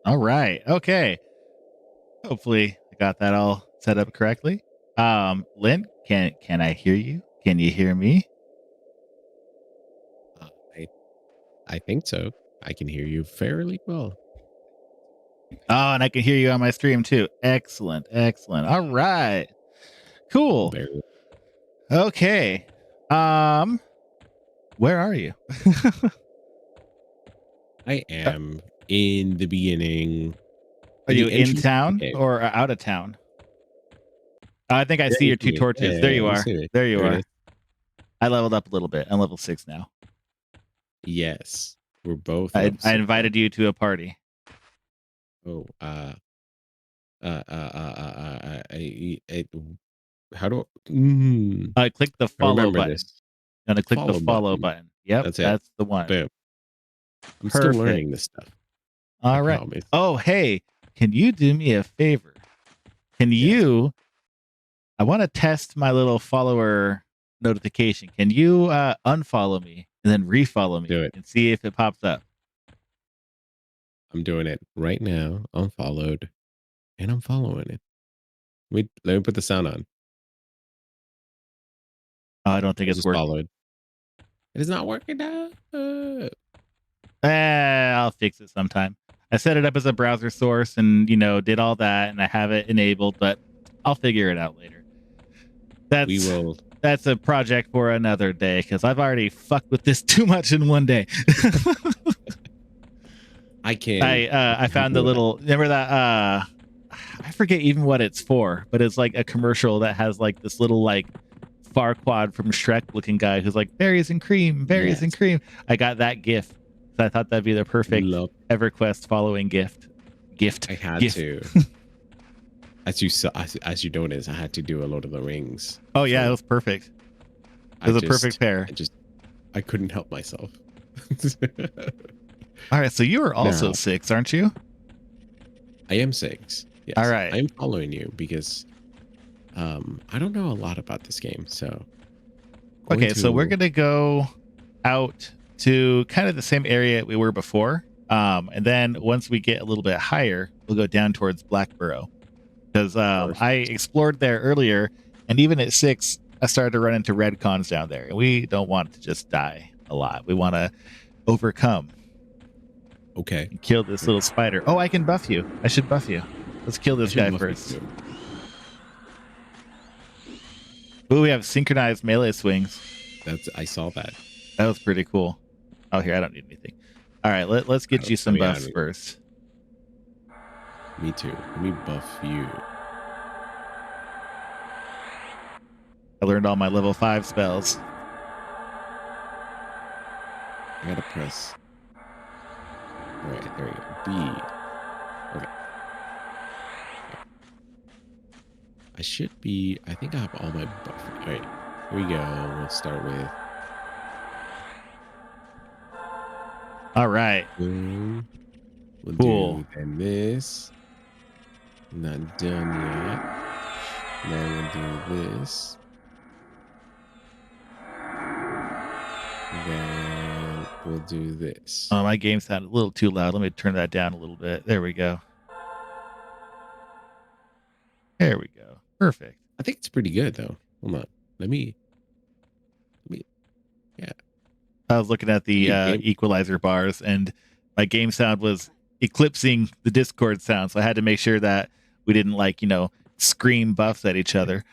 All right. Okay. Hopefully I got that all set up correctly. Lynn, can I hear you? Can you hear me? Uh, I I think so. I can hear you fairly well. Oh, and I can hear you on my stream too. Excellent. Excellent. All right. Cool. Barely. Okay. Um, where are you? I am in the beginning, Are in you the in entrance of the town cave. or out of town? I think I Yeah, see you your see two me. torches. There Yeah, you you are. see me. There you There it are. is. I leveled up a little bit. I'm level 6 now. Yes, we're both I, level I 6. invited you to a party. Oh, how do Click the I follow remember button. this? Gonna click the Follow follow button. button. Yep, That's it. that's the one. Boom. I'm still Perfect. learning this stuff. I All right. promise. Oh, hey, can you do me a favor? Can Yes. you? I want to test my little follower notification. Can you unfollow me and then refollow me Do it. and see if it pops up? I'm doing it right now. Unfollowed, and I'm following it. Wait, let me put the sound on. Oh, I don't think I it's just working. followed. It is not working now. I'll fix it sometime. I set it up as a browser source and did all that, and I have it enabled, but I'll figure it out later. We That's will. that's a project for another day because I've already fucked with this too much in one day. I can I found the do that. little, remember that I forget even what it's for, but it's like a commercial that has like this little like Farquaad from Shrek looking guy who's like berries and cream, berries and Yes. cream. I got that GIF. So I thought that'd be the perfect Love. EverQuest following gift. I had GIF. to. As you saw, as you noticed, I had to do a Lord of the Rings. Oh yeah, it So was perfect. It was a perfect pair. I couldn't help myself. All right, so you are also Now, 6, aren't you? I am 6. All Yes, right. I am following you because I don't know a lot about this game. So, Okay, so we're gonna go out to kind of the same area we were before, and then once we get a little bit higher, we'll go down towards Blackborough because I explored there earlier, and even at 6, I started to run into red cons down there, and we don't want to just die a lot. We want to overcome. Okay. And kill this little spider. Oh, I can buff you. I should buff you. Let's kill this guy first. Ooh, we have synchronized melee swings. I saw that. That was pretty cool. Oh, here, I don't need anything. All right, let's get you some buffs first. Me too. Let me buff you. I learned all my level 5 spells. I gotta press. All right, there you go. B. Okay. I should be. I think I have all my buff. All right, here we go. We'll start with. All right. Boom. We'll Cool. do then this. Not done yet. Now we'll do this. Then we'll do this. Oh, my game sounded a little too loud. Let me turn that down a little bit. There we go. There we go. Perfect. I think it's pretty good though. Hold on. Let me. Yeah. I was looking at the equalizer bars, and my game sound was eclipsing the Discord sound, so I had to make sure that we didn't scream buffs at each other.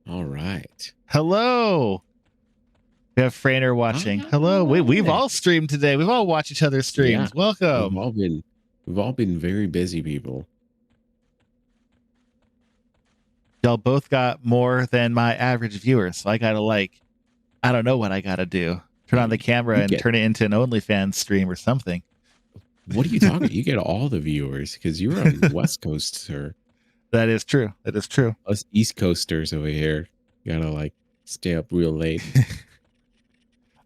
All right. Hello. We have Frainer watching. Hello. We've all streamed today. We've all watched each other's streams. Yeah. Welcome. We've all been very busy people. Y'all both got more than my average viewer, so I gotta I don't know what I gotta do. Turn on the camera and turn it into an OnlyFans stream or something. What are you talking? You get all the viewers because you're on West Coast, sir. That is true. That is true. Us East Coasters over here gotta stay up real late.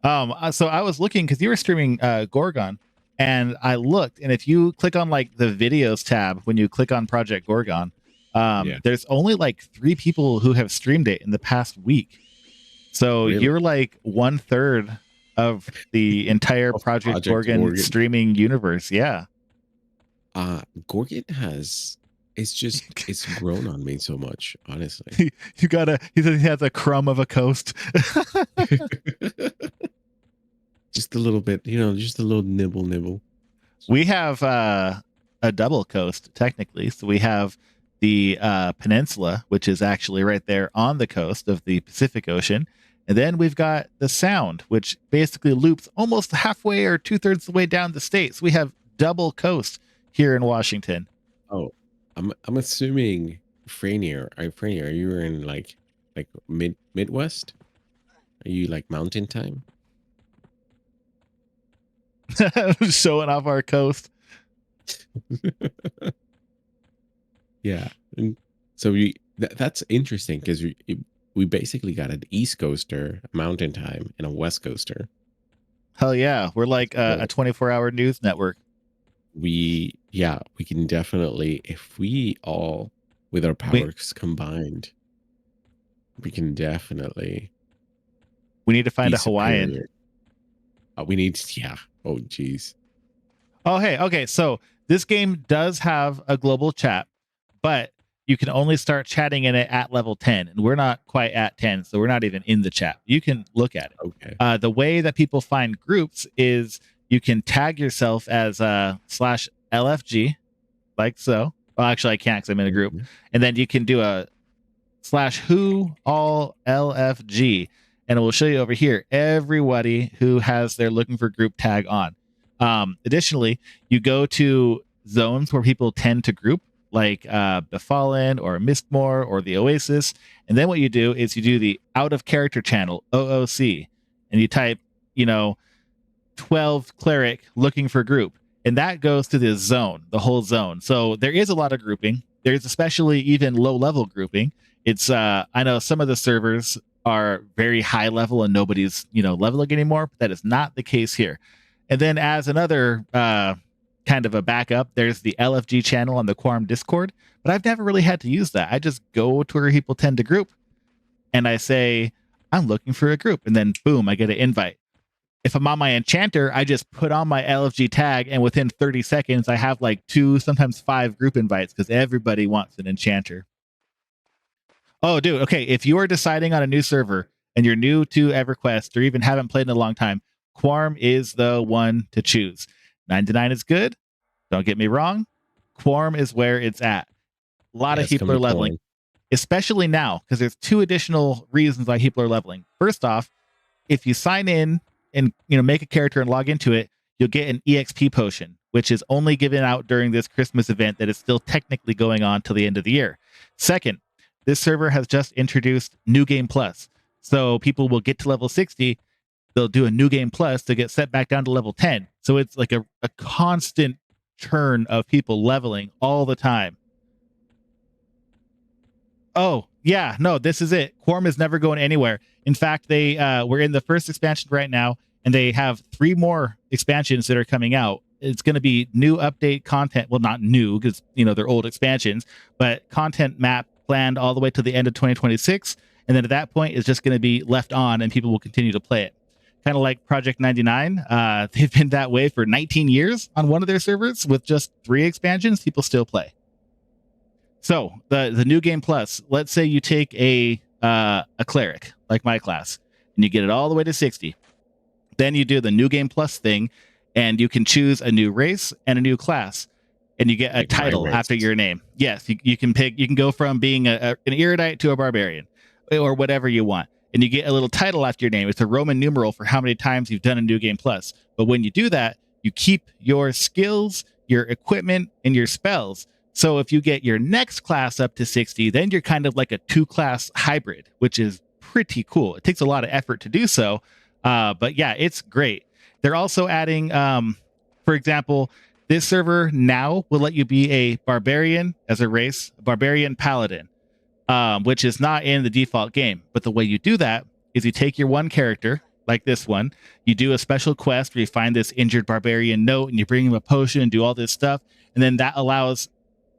So I was looking because you were streaming Gorgon, and I looked, and if you click on the videos tab when you click on Project Gorgon, there's only 3 people who have streamed it in the past week. So you're 1/3 of the entire Of Project Project Gorgon Gorgon. streaming universe. Yeah. Gorgon has it's grown on me so much, honestly. You gotta, he says he has a crumb of a coast. Just a little bit, just a little nibble. We have a double coast technically. So we have the peninsula, which is actually right there on the coast of the Pacific Ocean. And then we've got the Sound, which basically loops almost halfway or 2/3 of the way down the state. So we have double coast here in Washington. Oh, I'm assuming Franier, are you in like Midwest? Are you like mountain time? Showing off our coast. Yeah. And so that's interesting because we basically got an East Coaster, Mountain Time, and a West Coaster. Hell yeah. We're like So a 24-hour news network. we can definitely, if we all with our powers combined, we can definitely We need to find be a Hawaiian. superior. We need, yeah. Oh, geez. Oh, hey, okay. So this game does have a global chat, but you can only start chatting in it at level 10. And we're not quite at 10, so we're not even in the chat. You can look at it. Okay. The way that people find groups is you can tag yourself as /LFG, like so. Well, actually, I can't because I'm in a group. Mhm. And then you can do a /who all LFG, and it will show you over here everybody who has their looking for group tag on. Additionally, you go to zones where people tend to group, like the Fallen or Mistmore or the Oasis. And then what you do is you do the out of character channel, OOC, and you type, 12 cleric looking for group. And that goes to the zone, the whole zone. So there is a lot of grouping. There's especially even low level grouping. It's I know some of the servers are very high level and nobody's leveling anymore, but that is not the case here. And then as another kind of a backup, there's the LFG channel on the Quarm Discord, but I've never really had to use that. I just go to where people tend to group and I say, I'm looking for a group. And then boom, I get an invite. If I'm on my enchanter, I just put on my LFG tag, and within 30 seconds, I have like 2, sometimes 5 group invites because everybody wants an enchanter. Oh, dude. Okay. If you are deciding on a new server and you're new to EverQuest or even haven't played in a long time, Quarm is the one to choose. 99 is good. Don't get me wrong. Quarm is where it's at. A lot of people are leveling, especially now, because there's 2 additional reasons why people are leveling. First off, if you sign in and make a character and log into it, you'll get an EXP potion, which is only given out during this Christmas event that is still technically going on till the end of the year. Second, this server has just introduced New Game Plus. So people will get to level 60, they'll do a New Game Plus to get set back down to level 10. So it's like a constant churn of people leveling all the time. Oh, yeah, no, this is it. Quarm is never going anywhere. In fact, we're in the first expansion right now, and they have 3 more expansions that are coming out. It's going to be new update content. Well, not new because they're old expansions, but content map planned all the way to the end of 2026. And then at that point, it's just going to be left on, and people will continue to play it. Kind of like Project 99. They've been that way for 19 years on one of their servers with just 3 expansions. People still play. So the New Game Plus, let's say you take a cleric like my class and you get it all the way to 60. Then you do the New Game Plus thing and you can choose a new race and a new class and you get a title after your name. Yes, you can pick, you can go from being an erudite to a barbarian or whatever you want. And you get a little title after your name. It's a Roman numeral for how many times you've done a New Game Plus. But when you do that, you keep your skills, your equipment, and your spells. So if you get your next class up to 60, then you're kind of like a 2-class hybrid, which is pretty cool. It takes a lot of effort to do so. But yeah, it's great. They're also adding, for example, this server now will let you be a barbarian as a race, a barbarian paladin, which is not in the default game. But the way you do that is you take your one character, like this one, you do a special quest where you find this injured barbarian note and you bring him a potion and do all this stuff. And then that allows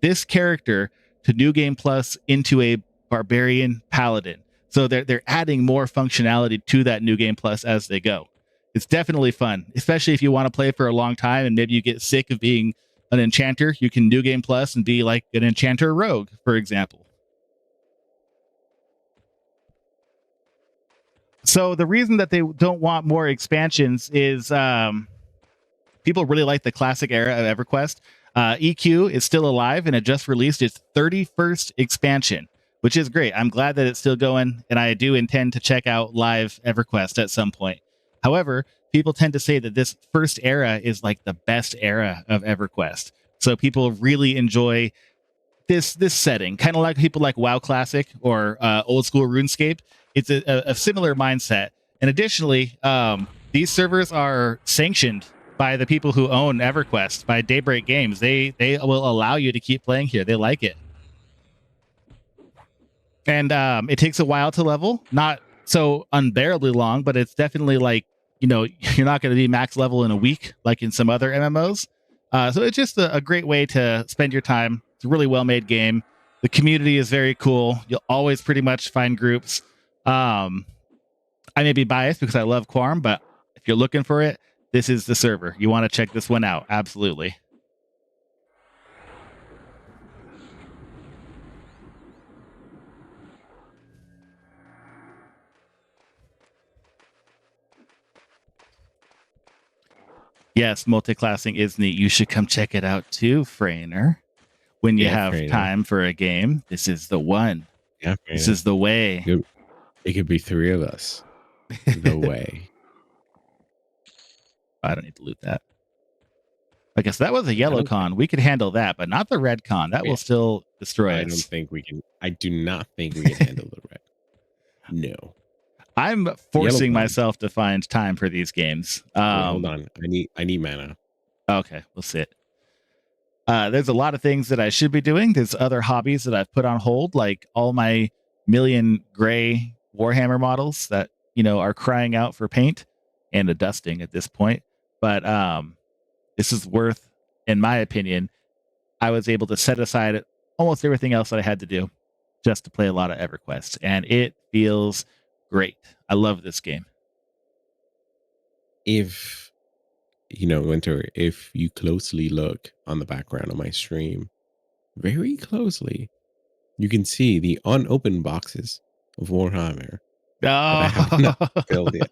this character to New Game Plus into a barbarian paladin. So they're adding more functionality to that New Game Plus as they go. It's definitely fun, especially if you want to play for a long time and maybe you get sick of being an enchanter. You can New Game Plus and be like an enchanter rogue, for example. So the reason that they don't want more expansions is people really like the classic era of EverQuest. EQ is still alive and it just released its 31st expansion, which is great. I'm glad that it's still going, and I do intend to check out live EverQuest at some point. However, people tend to say that this first era is like the best era of EverQuest. So people really enjoy this setting, kind of like people like WoW Classic or old school RuneScape. It's a similar mindset. And additionally, these servers are sanctioned by the people who own EverQuest, by Daybreak Games. They will allow you to keep playing here. They like it. And it takes a while to level, not so unbearably long, but it's definitely like, you're not going to be max level in a week like in some other MMOs. So it's just a great way to spend your time. It's a really well made game. The community is very cool. You'll always pretty much find groups. I may be biased because I love Quarm, but if you're looking for it, this is the server. You want to check this one out. Absolutely. Yes, multi-classing is neat. You should come check it out too, Frainer. When you have Frainer. time for a game, this is the one. Yeah, Frainer. This is the way. It could be 3 of us. The way. I don't need to loot that. I guess that was a yellow con. We could handle that, but not the red con. That will still destroy us. I don't think we can. I do not think we can handle the red. No. I'm forcing myself to find time for these games. Wait, hold on. I need mana. Okay, we'll sit. There's a lot of things that I should be doing. There's other hobbies that I've put on hold, like all my million gray Warhammer models that, are crying out for paint and a dusting at this point. But this is worth, in my opinion, I was able to set aside almost everything else that I had to do just to play a lot of EverQuest. And it feels great. I love this game. If, Winter, if you closely look on the background of my stream, very closely, you can see the unopened boxes of Warhammer that I have not filled yet.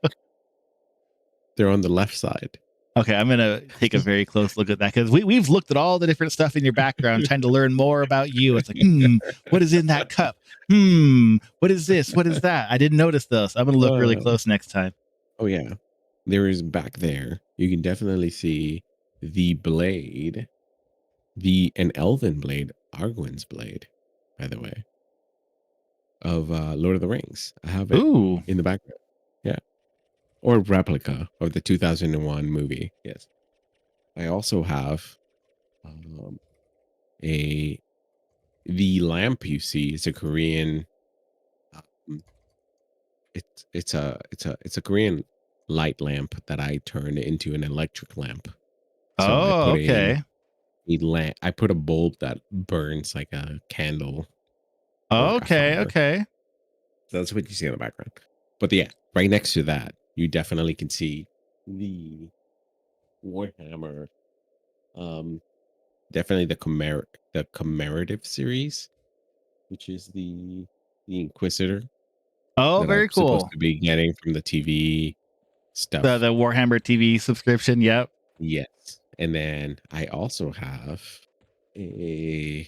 They're on the left side. Okay, I'm gonna take a very close look at that because we've looked at all the different stuff in your background, trying to learn more about you. It's like, what is in that cup? What is this? What is that? I didn't notice those. I'm gonna look really close next time. Oh yeah, there is back there. You can definitely see the blade, an elven blade, Arguin's blade, by the way, of Lord of the Rings. I have it in the background. Yeah. Or replica of the 2001 movie. Yes. I also have the lamp you see is a Korean. It's a Korean light lamp that I turned into an electric lamp. So I put okay. I put a bulb that burns like a candle. Okay. So that's what you see in the background. But yeah, right next to that, you definitely can see the Warhammer, definitely the commemorative series, which is the Inquisitor. Oh, very cool. Supposed to be getting from the TV stuff. The Warhammer TV subscription. Yep. Yes, and then I also have an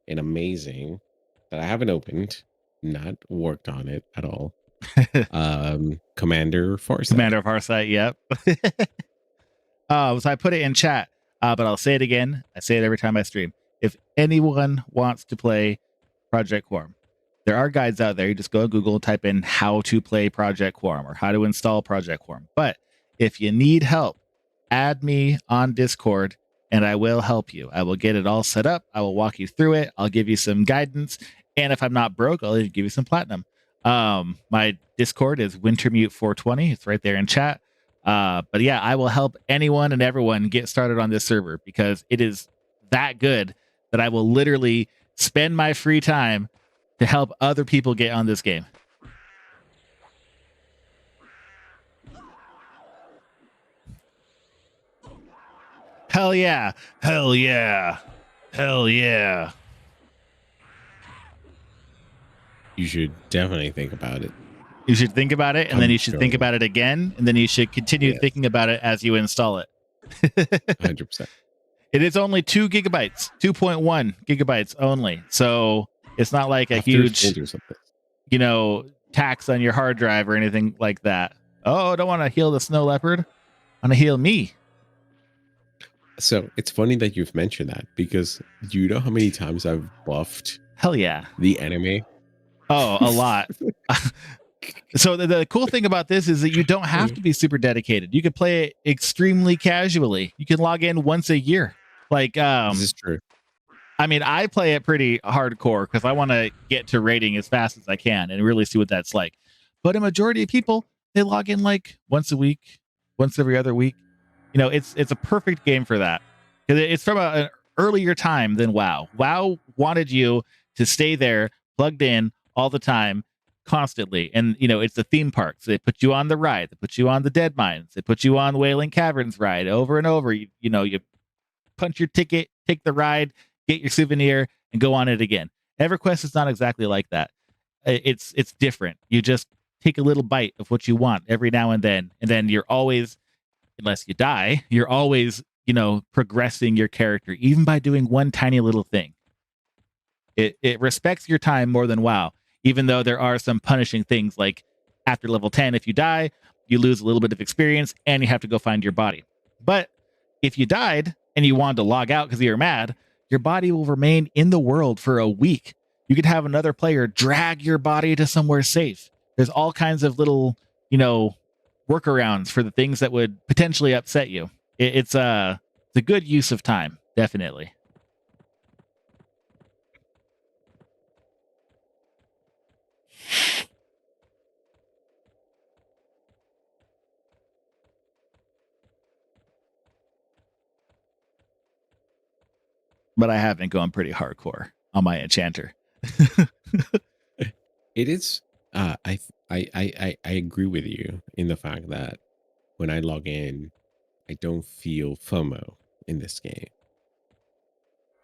amazing that I haven't opened, not worked on it at all. Commander Farsight. Commander Farsight, yep. So I put it in chat, but I'll say it again. I say it every time I stream. If anyone wants to play Project Quarm, there are guides out there. You just go to Google, type in how to play Project Quarm or how to install Project Quarm. But if you need help, add me on Discord and I will help you. I will get it all set up. I will walk you through it. I'll give you some guidance. And if I'm not broke, I'll even give you some platinum. My Discord is Wintermute420. It's right there in chat. But yeah, I will help anyone and everyone get started on this server because it is that good that I will literally spend my free time to help other people get on this game. Hell yeah. Hell yeah. Hell yeah. You should definitely think about it. You should think about it, and then I'm you should think sure. about it again, and then you should continue Yes, thinking about it as you install it. 100%. It is only 2 gigabytes, 2.1 gigabytes only. So it's not like a After huge, folders of this. tax on your hard drive or anything like that. Oh, I don't want to heal the snow leopard. I want to heal me. So it's funny that you've mentioned that because do you know how many times I've buffed Hell yeah. the anime? Oh, a lot. So the cool thing about this is that you don't have to be super dedicated. You can play it extremely casually. You can log in once a year. Like, This is true. I mean, I play it pretty hardcore because I want to get to rating as fast as I can and really see what that's like. But a majority of people, they log in like once a week, once every other week. It's a perfect game for that because it's from an earlier time than WoW. WoW wanted you to stay there, plugged in all the time, constantly, and it's the theme park. So they put you on the ride, they put you on the Dead Mines, they put you on Wailing Caverns ride over and over. You punch your ticket, take the ride, get your souvenir, and go on it again. EverQuest is not exactly like that. It's different. You just take a little bite of what you want every now and then you're always, unless you die, you're always, progressing your character, even by doing one tiny little thing. It respects your time more than WoW, even though there are some punishing things like after level 10, if you die, you lose a little bit of experience and you have to go find your body. But if you died and you wanted to log out because you were mad, your body will remain in the world for a week. You could have another player drag your body to somewhere safe. There's all kinds of little, workarounds for the things that would potentially upset you. It's a good use of time, definitely. But I have been going pretty hardcore on my enchanter. It is. I agree with you in the fact that when I log in, I don't feel FOMO in this game,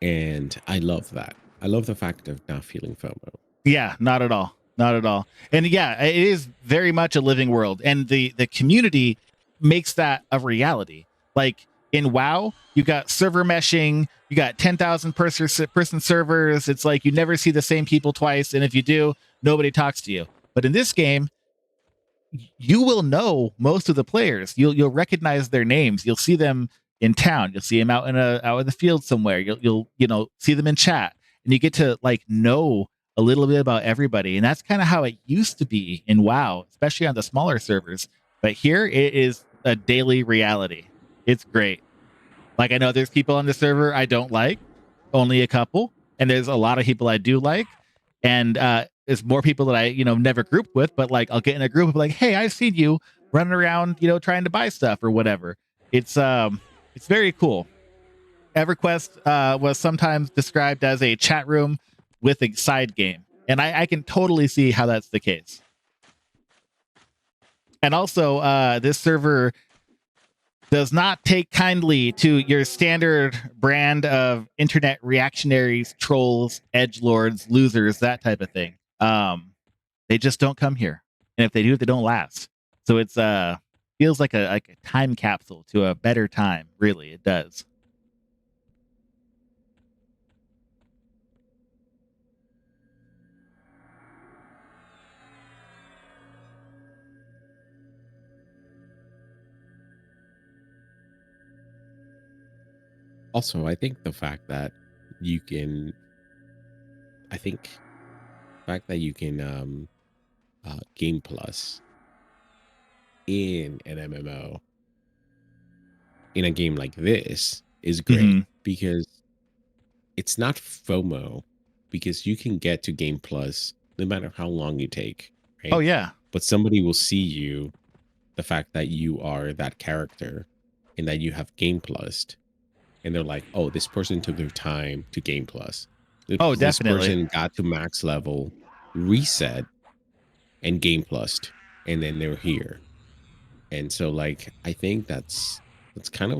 and I love that. I love the fact of not feeling FOMO. Yeah, not at all. Not at all. And yeah, it is very much a living world. And the community makes that a reality. Like in WoW, you got server meshing, you got 10,000 person servers. It's like you never see the same people twice. And if you do, nobody talks to you. But in this game, you will know most of the players. You'll recognize their names. You'll see them in town. You'll see them out in the field somewhere. You'll see them in chat, and you get to like know a little bit about everybody. And that's kind of how it used to be in WoW, especially on the smaller servers. But here it is a daily reality. It's great. Like I know there's people on the server I don't like, only a couple, and there's a lot of people I do like, and there's more people that I never grouped with, but like I'll get in a group and be like, hey, I've seen you running around, trying to buy stuff or whatever. It's very cool. EverQuest was sometimes described as a chat room with a side game, and I can totally see how that's the case. And also, this server does not take kindly to your standard brand of internet reactionaries, trolls, edge lords, losers, that type of thing. They just don't come here, and if they do, they don't last. So it's feels like a time capsule to a better time. Really, it does. Also, I think the fact that you can, I think, the fact that you can game plus in an MMO in a game like this is great Mm-hmm. because it's not FOMO because you can get to game plus no matter how long you take, Oh right? yeah. But somebody will see you, the fact that you are that character and that you have game plused, and they're like, oh, this person took their time to game plus. Oh, This definitely. person got to max level, reset, and game plused, and then they're here. And so like I think that's kind of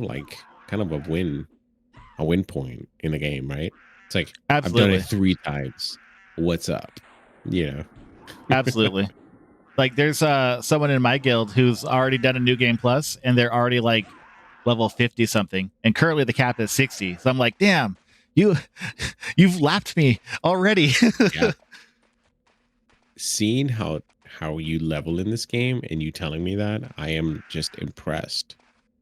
kind of a win point in the game, right? It's like I've done it Absolutely. 3 times. What's up? You know. Absolutely. Like there's someone in my guild who's already done a new game plus and they're already like level 50 something. And currently the cap is 60. So I'm like, damn, you you've lapped me already. Yeah. Seeing how you level in this game and you telling me that, I am just impressed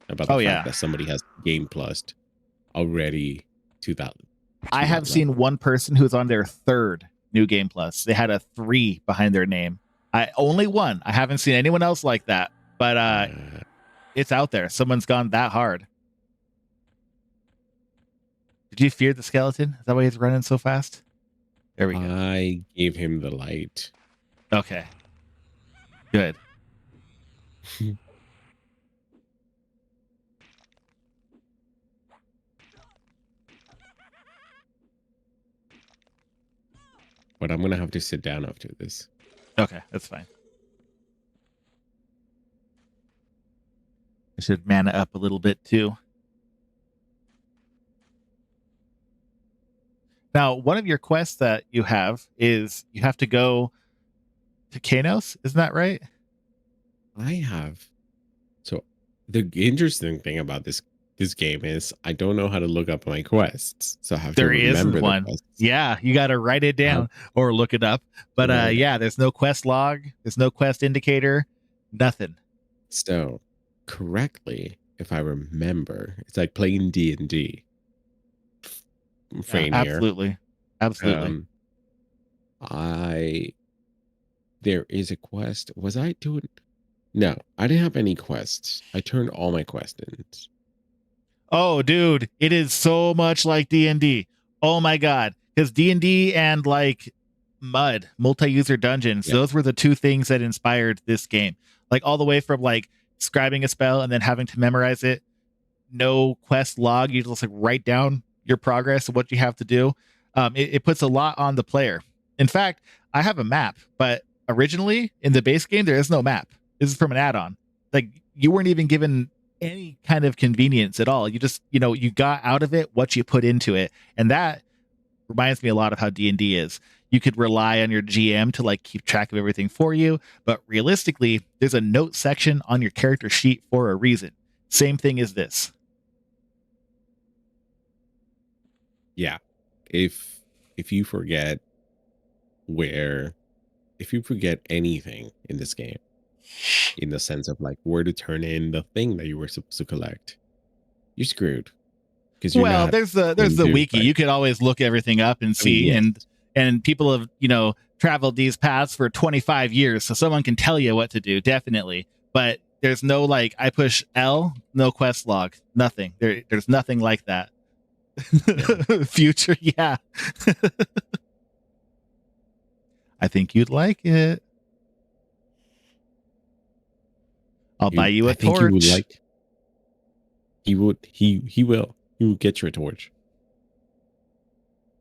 about the Oh fact yeah. that somebody has game plus already I to have that seen level. one person who's on their third new game plus. They had a 3 behind their name. I only one. I haven't seen anyone else like that. But Uh, it's out there. Someone's gone that hard. Did you fear the skeleton? Is that why he's running so fast? There we go. I gave him the light. Okay. Good. But I'm gonna have to sit down after this. Okay, that's fine. I should mana up a little bit too. Now, one of your quests that you have is you have to go to Kanos. Isn't that right? I have so the interesting thing about this game is I don't know how to look up my quests, so I have to There isn't remember the one. quests. Yeah, you got to write it I have down or look it up. But to yeah, there's no quest log. There's no quest indicator. Nothing. So correctly, if I remember, it's like playing D&D. Yeah, Franier. absolutely. Absolutely. Um, I there is a quest. Was I doing? No, I didn't have any quests. I turned all my quests in. Oh, dude, it is so much like D&D. Oh my god, because D&D and like Mud, multi-user dungeons, Yeah, those were the two things that inspired this game. Like all the way from like scribing a spell and then having to memorize it. No quest log. You just like write down your progress and what you have to do. It puts a lot on the player. In fact, I have a map, but originally in the base game there is no map. This is from an add-on. Like you weren't even given any kind of convenience at all. You just, you got out of it what you put into it, and that reminds me a lot of how D&D is. You could rely on your GM to like keep track of everything for you, but realistically, there's a note section on your character sheet for a reason. Same thing as this. yeah. If if you forget where, if you forget anything in this game, in the sense of like where to turn in the thing that you were supposed to collect, you're screwed because you're Well, not there's going to the do it wiki. right. You could always look everything up and I mean, see, yes, and people have traveled these paths for 25 years, so someone can tell you what to do, definitely. But there's no like I push L, no quest log, nothing. There's nothing like that. yeah. Future, yeah. I think you'd like it. I'll buy You, you a I think you would torch. like. He will get you a torch.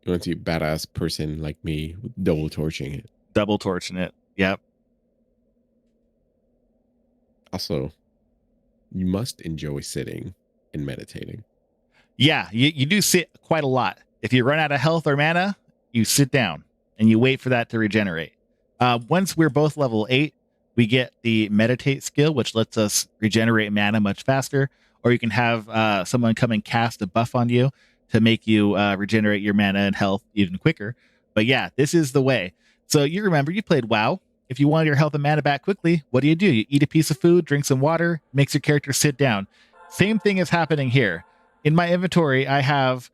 You want to see a badass person like me double torching it. Double torching it. Yep. Also, you must enjoy sitting and meditating. Yeah, you do sit quite a lot. If you run out of health or mana, you sit down and you wait for that to regenerate. Once we're both level 8, we get the meditate skill, which lets us regenerate mana much faster. Or you can have someone come and cast a buff on you to make you regenerate your mana and health even quicker. But yeah, this is the way. So you remember you played WoW. If you want your health and mana back quickly, what do? You eat a piece of food, drink some water, makes your character sit down. Same thing is happening here. In my inventory, I have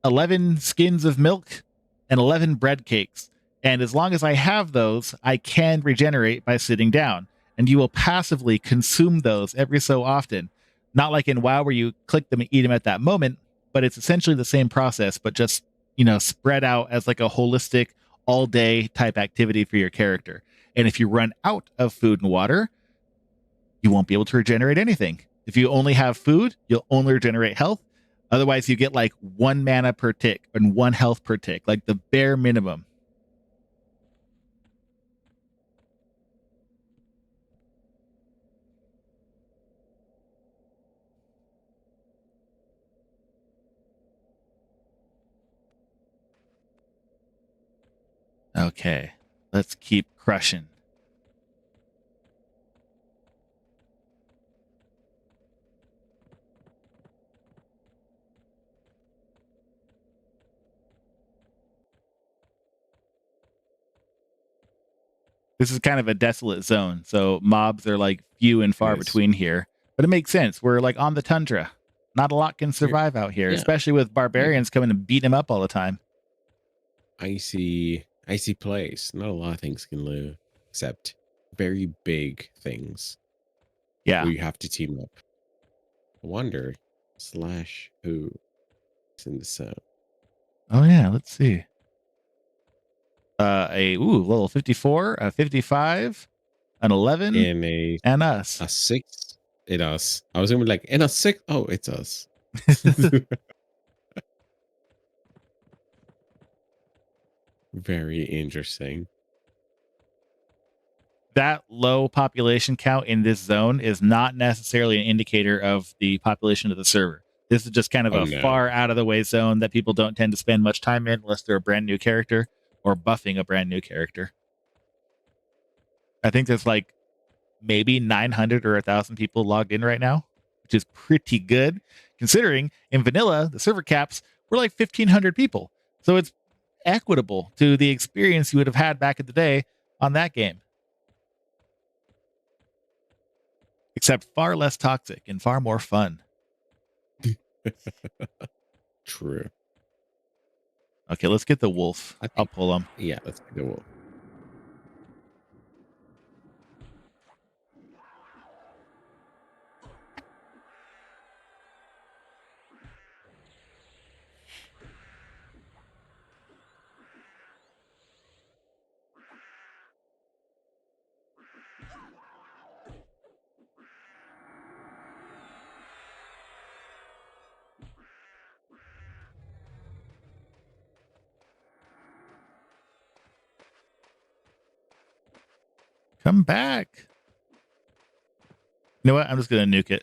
11 skins of milk and 11 bread cakes. And as long as I have those, I can regenerate by sitting down. And you will passively consume those every so often. Not like in WoW where you click them and eat them at that moment, but it's essentially the same process, but just, spread out as like a holistic all day type activity for your character. And if you run out of food and water, you won't be able to regenerate anything. If you only have food, you'll only regenerate health. Otherwise, you get like 1 mana per tick and 1 health per tick, like the bare minimum. Okay, let's keep crushing. This is kind of a desolate zone, so mobs are like few and far between here. But it makes sense. We're like on the tundra. Not a lot can survive out here, Yeah. especially with barbarians coming and beating him up all the time. Icy place. Not a lot of things can live, except very big things. Yeah. Where you have to team up. I wonder / who is in the zone. Oh yeah, let's see. Level 54, a 55, an 11, and us. A 6. It us. I was gonna be like, and a 6. Oh, it's us. Very interesting. That low population count in this zone is not necessarily an indicator of the population of the server. This is just kind of a far out of the way zone that people don't tend to spend much time in unless they're a brand new character or buffing a brand new character. I think there's like maybe 900 or 1,000 people logged in right now, which is pretty good considering in vanilla, the server caps were like 1,500 people. So it's equitable to the experience you would have had back in the day on that game. Except far less toxic and far more fun. True. Okay, let's get the wolf. I'll pull him. Yeah, let's get the wolf. Come back. You know what? I'm just going to nuke it.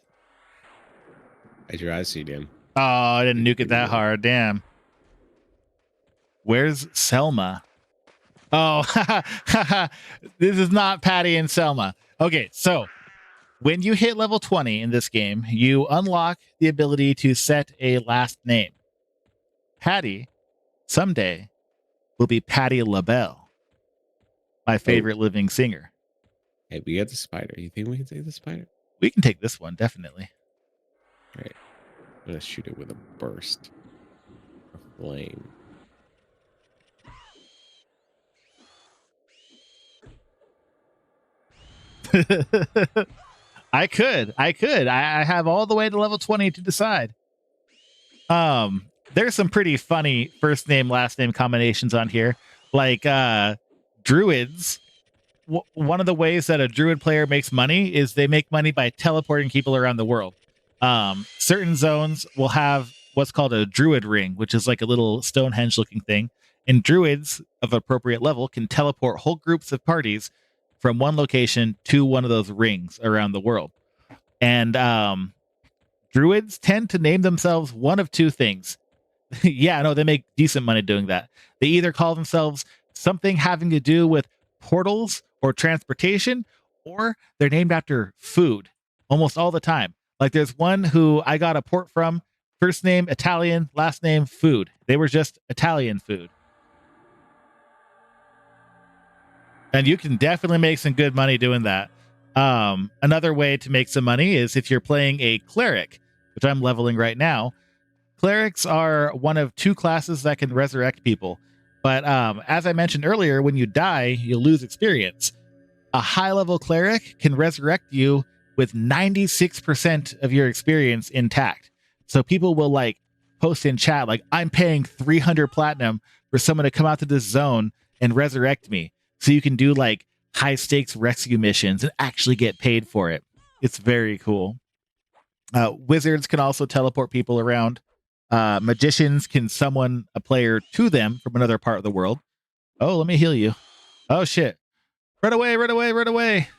I tried to him. Oh, I didn't nuke it that hard. Damn. Where's Selma? Oh, this is not Patty and Selma. Okay, so when you hit level 20 in this game, you unlock the ability to set a last name. Patty, someday, will be Patty LaBelle, my favorite living singer. Hey, we got the spider. You think we can take the spider? We can take this one, definitely. All right. I'm going to shoot it with a burst of flame. I could. I have all the way to level 20 to decide. There's some pretty funny first name, last name combinations on here. Like druids. One of the ways that a druid player makes money is they make money by teleporting people around the world. Certain zones will have what's called a druid ring, which is like a little Stonehenge looking thing. And druids of appropriate level can teleport whole groups of parties from one location to one of those rings around the world. And druids tend to name themselves one of two things. Yeah, no, they make decent money doing that. They either call themselves something having to do with portals or transportation, or they're named after food almost all the time. Like there's one who I got a port from, first name Italian, last name food. They were just Italian food. And you can definitely make some good money doing that. Another way to make some money is if you're playing a cleric, which I'm leveling right now. Clerics are one of two classes that can resurrect people. But as I mentioned earlier, when you die, you lose experience. A high-level cleric can resurrect you with 96% of your experience intact. So people will like post in chat, like, I'm paying 300 platinum for someone to come out to this zone and resurrect me. So you can do like high-stakes rescue missions and actually get paid for it. It's very cool. Wizards can also teleport people around. Magicians can summon a player to them from another part of the world. Oh, let me heal you. Oh, shit. Run away, run away, run away.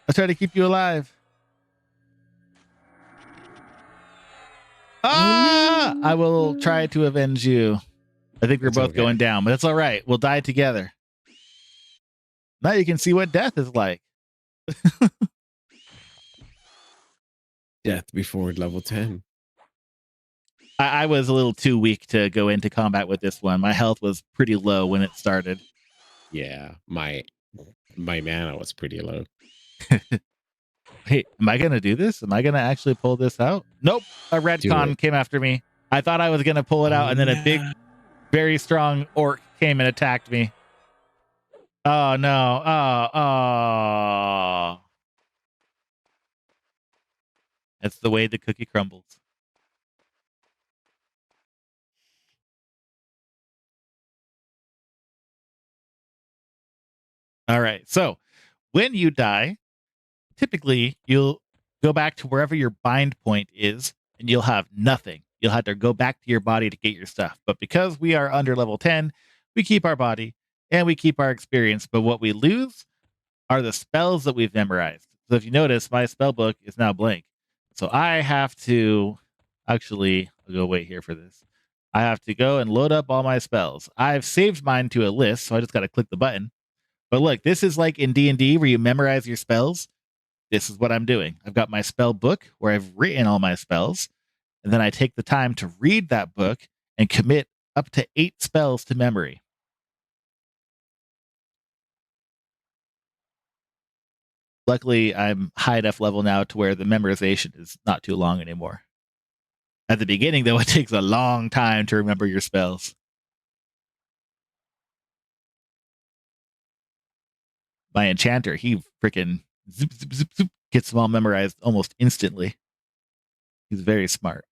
I'll try to keep you alive. Ah! Oh, no. I will try to avenge you. I think we're both going down, but that's all right. We'll die together. Now you can see what death is like. Death before level 10. I was a little too weak to go into combat with this one. My health was pretty low when it started. Yeah, my mana was pretty low. Hey, am I gonna do this? Am I gonna actually pull this out? Nope. A red con came after me. I thought I was gonna pull it out, and then a big, very strong orc came and attacked me. Oh no. Oh. That's the way the cookie crumbles. All right. So when you die, typically you'll go back to wherever your bind point is, and you'll have nothing. You'll have to go back to your body to get your stuff. But because we are under level 10, we keep our body and we keep our experience. But what we lose are the spells that we've memorized. So if you notice, my spell book is now blank. So I have to actually, I'll go wait here for this. I have to go and load up all my spells. I've saved mine to a list, so I just got to click the button. But look, this is like in D&D where you memorize your spells. This is what I'm doing. I've got my spell book where I've written all my spells, and then I take the time to read that book and commit up to 8 spells to memory. Luckily, I'm high enough level now to where the memorization is not too long anymore. At the beginning, though, it takes a long time to remember your spells. My enchanter, he freaking zip, zip, zip, zip, gets them all memorized almost instantly. He's very smart.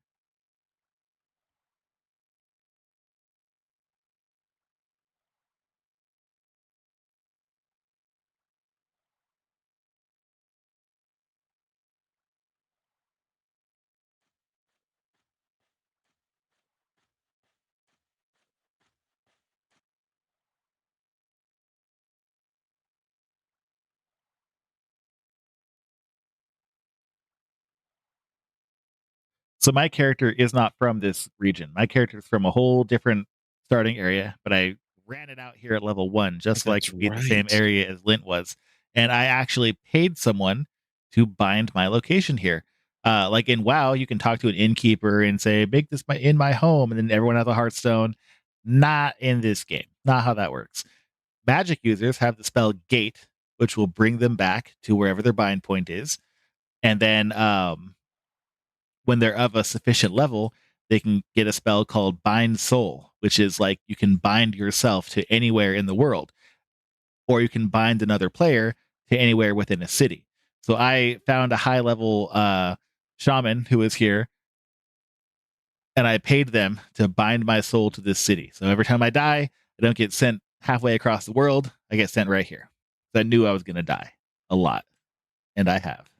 So my character is not from this region. My character is from a whole different starting area, but I ran it out here at level 1, just like to be the same area as Lint was. And I actually paid someone to bind my location here. Like in WoW, you can talk to an innkeeper and say, make this in my home, and then everyone has a Hearthstone. Not in this game. Not how that works. Magic users have the spell Gate, which will bring them back to wherever their bind point is. And then when they're of a sufficient level, they can get a spell called Bind Soul, which is like you can bind yourself to anywhere in the world, or you can bind another player to anywhere within a city. So I found a high level shaman who was here, and I paid them to bind my soul to this city. So every time I die, I don't get sent halfway across the world. I get sent right here. So I knew I was going to die a lot, and I have.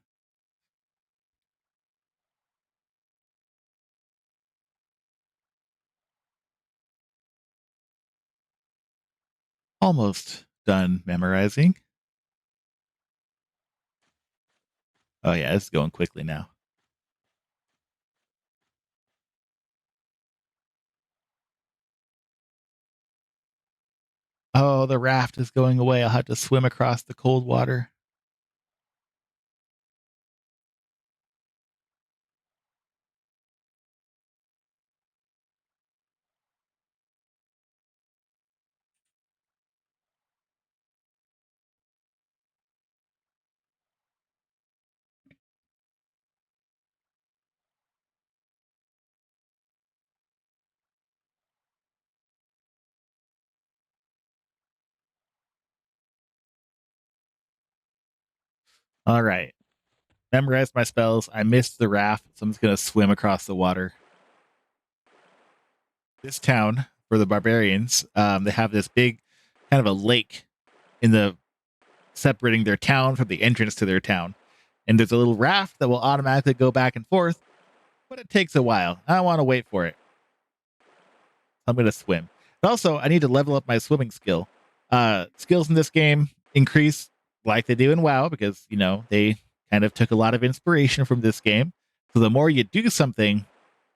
Almost done memorizing. Oh yeah, it's going quickly now. Oh, the raft is going away. I'll have to swim across the cold water. All right. Memorized my spells. I missed the raft, so I'm just going to swim across the water. This town, for the barbarians, they have this big kind of a lake in the separating their town from the entrance to their town. And there's a little raft that will automatically go back and forth, but it takes a while. I don't want to wait for it. I'm going to swim. But also, I need to level up my swimming skill. Skills in this game increase like they do in WoW because, you know, they kind of took a lot of inspiration from this game. So the more you do something,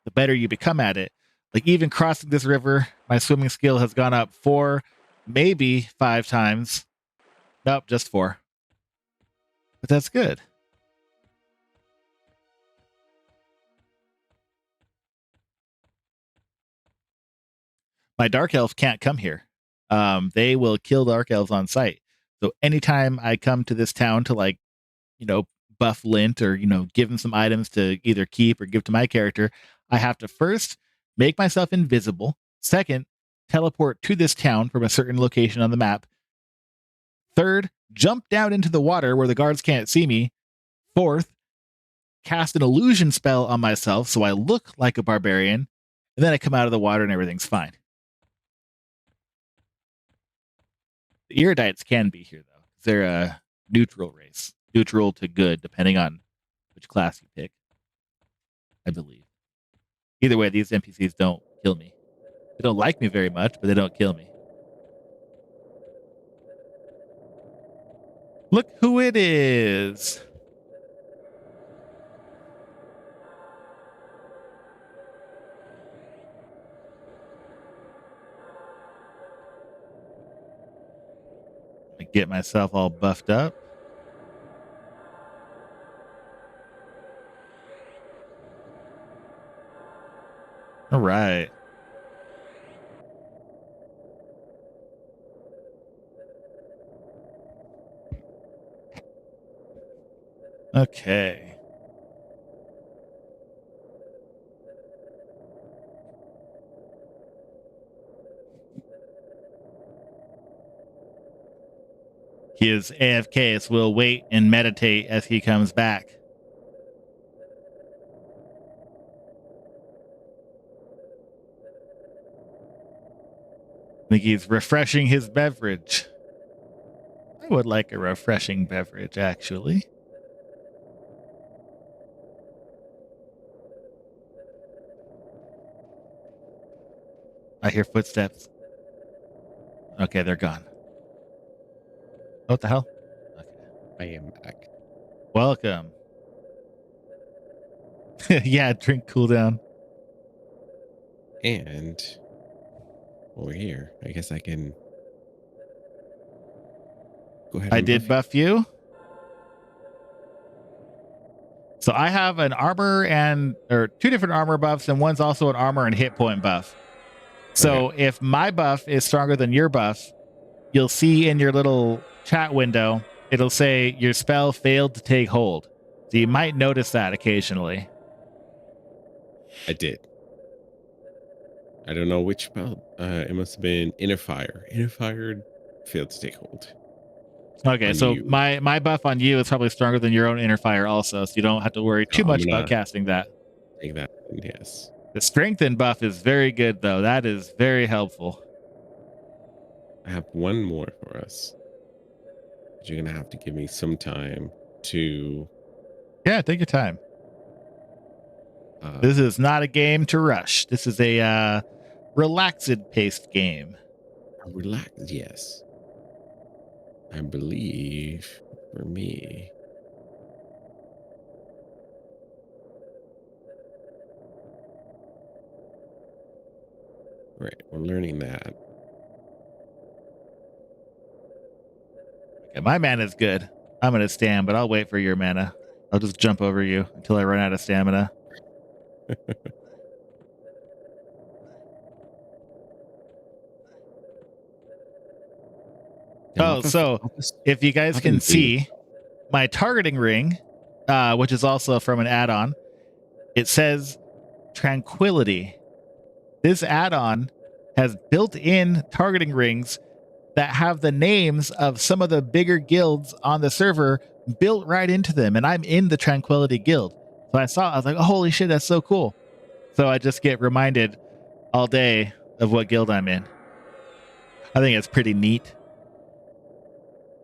the better you become at it. Like even crossing this river, my swimming skill has gone up 4, maybe 5 times. Nope, just 4. But that's good. My dark elf can't come here. They will kill dark elves on sight. So anytime I come to this town to like, buff Lint or, give him some items to either keep or give to my character, I have to first make myself invisible. Second, teleport to this town from a certain location on the map. Third, jump down into the water where the guards can't see me. Fourth, cast an illusion spell on myself so I look like a barbarian. And then I come out of the water and everything's fine. The Erudites can be here, though. They're a neutral race. Neutral to good, depending on which class you pick, I believe. Either way, these NPCs don't kill me. They don't like me very much, but they don't kill me. Look who it is. I get myself all buffed up. All right. Okay. He is AFK, so we'll wait and meditate as he comes back. I think he's refreshing his beverage. I would like a refreshing beverage, actually. I hear footsteps. Okay, they're gone. What the hell? Okay. I am back. Welcome. Yeah, drink cooldown. And over here, I guess I can go ahead I and did buff you. So I have an armor or 2 different armor buffs, and one's also an armor and hit point buff. So Okay. if my buff is stronger than your buff, you'll see in your little chat window, it'll say your spell failed to take hold. So you might notice that occasionally. I did. I don't know which spell. It must have been Inner Fire. Inner Fire failed to take hold. Okay, On so you. my buff on you is probably stronger than your own inner fire also, so you don't have to worry So too I'm much about gonna casting that. take that. Yes. The strengthen buff is very good though. That is very helpful. I have one more for us. But you're gonna have to give me some time to Yeah, take your time. uh This is not a game to rush. This is a relaxed paced game. relax. Yes. I believe for me. Right. We're learning that. Okay, my mana is good. I'm gonna stand, but I'll wait for your mana. I'll just jump over you until I run out of stamina. Now, Oh, so if you guys I've can been doing see my targeting ring, which is also from an add-on, it says Tranquility. This add-on has built-in targeting rings that have the names of some of the bigger guilds on the server built right into them, and I'm in the Tranquility Guild. So I was like, oh, holy shit, that's so cool. So I just get reminded all day of what guild I'm in. I think it's pretty neat.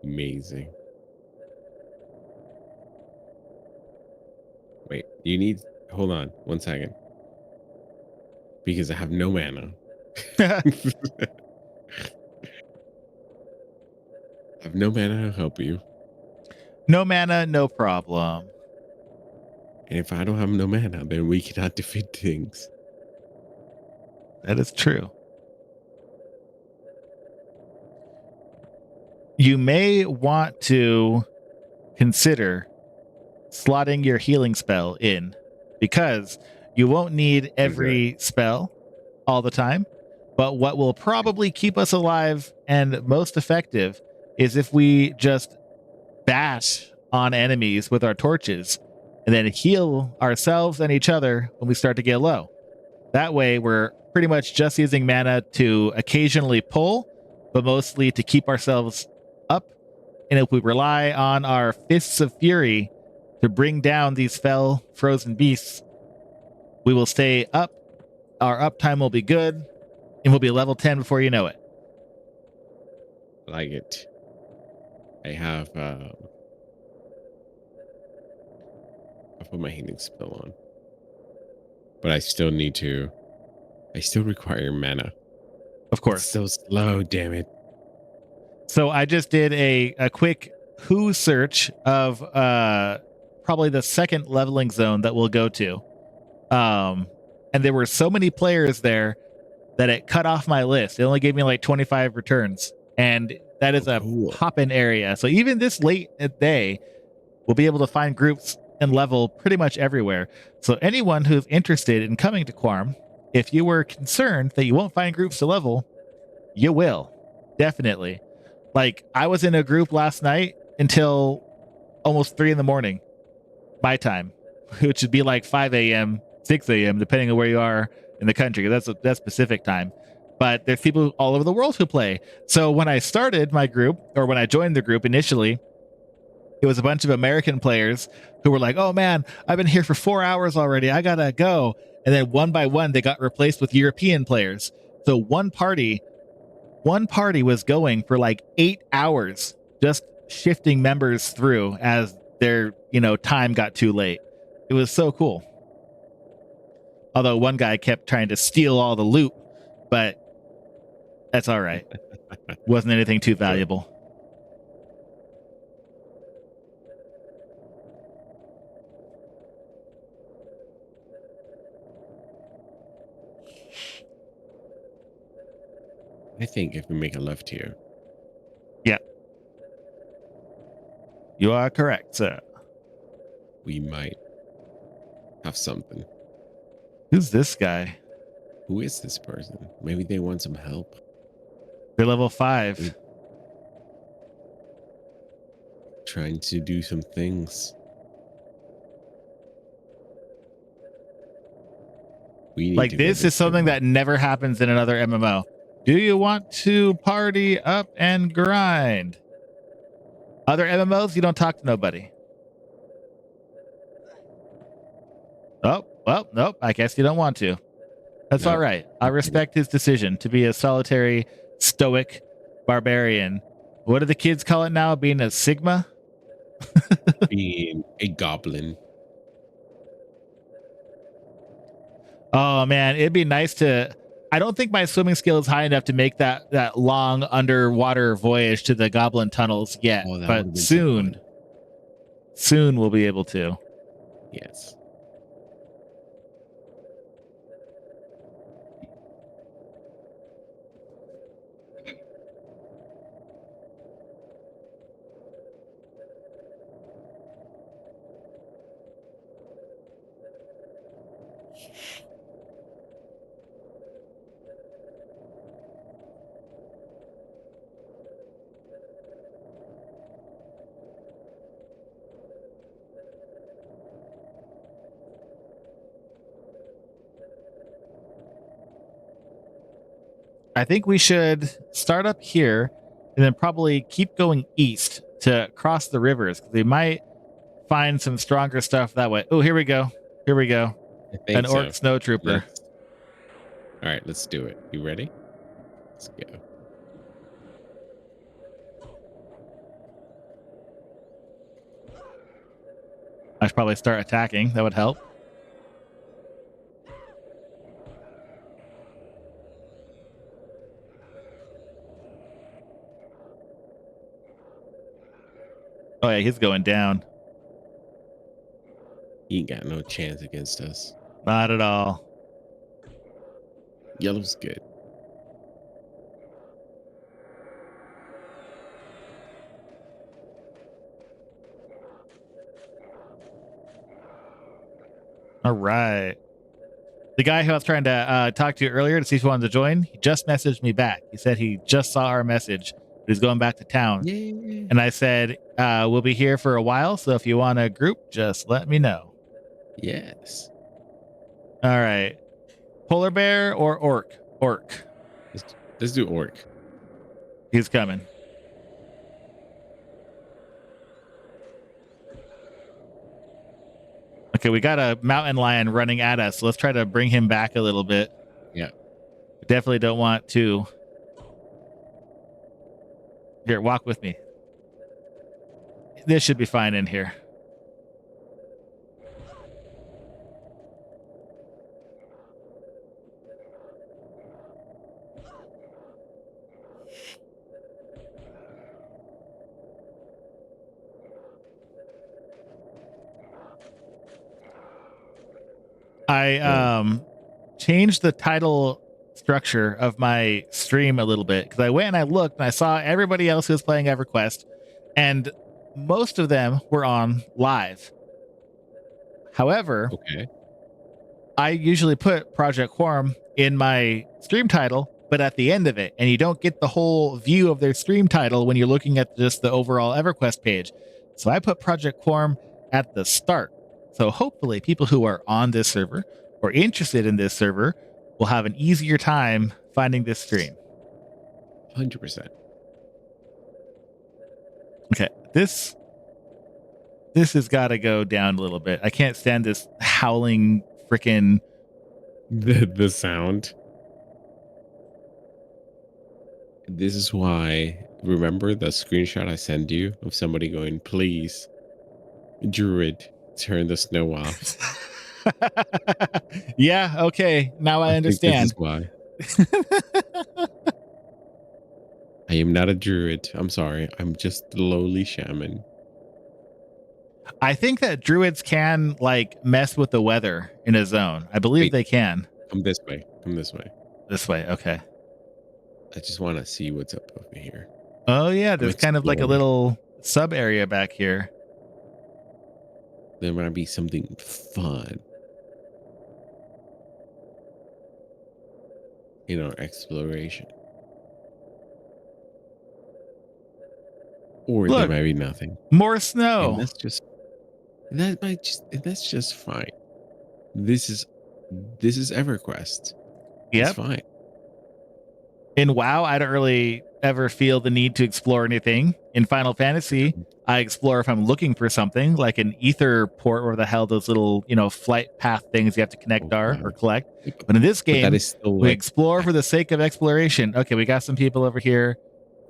amazing. Wait, you need hold on 1 second. Because I have no mana. I have no mana to help you. No mana, no problem. And if I don't have no mana, then we cannot defeat things. That is true. You may want to consider slotting your healing spell in, because you won't need every spell all the time. But what will probably keep us alive and most effective is if we just bash on enemies with our torches and then heal ourselves and each other when we start to get low. That way, we're pretty much just using mana to occasionally pull, but mostly to keep ourselves up. And if we rely on our Fists of Fury to bring down these fell frozen beasts, we will stay up. Our uptime will be good, and we'll be level 10 before you know it. Like it. I have I put my healing spell on. But I still require mana. Of course. It's so slow, damn it. So I just did a quick who search of probably the second leveling zone that we'll go to. And there were so many players there that it cut off my list. It only gave me like 25 returns. And that is a pop-in area. So even this late at day, we'll be able to find groups and level pretty much everywhere. So anyone who's interested in coming to Quarm, if you were concerned that you won't find groups to level, you will. Definitely. Like, I was in a group last night until almost 3 a.m. my time, which would be like 5 a.m., 6 a.m., depending on where you are in the country. That's Pacific time. But there's people all over the world who play. So when I started my group, or when I joined the group initially, it was a bunch of American players who were like, oh man, I've been here for 4 hours already. I gotta go. And then one by one, they got replaced with European players. So one party was going for like 8 hours, just shifting members through as their, time got too late. It was so cool. Although one guy kept trying to steal all the loot, but that's all right. Wasn't anything too valuable. I think if we make a left here. Yeah. You are correct, sir. We might have something. Who's this guy? Who is this person? Maybe they want some help. They're level 5. Trying to do some things. Like, this is something that never happens in another MMO. Do you want to party up and grind? Other MMOs, you don't talk to nobody. Oh, well, nope. I guess you don't want to. That's all right. I respect his decision to be a solitary, stoic barbarian. What do the kids call it now? Being a Sigma? Being a goblin. Oh, man. It'd be nice to... I don't think my swimming skill is high enough to make that long underwater voyage to the goblin tunnels yet. But soon we'll be able to. Yes. I think we should start up here and then probably keep going east to cross the rivers. We might find some stronger stuff that way. Oh, here we go. An orc snow trooper. All right, let's do it. You ready? Let's go. I should probably start attacking. That would help. Oh yeah, he's going down. He ain't got no chance against us. Not at all. Yellow's good. All right. The guy who I was trying to talk to earlier to see if he wanted to join, he just messaged me back. He said he just saw our message. He's going back to town. Yeah. And I said, we'll be here for a while. So if you want a group, just let me know. Yes. All right. Polar bear or orc? Orc. Let's do orc. He's coming. Okay, we got a mountain lion running at us. So let's try to bring him back a little bit. Yeah. We definitely don't want to. Here, walk with me. This should be fine in here. I changed the title structure of my stream a little bit because I went and I looked and I saw everybody else who was playing EverQuest, and most of them were on live. However, Okay. I usually put Project Quarm in my stream title, but at the end of it, and you don't get the whole view of their stream title when you're looking at just the overall EverQuest page. So I put Project Quarm at the start. So hopefully people who are on this server or interested in this server will have an easier time finding this stream. 100%. Okay, this has got to go down a little bit. I can't stand this howling freaking The sound. This is why. Remember the screenshot I sent you of somebody going, "Please, Druid, turn the snow off." Yeah, okay. Now I think this is understand. why. I am not a druid. I'm sorry. I'm just the lowly shaman. I think that druids can like mess with the weather in a zone. I believe Wait, they can. come this way. Come this way. This way, okay. I just want to see what's up over here. Oh yeah, I'm there's kind of like a exploring. little sub area back here. There might be something fun in our exploration. Or there Look, might be nothing. more And snow. that's just fine. This is EverQuest. It's Yep. fine. In WoW, I don't really ever feel the need to explore anything. In Final Fantasy, I explore if I'm looking for something like an ether port, where the hell those little, flight path things you have to connect Oh are or god. collect. But in this But that game, is still we like explore for the sake of exploration. Okay, we got some people over here.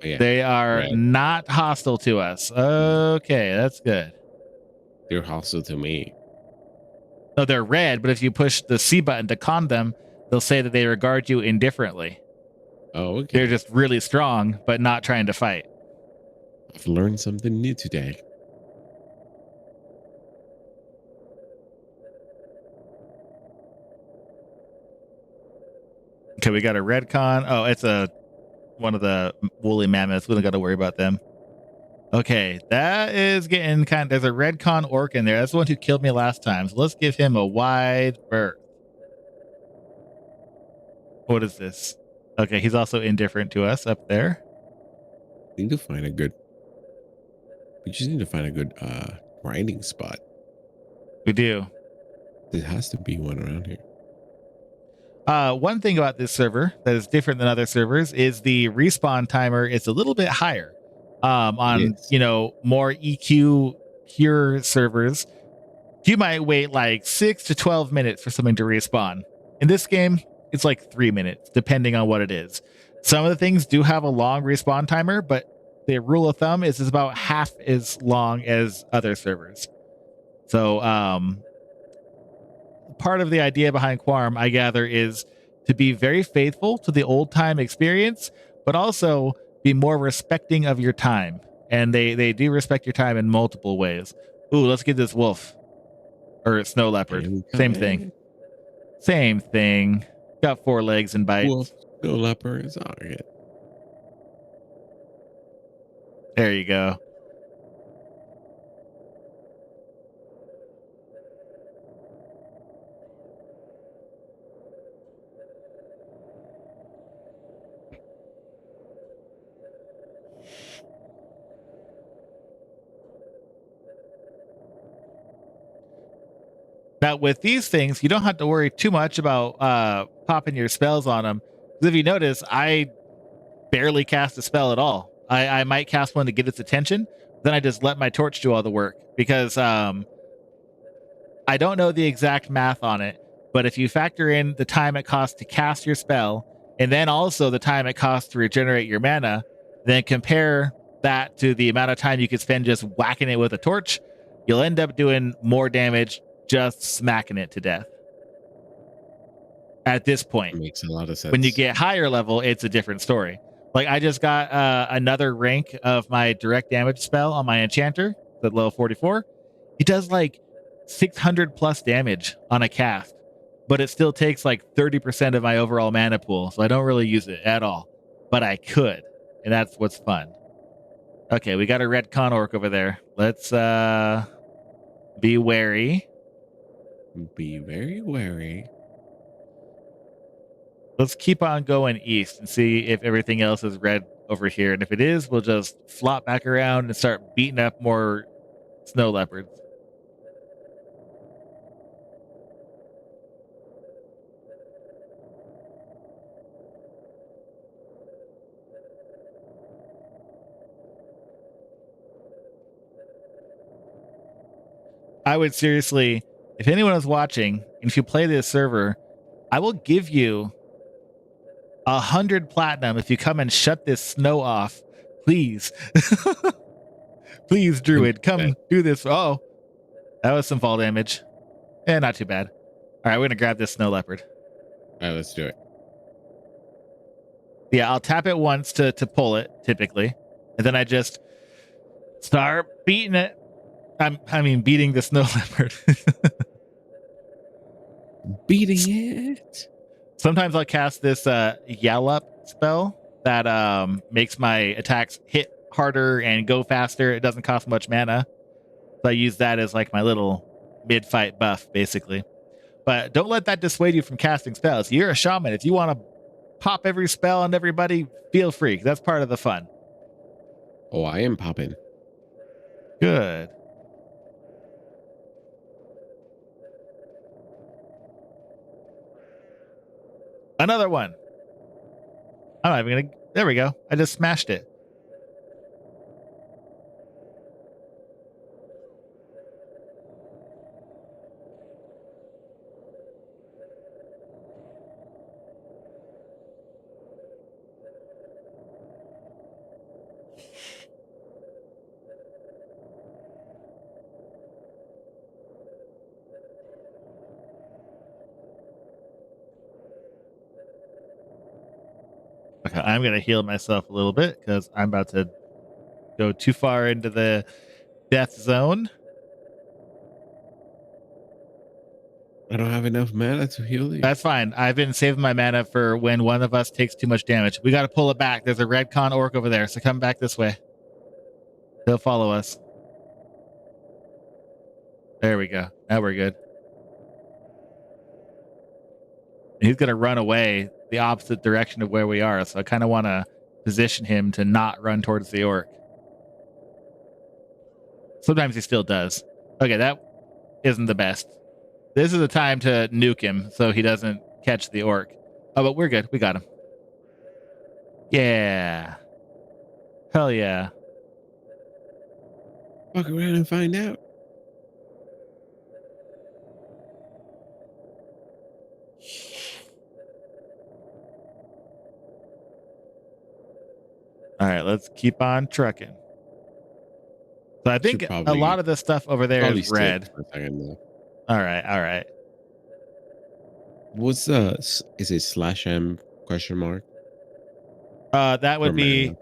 oh, yeah. They are Red. not hostile to us. Okay, that's good. They're hostile to me. No, they're red, but if you push the C button to con them, they'll say that they regard you indifferently. Oh, They're okay. just really strong, but not trying to fight. I've learned something new today. Okay, we got a red con. Oh, it's one of the woolly mammoths. We don't got to worry about them. Okay, that is getting there's a red con orc in there. That's the one who killed me last time. So let's give him a wide berth. What is this? Okay, he's also indifferent to us up there. We just need to find a good grinding spot. We do. There has to be one around here. One thing about this server that is different than other servers is the respawn timer is a little bit higher. On Yes. more EQ pure servers, you might wait like 6 to 12 minutes for something to respawn. In this game, it's like 3 minutes, depending on what it is. Some of the things do have a long respawn timer, but the rule of thumb is it's about half as long as other servers. So, part of the idea behind Quarm, I gather, is to be very faithful to the old time experience, but also be more respecting of your time. And they do respect your time in multiple ways. Ooh, let's get this wolf or snow leopard. And Same thing. Same thing. Got 4 legs and Wolf, bites. no leopard is all right. There you go. Now, with these things, you don't have to worry too much about popping your spells on them. Because if you notice, I barely cast a spell at all. I might cast one to get its attention, then I just let my torch do all the work. Because I don't know the exact math on it, but if you factor in the time it costs to cast your spell, and then also the time it costs to regenerate your mana, then compare that to the amount of time you could spend just whacking it with a torch, you'll end up doing more damage just smacking it to death. At this point, Makes a lot of when you sense. get higher level, it's a different story. Like I just got another rank of my direct damage spell on my enchanter at level 44. It does like 600 plus damage on a cast, but it still takes like 30% of my overall mana pool. So I don't really use it at all, but I could. And that's what's fun. Okay, we got a red con orc over there. Let's be wary. Be very wary. Let's keep on going east and see if everything else is red over here. And if it is, we'll just flop back around and start beating up more snow leopards. I would seriously, if anyone is watching, and if you play this server, I will give you 100 platinum if you come and shut this snow off. Please. Please, Druid, come do this. Oh, that was some fall damage. Not too bad. All right, we're going to grab this snow leopard. All right, let's do it. Yeah, I'll tap it once to pull it, typically. And then I just start beating it. I mean, beating the snow leopard. Beating it. Sometimes I'll cast this yell up spell that makes my attacks hit harder and go faster. It doesn't cost much mana. So I use that as like my little mid-fight buff, basically. But don't let that dissuade you from casting spells. You're a shaman. If you want to pop every spell on everybody, feel free. That's part of the fun. Oh, I am popping. Good. Another one. I'm not even gonna. There we go. I just smashed it. Okay, I'm gonna heal myself a little bit because I'm about to go too far into the death zone. I don't have enough mana to heal you. That's fine. I've been saving my mana for when one of us takes too much damage. We got to pull it back. There's a red con orc over there, so come back this way. He'll follow us. There we go. Now we're good. He's going to run away the opposite direction of where we are, so I kind of want to position him to not run towards the orc. Sometimes he still does. Okay, that isn't the best. This is the time to nuke him so he doesn't catch the orc. Oh, but we're good. We got him. Yeah. Hell yeah. Walk around and find out. All right, let's keep on trucking. So I think a lot of the stuff over there is red. For a second, though. All right, all right. What's is it /M question mark? That would be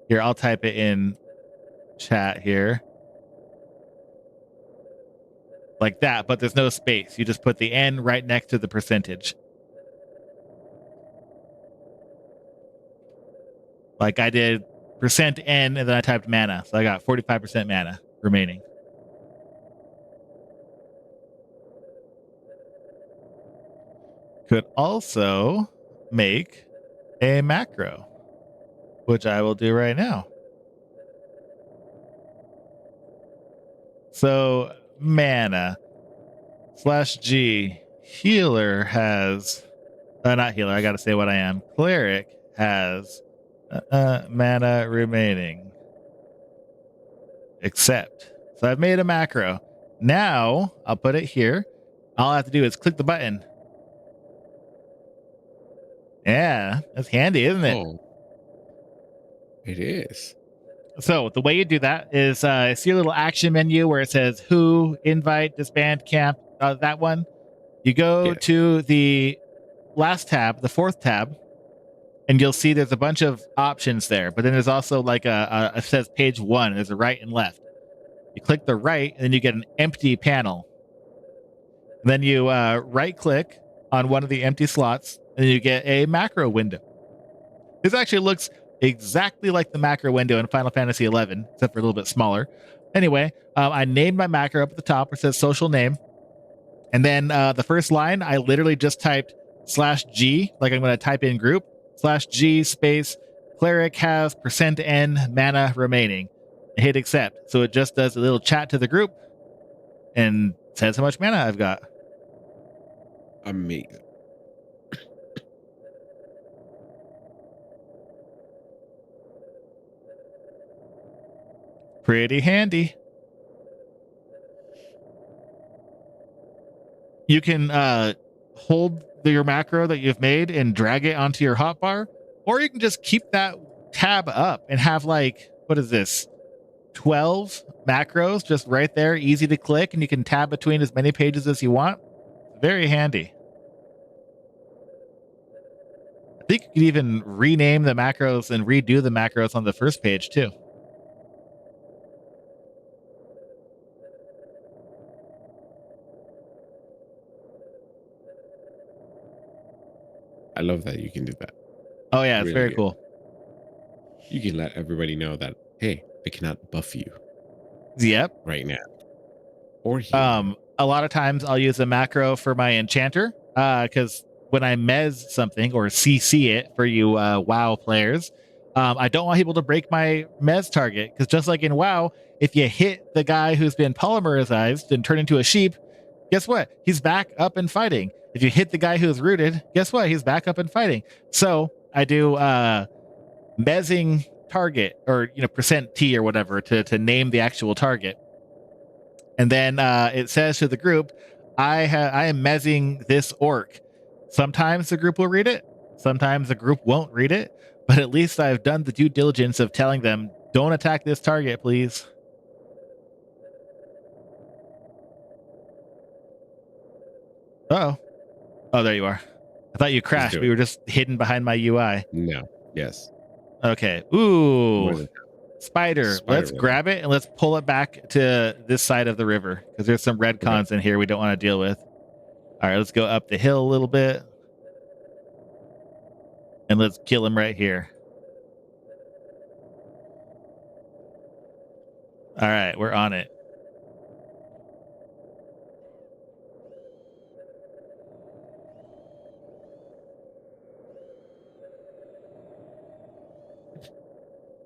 here. I'll type it in chat here. Like that, but there's no space. You just put the N right next to the percentage. Like I did percent N and then I typed mana. So I got 45% mana remaining. Could also make a macro, which I will do right now. So mana /G healer has not healer. I got to say what I am. Cleric has mana remaining. Accept. So I've made a macro. Now I'll put it here. All I have to do is click the button. Yeah, that's handy, isn't it? Oh, it is. So the way you do that is see your little action menu where it says who, invite, disband, camp, that one. You go Yes. to the last tab, the fourth tab, and you'll see there's a bunch of options there. But then there's also like it says page 1. There's a right and left. You click the right, and then you get an empty panel. And then you right click on one of the empty slots, and you get a macro window. This actually looks exactly like the macro window in Final Fantasy XI, except for a little bit smaller. Anyway, I named my macro up at the top where it says social name. And then the first line, I literally just typed /G, like I'm going to type in group, /G space cleric has %N mana remaining. I hit accept. So it just does a little chat to the group and says how much mana I've got. Amazing. Pretty handy. You can hold your macro that you've made and drag it onto your hotbar, or you can just keep that tab up and have like, what is this? 12 macros just right there, easy to click, and you can tab between as many pages as you want. Very handy. I think you could even rename the macros and redo the macros on the first page too. I love that you can do that. Oh yeah, it's Really very good. cool. You can let everybody know that, hey, I cannot buff you Yep. right now or heal you. A lot of times I'll use a macro for my enchanter because when I mez something or CC it for you WoW players, I don't want people to break my mez target because just like in WoW, if you hit the guy who's been polymerized and turned into a sheep, guess what? He's back up and fighting. If you hit the guy who's rooted, guess what? He's back up and fighting. So I do mezzing target or %T or whatever to name the actual target. And then it says to the group, I am mezzing this orc. Sometimes the group will read it. Sometimes the group won't read it. But at least I've done the due diligence of telling them, don't attack this target, please. Uh-oh. Oh, there you are. I thought you crashed. We were just hidden behind my UI. No. Yes. Okay. Ooh. Spider. Let's grab it and let's pull it back to this side of the river because there's some red cons in here we don't want to deal with. All right, let's go up the hill a little bit. And let's kill him right here. All right, we're on it.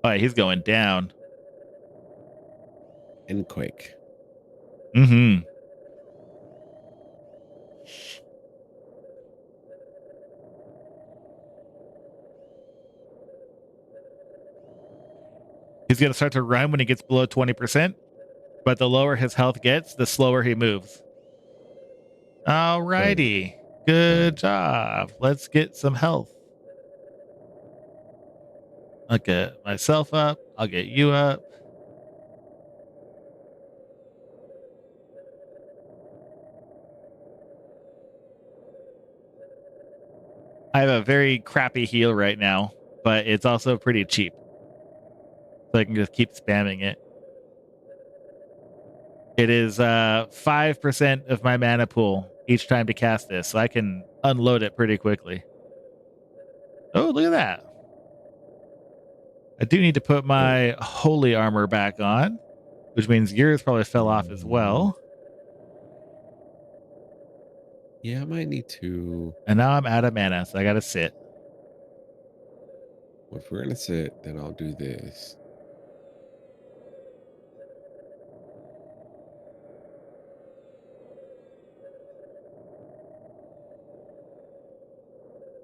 All right, he's going down. And quick. Mm-hmm. He's going to start to run when he gets below 20%, but the lower his health gets, the slower he moves. All righty. Good job. Let's get some health. I'll get myself up. I'll get you up. I have a very crappy heal right now, but it's also pretty cheap. So I can just keep spamming it. It is 5% of my mana pool each time to cast this, so I can unload it pretty quickly. Oh, look at that. I do need to put my holy armor back on, which means yours probably fell off as well. Yeah, I might need to. And now I'm out of mana, so I gotta sit. If we're gonna sit, then I'll do this.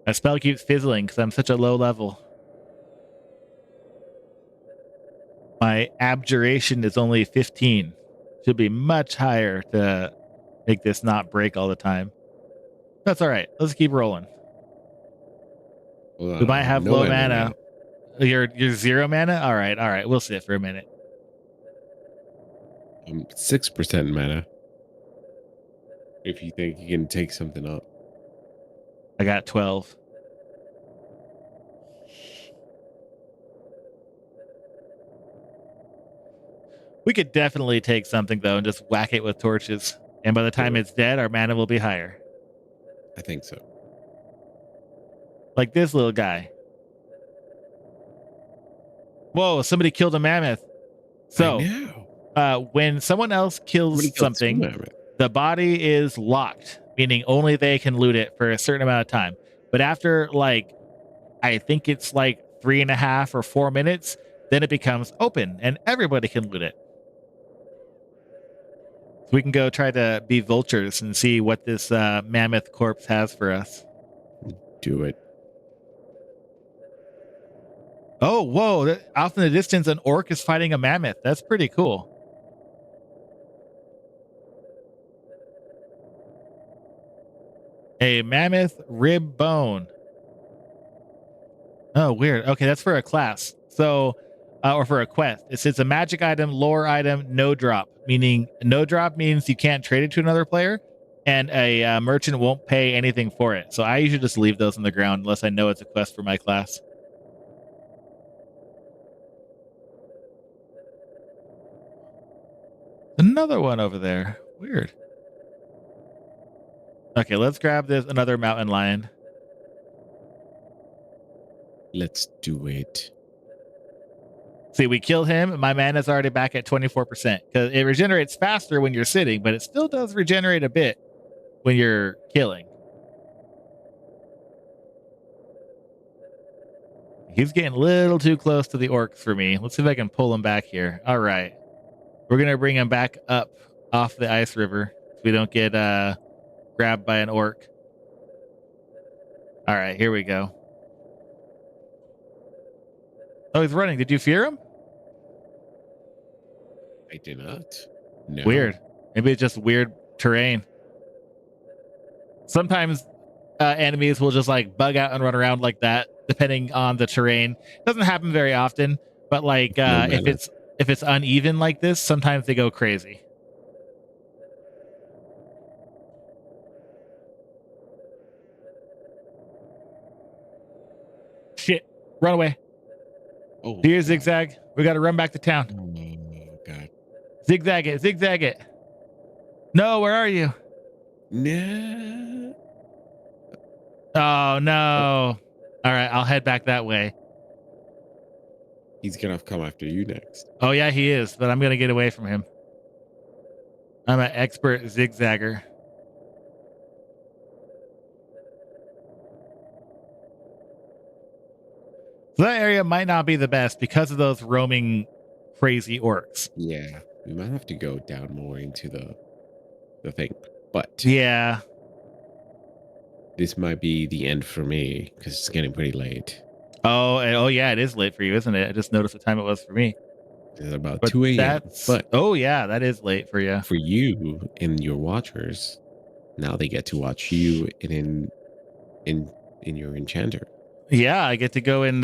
My spell keeps fizzling because I'm such a low level. My abjuration is only 15. Should be much higher to make this not break all the time. That's all right. Let's keep rolling. We might have No low mana mana. now. You're 0 mana? All right. We'll sit for a minute. I'm 6% mana. If you think you can take something up. I got 12. We could definitely take something though and just whack it with torches. And by the time it's dead, our mana will be higher. I think so. Like this little guy. Whoa, somebody killed a mammoth. So, I know. when someone else kills something, the body is locked, meaning only they can loot it for a certain amount of time. But after, like, I think it's like 3.5 or 4 minutes, then it becomes open and everybody can loot it. So we can go try to be vultures and see what this mammoth corpse has for us. Do it. Oh, whoa. Off in the distance, an orc is fighting a mammoth. That's pretty cool. A mammoth rib bone. Oh, weird. Okay, that's for a class. So, or for a quest. It's a magic item, lore item, no drop. Meaning, no drop means you can't trade it to another player, and a merchant won't pay anything for it. So I usually just leave those on the ground unless I know it's a quest for my class. Another one over there. Weird. Okay, let's grab this another mountain lion. Let's do it. See, we kill him. My mana's already back at 24% because it regenerates faster when you're sitting, but it still does regenerate a bit when you're killing. He's getting a little too close to the orcs for me. Let's see if I can pull him back here. All right. We're going to bring him back up off the ice river so we don't get grabbed by an orc. All right, here we go. Oh, he's running. Did you fear him? I did not. No. Weird. Maybe it's just weird terrain. Sometimes enemies will just like bug out and run around like that, depending on the terrain. Doesn't happen very often, but like if it's uneven like this, sometimes they go crazy. Shit! Run away! Oh, here's zigzag. We got to run back to town. Oh God! Zigzag it! Zigzag it! No, where are you? No. Oh no! All right, I'll head back that way. He's gonna come after you next. Oh yeah, he is, but I'm gonna get away from him. I'm an expert zigzagger. So that area might not be the best because of those roaming crazy orcs. Yeah, we might have to go down more into the thing, but yeah, this might be the end for me because it's getting pretty late. Oh yeah, it is late for you, isn't it? I just noticed the time it was for me. It's about 2 a.m. But oh yeah, that is late for you. For you and your watchers, now they get to watch you in your enchanter. Yeah, I get to go and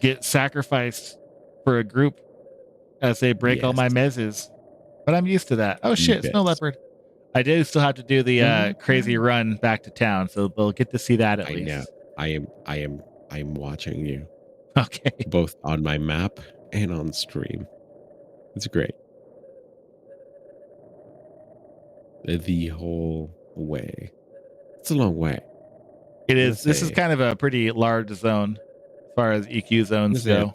get sacrificed for a group as they break all my mezzes. But I'm used to that. Oh shit, snow leopard. I do still have to do the crazy run back to town, so they'll get to see that at least. Know. I am watching you. Okay. Both on my map and on stream. It's great. The whole way. It's a long way. It is. This is kind of a pretty large zone. far as EQ zones This is go.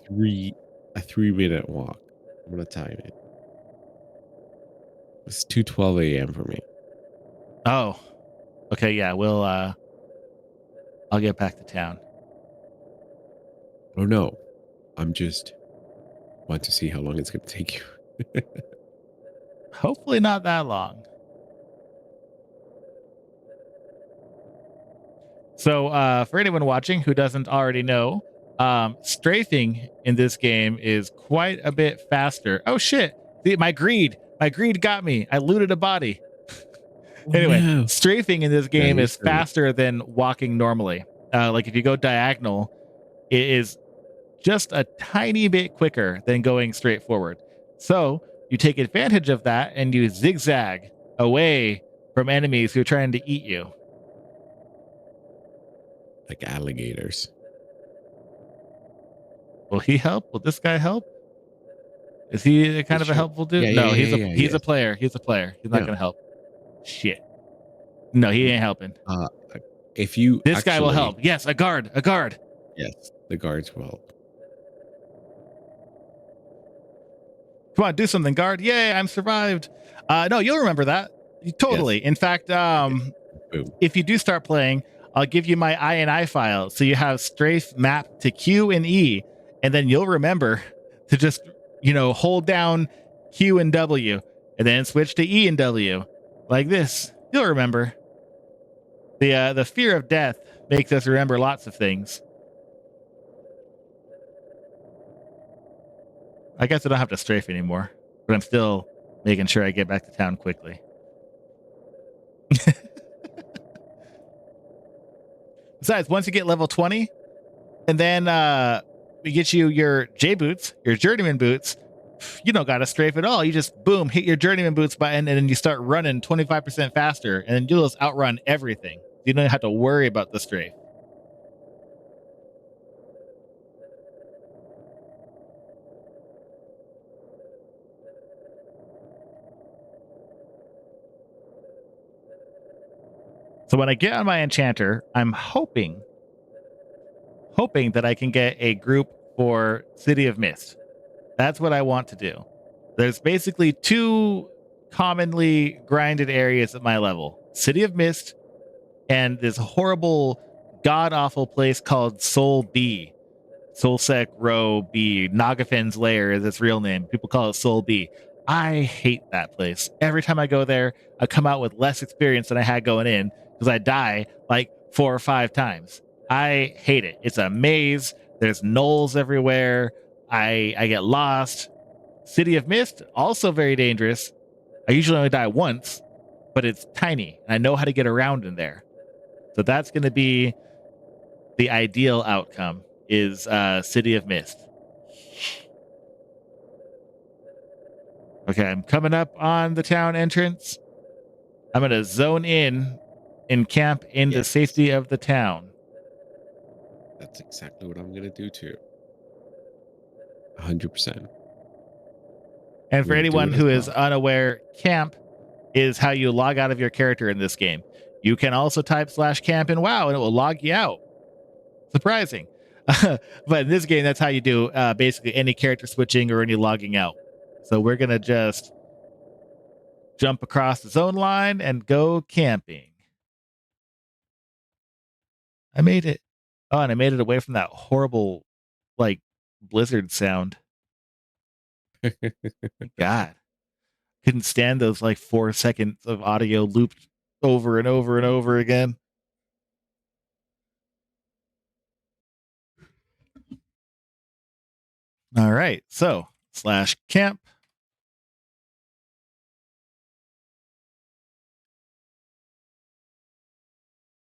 a 3-minute walk. I'm gonna time it. It's 2:12 a.m. for me. Oh, okay. Yeah, I'll get back to town. Oh no, I'm just want to see how long it's gonna take you. Hopefully not that long. So, for anyone watching who doesn't already know, strafing in this game is quite a bit faster. Oh shit! See, my greed got me. I looted a body. Oh Anyway, no. strafing in this Yeah, game you're is still faster than walking normally. Like if you go diagonal, it is just a tiny bit quicker than going straight forward. So you take advantage of that and you zigzag away from enemies who are trying to eat you. like alligators. Will he help? Will this guy help? Is he kind It of a should. helpful Yeah, dude? yeah, No, yeah, yeah, he's a yes. player. He's a player. He's not No. gonna help. Shit. No, he Mm, ain't helping. Uh, if you This guy will actually, help. Yes, a guard. A guard. yes, the guards will. Come on, do something, guard. Yay, I'm survived. No, you'll remember that. Yes. Totally. In fact, Okay. Boom. if you do start playing, I'll give you my INI file. So you have strafe map to Q and E, and then you'll remember to just, hold down Q and W and then switch to E and W like this. You'll remember. The fear of death makes us remember lots of things. I guess I don't have to strafe anymore, but I'm still making sure I get back to town quickly. Besides, once you get level 20, and then we get you your J boots, your journeyman boots, you don't got to strafe at all. You just boom, hit your journeyman boots button, and then you start running 25% faster, and then you'll just outrun everything. You don't have to worry about the strafe. So when I get on my enchanter, I'm hoping that I can get a group for City of Mist. That's what I want to do. There's basically two commonly grinded areas at my level: City of Mist and this horrible, god awful place called SolB. Solsec Row B. Nagafen's lair is its real name. People call it SolB. I hate that place. Every time I go there, I come out with less experience than I had going in because I die like 4 or 5 times. I hate it. It's a maze. There's knolls everywhere. I get lost. City of Mist, also very dangerous. I usually only die once, but it's tiny, and I know how to get around in there. So that's going to be the ideal outcome is City of Mist. Okay, I'm coming up on the town entrance. I'm going to zone in and camp in the Yes. safety of the town. That's exactly what I'm gonna do too. 100%. And I'm for gonna do anyone it as who is well. unaware, camp is how you log out of your character in this game. You can also type /camp in WoW and it will log you out. Surprising. But in this game, that's how you do basically any character switching or any logging out. So we're going to just jump across the zone line and go camping. I made it. Oh, and I made it away from that horrible, like, blizzard sound. My God. Couldn't stand those, like, 4 seconds of audio looped over and over and over again. All right. So, /camp.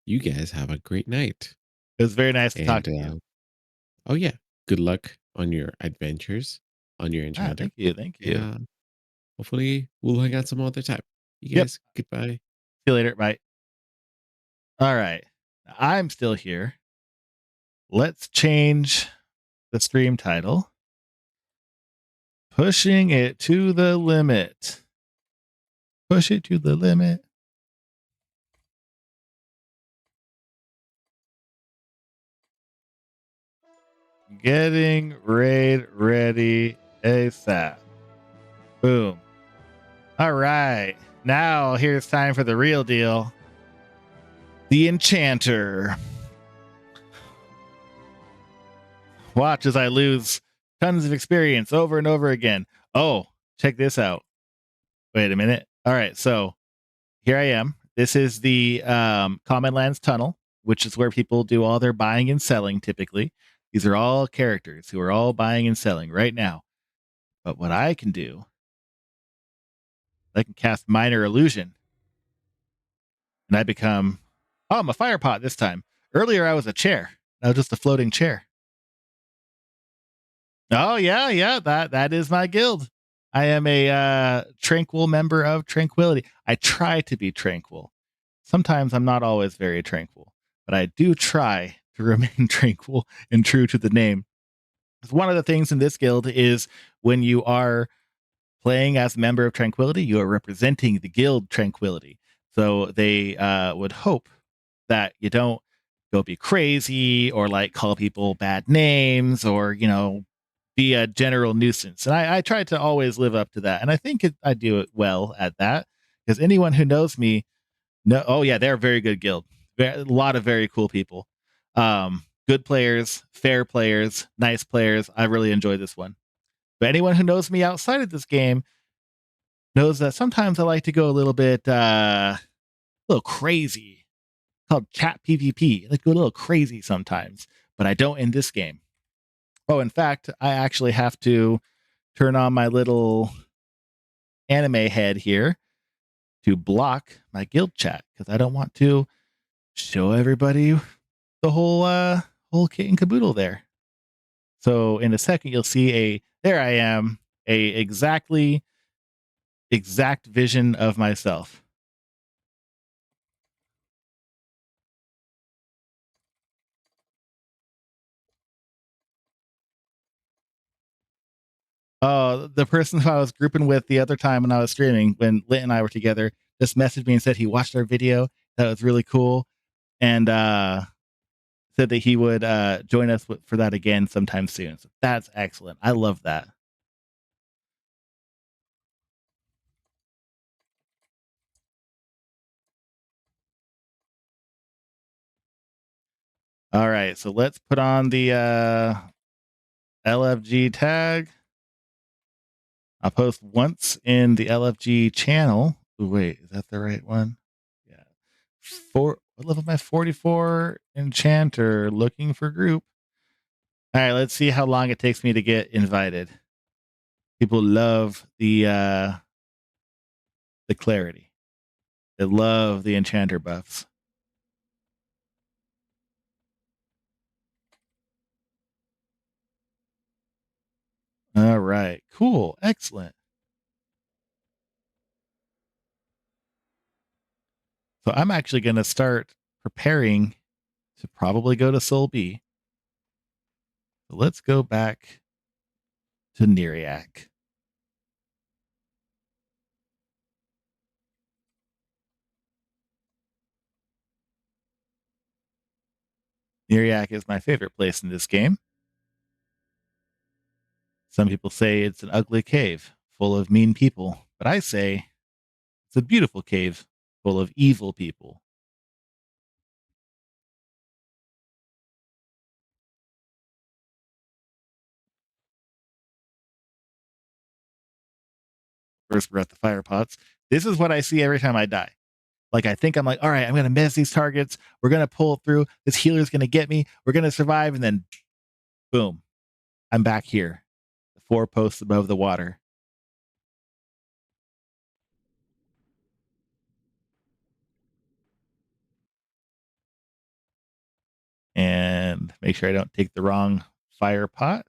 You guys have a great night. It was very nice to talk And to you. oh yeah, good luck on your adventures on your Ah, enchanter. thank you. Thank you. And hopefully we'll hang out some other time. You Yep. guys, goodbye. See you later. Bye. All right. I'm still here. Let's change the stream title. Pushing it to the limit. Push it to the limit. Getting raid ready ASAP. Boom. All right. Now here's time for the real deal. The Enchanter. Watch as I lose tons of experience over and over again. Oh, check this out. Wait a minute. All right. So here I am. This is the Common Lands Tunnel, which is where people do all their buying and selling typically. These are all characters who are all buying and selling right now. But what I can do, I can cast Minor Illusion and I become, oh, I'm a fire pot this time. Earlier, I was a chair. I was just a floating chair. Oh, yeah. That is my guild. I am a tranquil member of Tranquility. I try to be tranquil. Sometimes I'm not always very tranquil, but I do try to remain tranquil and true to the name. One of the things in this guild is when you are playing as a member of Tranquility, you are representing the guild Tranquility. So they would hope that you don't go be crazy or like call people bad names or, be a general nuisance. And I try to always live up to that. And I think I do it well at that because anyone who knows me, no, oh yeah, they're a very good guild. A lot of very cool people. Good players, fair players, nice players. I really enjoy this one. But anyone who knows me outside of this game knows that sometimes I like to go a little crazy. Called chat PvP. I like to go a little crazy sometimes, but I don't in this game. Oh, in fact, I actually have to turn on my little anime head here to block my guild chat because I don't want to show everybody the whole kit and caboodle there. So in a second, you'll see there I am, a exact vision of myself. The person who I was grouping with the other time when I was streaming, when Lit and I were together, just messaged me and said he watched our video. That was really cool. And said that he would join us for that again sometime soon. So that's excellent. I love that. All right, so let's put on the LFG tag. I'll post once in the LFG channel. Ooh, wait, is that the right one? Yeah. What level am I? 44 Enchanter looking for group. All right, let's see how long it takes me to get invited. People love the clarity. They love the Enchanter buffs. All right, cool, excellent. So I'm actually going to start preparing to probably go to SolB. So let's go back to Neriac. Neriac is my favorite place in this game. Some people say it's an ugly cave full of mean people, but I say it's a beautiful cave full of evil people. First, we're at the fire pots. This is what I see every time I die. Like, I think I'm like, all right, I'm going to miss these targets. We're going to pull through. This healer's going to get me. We're going to survive. And then, boom, I'm back here. The 4 posts above the water. And make sure I don't take the wrong fire pot.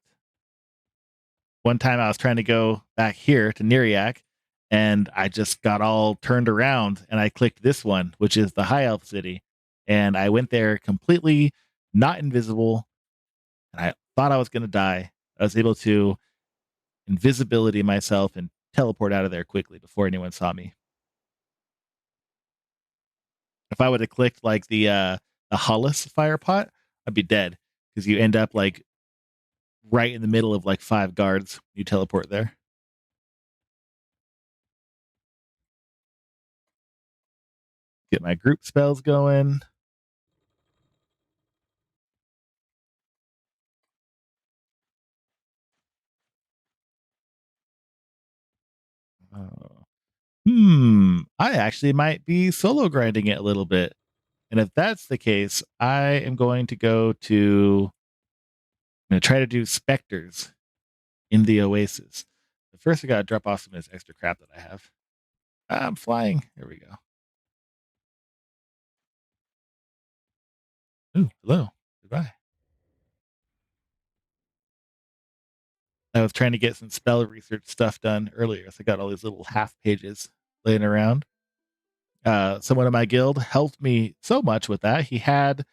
One time I was trying to go back here to Neriac and I just got all turned around and I clicked this one, which is the High Elf City. And I went there completely not invisible. And I thought I was going to die. I was able to invisibility myself and teleport out of there quickly before anyone saw me. If I would have clicked like the Hollis fire pot, I'd be dead because you end up like right in the middle of like 5 guards. You teleport there. Get my group spells going. Uh, I actually might be solo grinding it a little bit. And if that's the case, I am going to I'm gonna try to do specters in the oasis. But first I gotta drop off some of this extra crap that I have. I'm flying. There we go. Ooh, hello. Goodbye. I was trying to get some spell research stuff done earlier, so I got all these little half pages laying around. Someone in my guild helped me so much with that. He had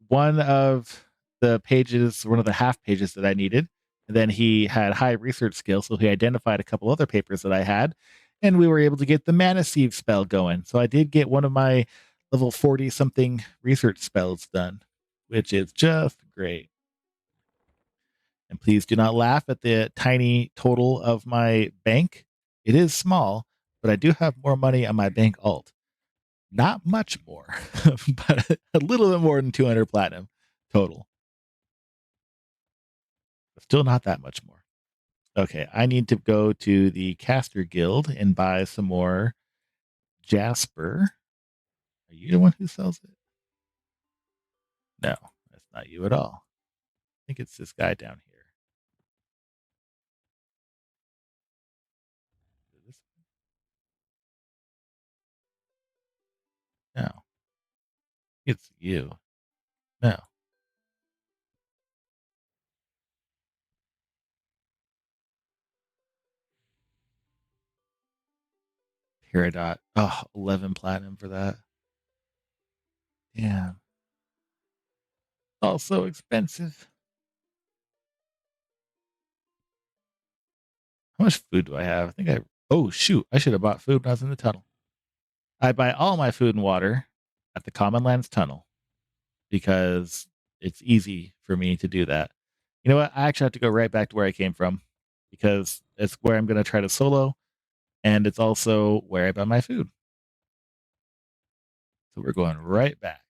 one of the pages, one of the half pages that I needed. And then he had high research skills, so he identified a couple other papers that I had, and we were able to get the mana sieve spell going. So I did get one of my level 40 something research spells done, which is just great. And please do not laugh at the tiny total of my bank. It is small, but I do have more money on my bank alt. Not much more, but a little bit more than 200 platinum total. Still not that much more. Okay, I need to go to the caster guild and buy some more jasper. Are you the one who sells it? No, that's not you at all. I think it's this guy down here. This- No, it's you. No. Peridot. Oh, 11 platinum for that. Yeah. All so expensive. How much food do I have? I think oh shoot, I should have bought food when I was in the tunnel. I buy all my food and water at the Common Lands tunnel because it's easy for me to do that. You know what? I actually have to go right back to where I came from because it's where I'm going to try to solo, and it's also where I buy my food. So we're going right back.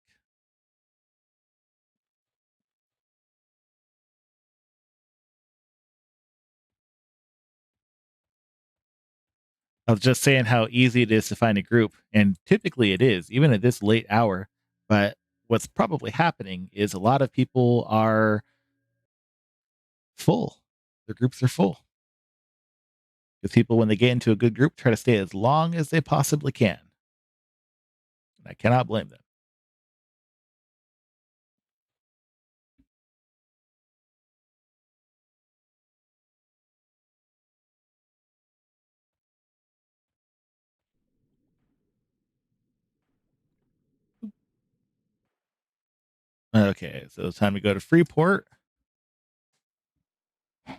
I was just saying how easy it is to find a group, and typically it is, even at this late hour. But what's probably happening is a lot of people are full. Their groups are full because people, when they get into a good group, try to stay as long as they possibly can. And I cannot blame them. Okay, so it's time to go to Freeport. Now,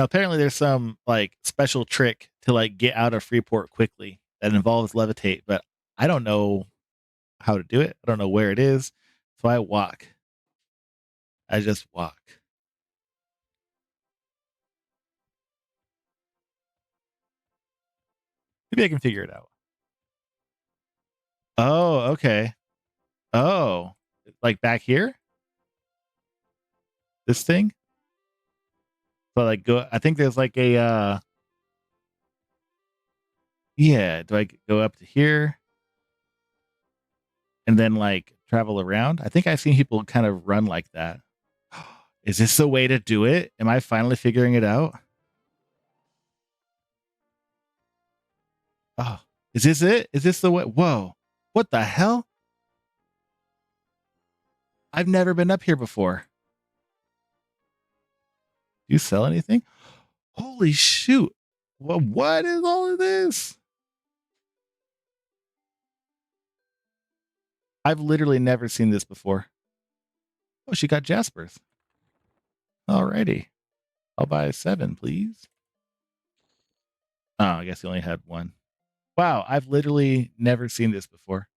apparently, there's some like special trick to like get out of Freeport quickly that involves levitate, but I don't know how to do it. I don't know where it is, so I walk. I just walk. Maybe I can figure it out. Oh, okay. Oh, like back here, this thing. So like go. I think there's like a. Yeah. Do I go up to here and then like travel around? I think I've seen people kind of run like that. Is this the way to do it? Am I finally figuring it out? Oh, is this it? Is this the way? Whoa. What the hell? I've never been up here before. Do you sell anything? Holy shoot. What is all of this? I've literally never seen this before. Oh, she got Jaspers. Alrighty. I'll buy 7, please. Oh, I guess he only had 1. Wow, I've literally never seen this before.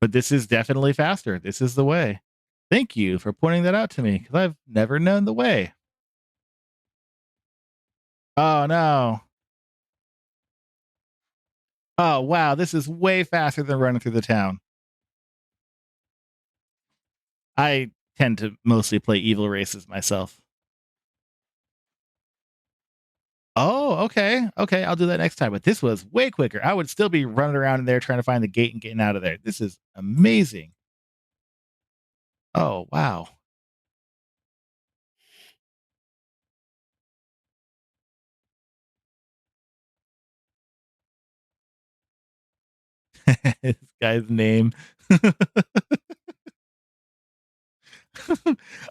But this is definitely faster. This is the way. Thank you for pointing that out to me because I've never known the way. Oh no. Oh wow, this is way faster than running through the town. I tend to mostly play evil races myself. Oh, okay. Okay, I'll do that next time. But this was way quicker. I would still be running around in there trying to find the gate and getting out of there. This is amazing. Oh, wow. This guy's name.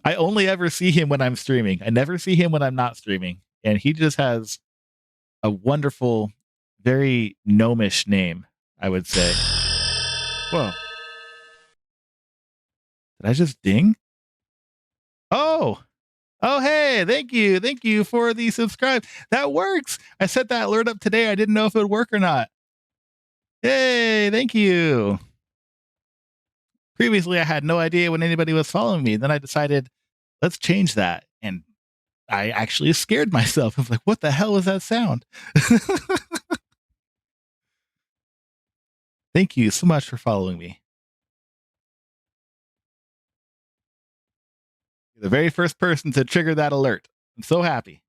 I only ever see him when I'm streaming. I never see him when I'm not streaming. And he just has a wonderful, very gnomish name, I would say. Whoa. Did I just ding? Oh, oh, hey, thank you. Thank you for the subscribe. That works. I set that alert up today. I didn't know if it would work or not. Yay, thank you. Previously, I had no idea when anybody was following me. Then I decided, let's change that. And I actually scared myself. I was like, what the hell was that sound? Thank you so much for following me. You're the very first person to trigger that alert. I'm so happy.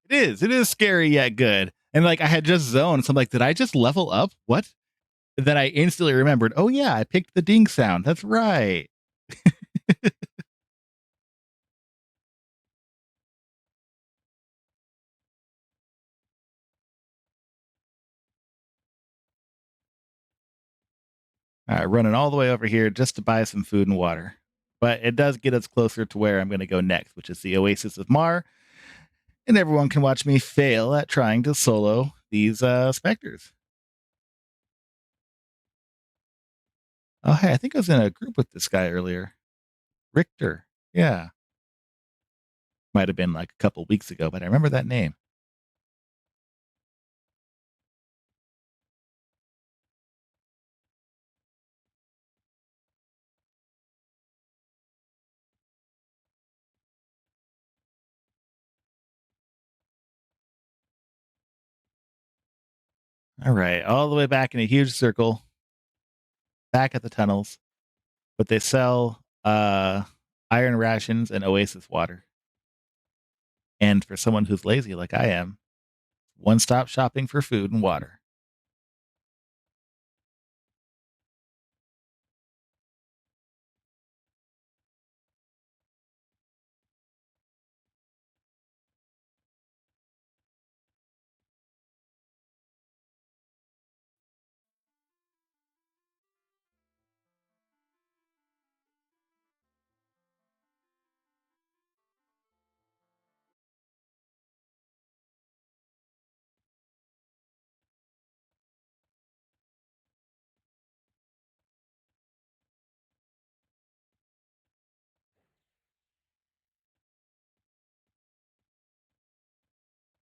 It is. It is scary yet good. And like I had just zoned. So I'm like, did I just level up? What? Then I instantly remembered, oh yeah, I picked the ding sound. That's right. All right, running all the way over here just to buy some food and water. But it does get us closer to where I'm going to go next, which is the Oasis of Mar. And everyone can watch me fail at trying to solo these specters. Oh, hey, I think I was in a group with this guy earlier. Richter. Yeah. Might have been like a couple weeks ago, but I remember that name. All right. All the way back in a huge circle, back at the tunnels. But they sell iron rations and Oasis water. And for someone who's lazy like I am, one stop shopping for food and water.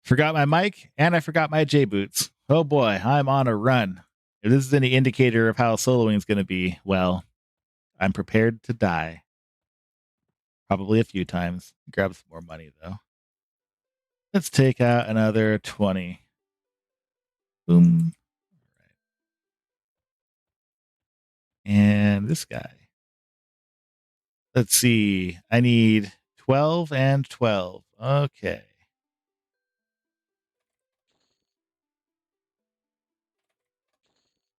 Forgot my mic and I forgot my J boots. Oh boy, I'm on a run. If this is any indicator of how soloing is going to be, well, I'm prepared to die. Probably a few times. Grab some more money though. Let's take out another 20. Boom. And this guy. Let's see. I need 12 and 12. Okay.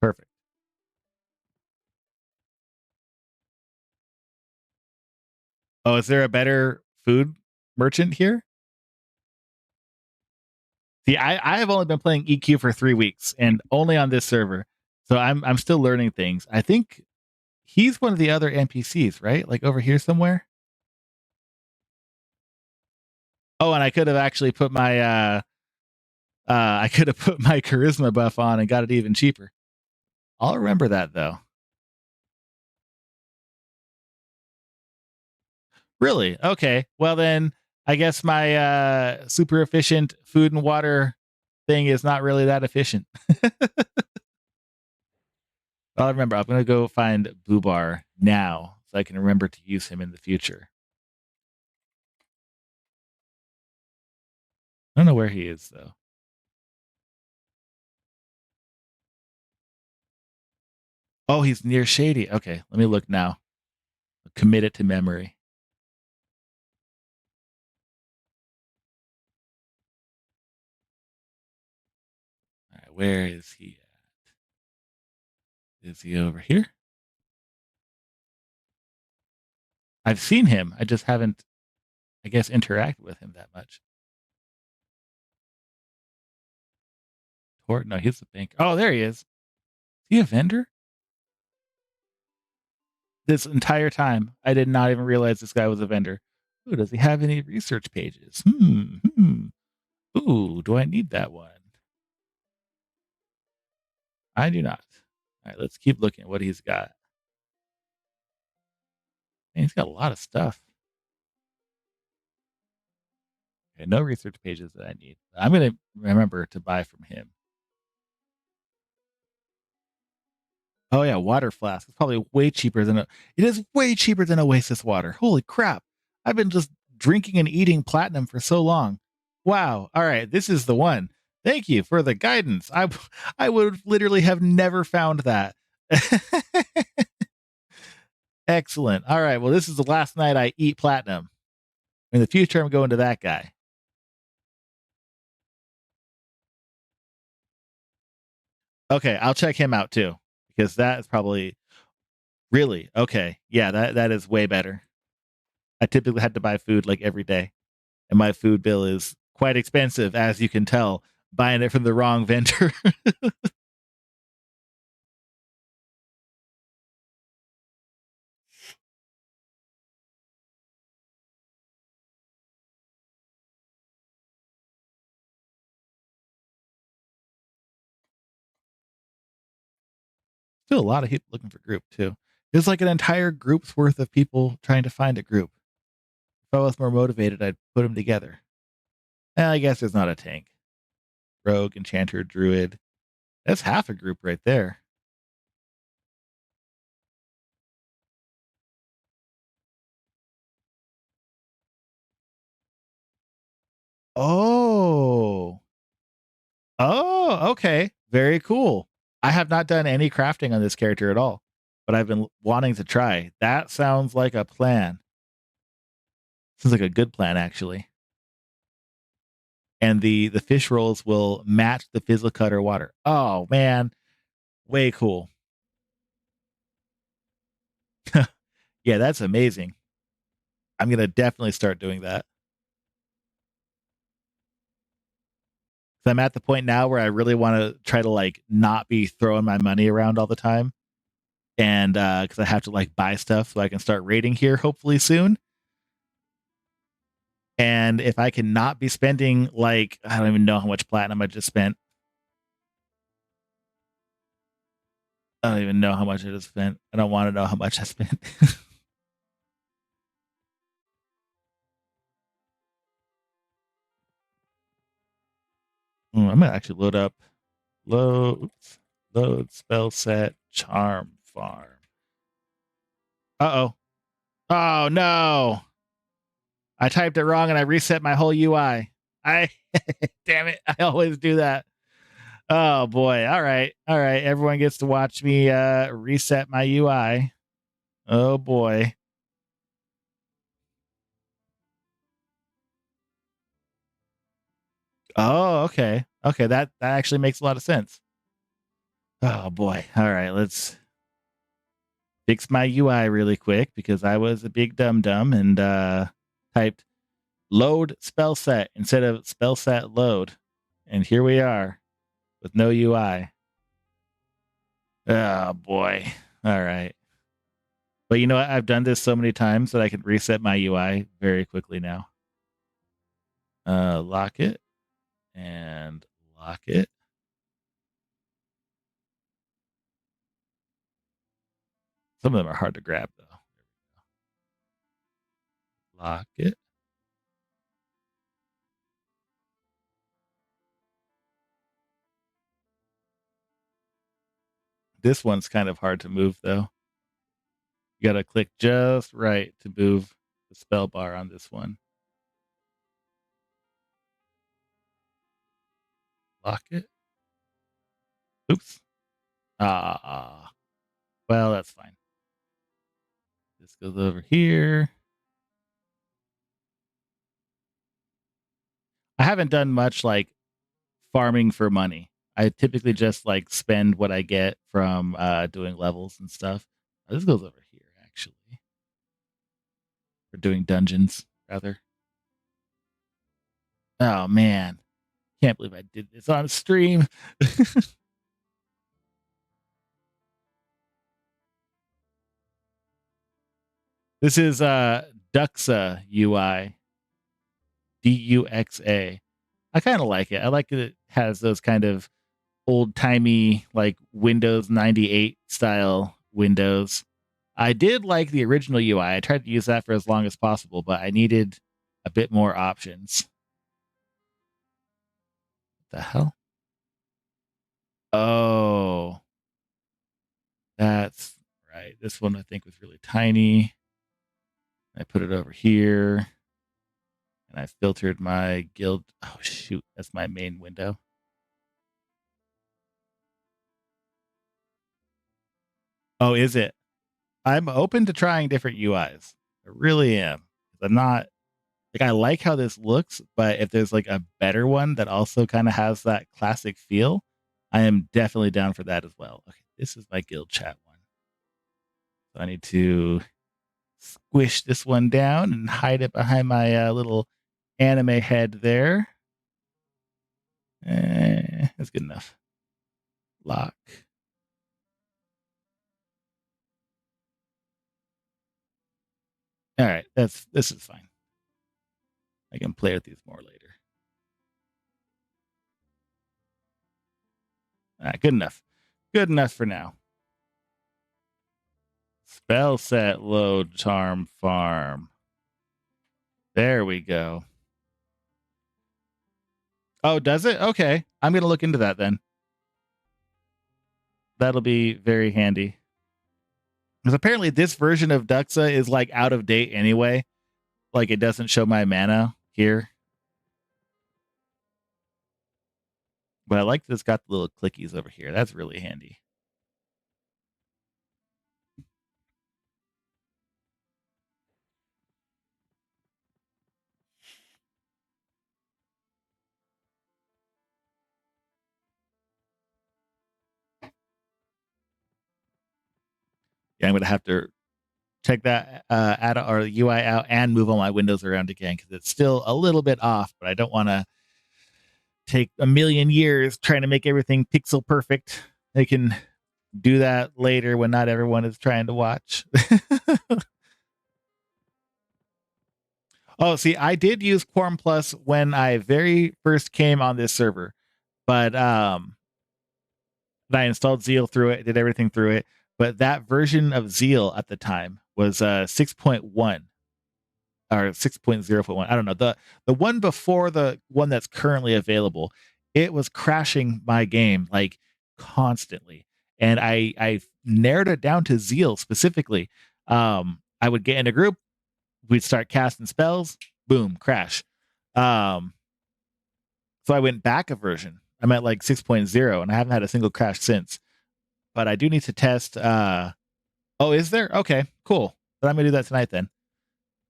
Perfect. Oh, is there a better food merchant here? See, I have only been playing EQ for 3 weeks and only on this server. So I'm still learning things. I think he's one of the other NPCs, right? Like over here somewhere. Oh, and I could have actually put my I could have put my charisma buff on and got it even cheaper. I'll remember that though. Really? Okay. Well, then I guess my super efficient food and water thing is not really that efficient. I'll remember. I'm gonna go find Blue Bar now so I can remember to use him in the future. I don't know where he is though. Oh, he's near Shady. Okay, let me look now. Commit it to memory. All right, where is he at? Is he over here? I've seen him. I just haven't, I guess, interacted with him that much. Or no, he's the banker. Oh, there he is. Is he a vendor? This entire time, I did not even realize this guy was a vendor. Ooh, does he have any research pages? Ooh, do I need that one? I do not. All right, let's keep looking at what he's got. Man, he's got a lot of stuff. Okay, no research pages that I need. I'm gonna remember to buy from him. Oh yeah, water flask. It's probably way cheaper than it is way cheaper than Oasis water. Holy crap. I've been just drinking and eating platinum for so long. Wow. All right, this is the one. Thank you for the guidance. I would literally have never found that. Excellent. All right. Well, this is the last night I eat platinum. In the future, I'm going to that guy. Okay, I'll check him out too because that is probably really okay. Yeah, that is way better. I typically had to buy food like every day, and my food bill is quite expensive, as you can tell, buying it from the wrong vendor. Still a lot of people looking for group too. There's like an entire group's worth of people trying to find a group. If I was more motivated, I'd put them together. I guess there's not a tank. Rogue, Enchanter, Druid. That's half a group right there. Oh. Oh, okay. Very cool. I have not done any crafting on this character at all, but I've been wanting to try. That sounds like a plan. Sounds like a good plan, actually. And the fish rolls will match the fizzle cutter water. Oh man, way cool. Yeah, that's amazing. I'm gonna definitely start doing that. So I'm at the point now where I really want to try to like not be throwing my money around all the time, and because I have to like buy stuff so I can start raiding here hopefully soon. And if I can not be spending like I don't even know how much platinum I just spent. I don't even know how much I just spent. I don't want to know how much I spent. I'm gonna actually load spell set charm farm. Uh oh. Oh no. I typed it wrong and I reset my whole UI. I damn it. I always do that. Oh boy. All right. All right. Everyone gets to watch me reset my UI. Oh boy. Oh, okay. Okay, that actually makes a lot of sense. Oh boy. All right, let's fix my UI really quick because I was a big dum dum and typed load spell set instead of spell set load. And here we are with no UI. Oh boy. All right. But you know what? I've done this so many times that I can reset my UI very quickly now. Lock it and lock it. Some of them are hard to grab though. Lock it. This one's kind of hard to move though. You gotta click just right to move the spell bar on this one. Lock it. Oops. Ah. Well, that's fine. This goes over here. I haven't done much like farming for money. I typically just like spend what I get from doing levels and stuff. This goes over here actually. For doing dungeons, rather. Oh man. Can't believe I did this on stream. This is Duxa UI. Duxa. I kind of like it. I like it has those kind of old timey like Windows 98 style windows. I did like the original UI. I tried to use that for as long as possible, but I needed a bit more options. What the hell? Oh, that's right. This one I think was really tiny. I put it over here and I filtered my guild. Oh, shoot. That's my main window. Oh, is it? I'm open to trying different UIs. I really am. I'm not like I like how this looks, but if there's like a better one that also kind of has that classic feel, I am definitely down for that as well. Okay, this is my guild chat one. So I need to squish this one down and hide it behind my little anime head there. That's good enough. Lock. All right, this is fine. I can play with these more later. All right, good enough. Good enough for now. Spell set load charm farm. There we go. Oh, does it? Okay. I'm going to look into that then. That'll be very handy. Because apparently this version of Duxa is like out of date anyway. Like it doesn't show my mana here. But I like that it's got the little clickies over here. That's really handy. Yeah, I'm going to have to check that add or UI out and move all my windows around again because it's still a little bit off, but I don't want to take a million years trying to make everything pixel perfect. They can do that later when not everyone is trying to watch. Oh, see, I did use Quarm Plus when I very first came on this server, but I installed Zeal through it, did everything through it. But that version of Zeal at the time was 6.1 or 6.0.1. I don't know. The one before the one that's currently available, it was crashing my game like constantly. And I narrowed it down to Zeal specifically. I would get in a group, we'd start casting spells, boom, crash. Um, so I went back a version. I'm at like 6.0 and I haven't had a single crash since. But I do need to test oh, is there? Okay, cool. But I'm gonna do that tonight then.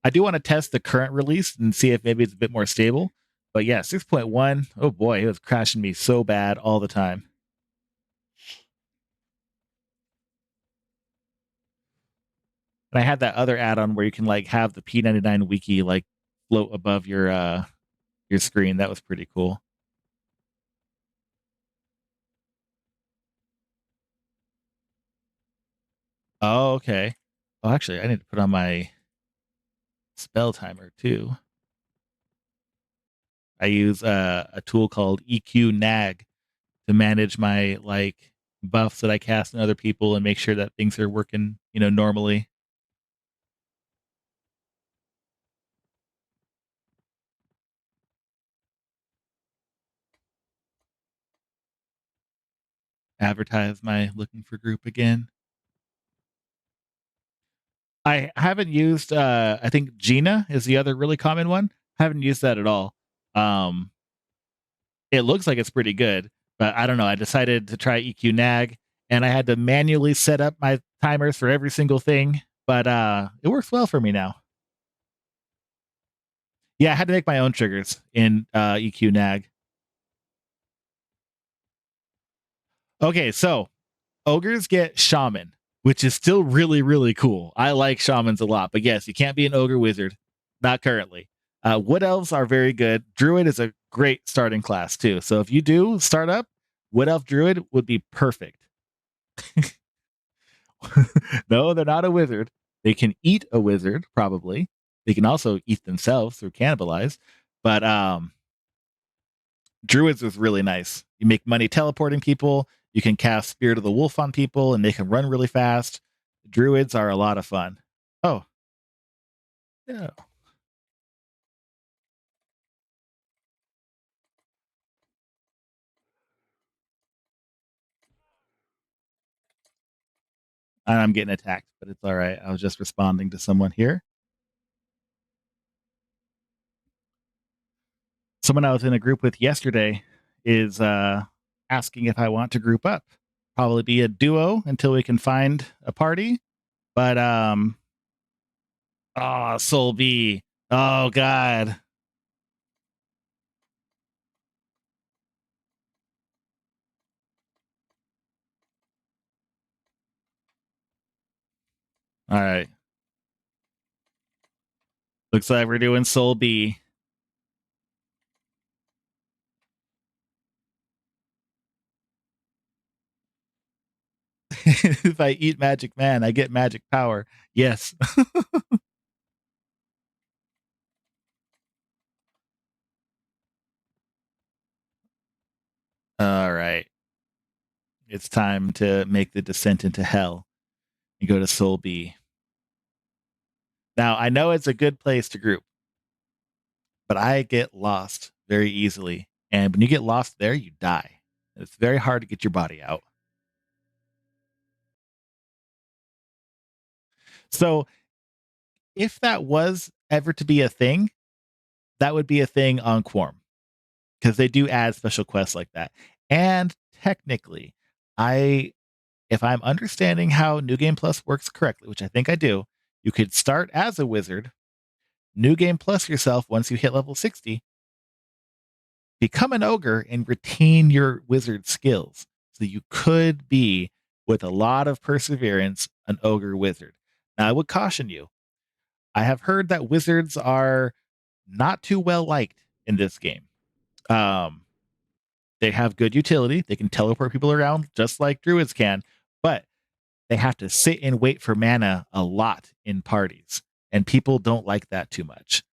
I do want to test the current release and see if maybe it's a bit more stable. But yeah, 6.1. Oh boy, it was crashing me so bad all the time. And I had that other add-on where you can like have the P99 wiki like float above your screen. That was pretty cool. Oh, okay. Oh, actually, I need to put on my spell timer too. I use a tool called EQ Nag to manage my like buffs that I cast on other people and make sure that things are working, normally. advertise my looking for group again. I haven't used, I think Gina is the other really common one. Haven't used that at all. Um, it looks like it's pretty good, but I don't know. I decided to try EQ nag and I had to manually set up my timers for every single thing, but it works well for me now. Yeah, I had to make my own triggers in EQ nag. Okay, so ogres get shaman, which is still really, really cool. I like shamans a lot, but yes, you can't be an ogre wizard. Not currently. Wood elves are very good. Druid is a great starting class too. So if you do start up, wood elf druid would be perfect. No, they're not a wizard. They can eat a wizard, probably. They can also eat themselves through cannibalize. But druids is really nice. You make money teleporting people. You can cast Spirit of the Wolf on people and they can run really fast. Druids are a lot of fun. Oh, yeah. I'm getting attacked, but it's all right. I was just responding to someone here. Someone I was in a group with yesterday is asking if I want to group up. Probably be a duo until we can find a party. But oh, SolB. Oh God. All right. Looks like we're doing SolB. If I eat Magic Man, I get magic power. Yes. All right. It's time to make the descent into hell and go to SolB. Now, I know it's a good place to group, but I get lost very easily. And when you get lost there, you die. It's very hard to get your body out. So, if that was ever to be a thing, that would be a thing on Quarm because they do add special quests like that. And technically, I if I'm understanding how New Game Plus works correctly, which I think I do, you could start as a wizard, New Game Plus yourself once you hit level 60, become an ogre and retain your wizard skills. So you could be, with a lot of perseverance, an ogre wizard. Now, I would caution you. I have heard that wizards are not too well liked in this game. Um, they have good utility. They can teleport people around just like druids can, but they have to sit and wait for mana a lot in parties. And people don't like that too much.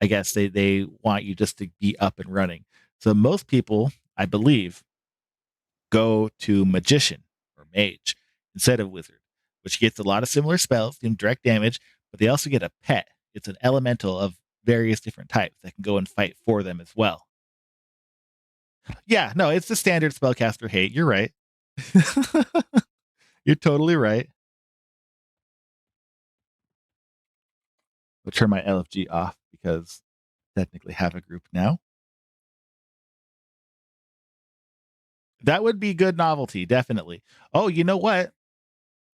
I guess they want you just to be up and running. So most people, I believe, go to magician or mage instead of wizard, which gets a lot of similar spells, doing direct damage, but they also get a pet. It's an elemental of various different types that can go and fight for them as well. Yeah, no, it's the standard spellcaster hate. You're right. You're totally right. I'll turn my LFG off because I technically have a group now. That would be good novelty, definitely. Oh, you know what?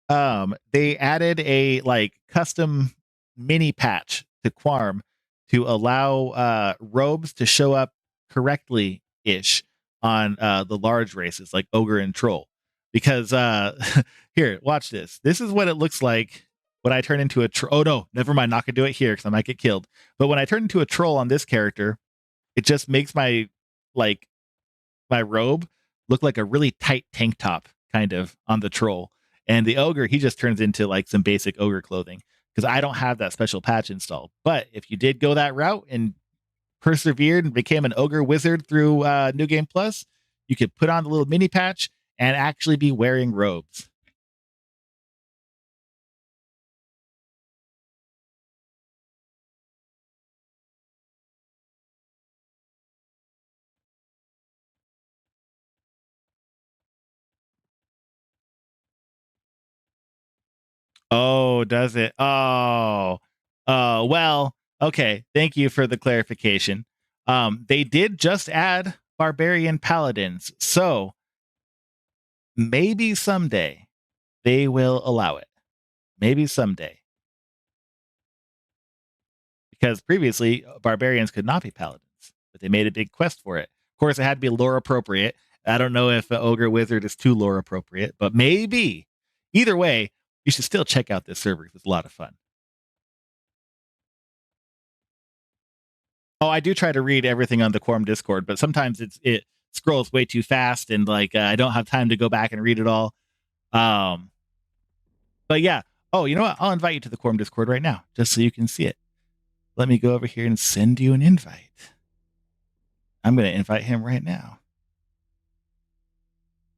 They added a like custom mini patch to Quarm to allow robes to show up correctly ish on the large races like ogre and troll. Because here, watch this. This is what it looks like when I turn into a troll. Oh no, never mind. Not gonna do it here because I might get killed. But when I turn into a troll on this character, it just makes like my robe look like a really tight tank top kind of on the troll. And the ogre, he just turns into like some basic ogre clothing because I don't have that special patch installed. But if you did go that route and persevered and became an ogre wizard through New Game Plus, you could put on the little mini patch and actually be wearing robes. Oh, does it? Oh. Well, okay. Thank you for the clarification. They did just add barbarian paladins, so maybe someday they will allow it. Maybe someday. Because previously barbarians could not be paladins, but they made a big quest for it. Of course, it had to be lore appropriate. I don't know if ogre wizard is too lore appropriate, but maybe. Either way, you should still check out this server. It's a lot of fun. Oh, I do try to read everything on the Quarm Discord, but sometimes it scrolls way too fast, and like I don't have time to go back and read it all. Um, but yeah. Oh, you know what? I'll invite you to the Quarm Discord right now, just so you can see it. Let me go over here and send you an invite. I'm going to invite him right now.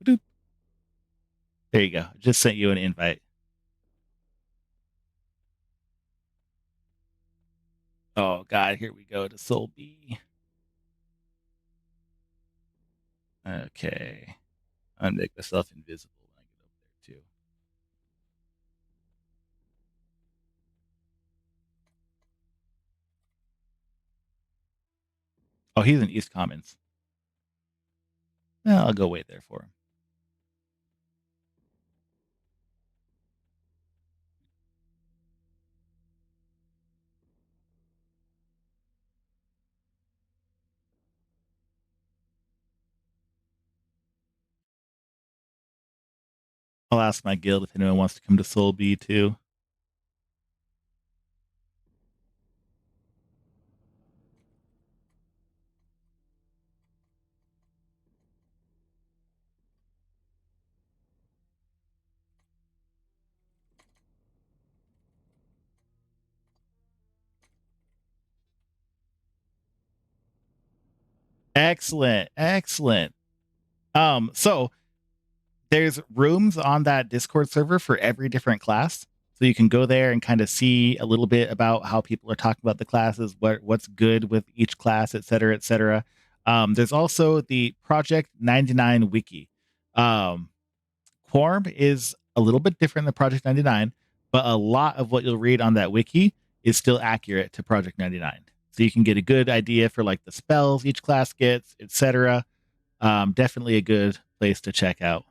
There you go. Just sent you an invite. Oh God, here we go to SolB. Okay, I'm gonna make myself invisible when I get over there too. Oh, he's in East Commons. Well, I'll go wait there for him. I'll ask my guild if anyone wants to come to SolB too. Excellent, excellent. So there's rooms on that Discord server for every different class. So you can go there and kind of see a little bit about how people are talking about the classes, what's good with each class, et cetera, et cetera. There's also the Project 99 wiki. Um, Quarm is a little bit different than Project 99, but a lot of what you'll read on that wiki is still accurate to Project 99. So you can get a good idea for like the spells each class gets, etc. Definitely a good place to check out.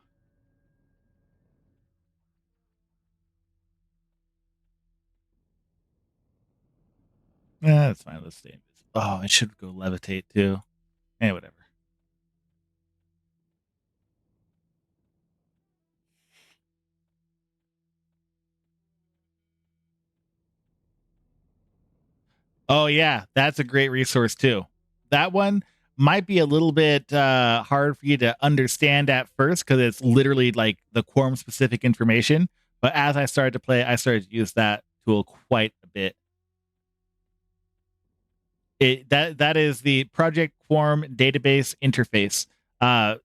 Yeah, that's fine. Let's stay invisible. Oh, it should go levitate too. Whatever. Oh yeah, that's a great resource too. That one might be a little bit hard for you to understand at first because it's literally like the quorum specific information. But as I started to play, I started to use that tool quite a bit. That is the Project Quarm database interface. Uh,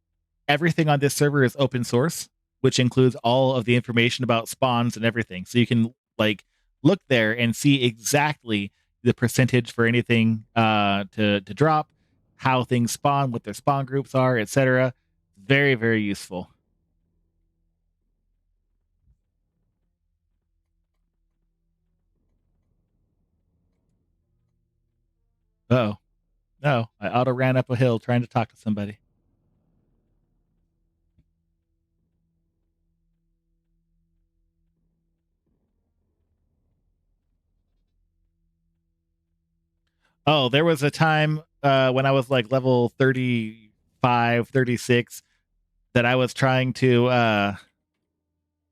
Everything on this server is open source, which includes all of the information about spawns and everything. So you can like look there and see exactly the percentage for anything to drop, how things spawn, what their spawn groups are, etc. Very, very useful. Oh, no, I auto ran up a hill trying to talk to somebody. Oh, there was a time when I was like level 35, 36 that I was trying to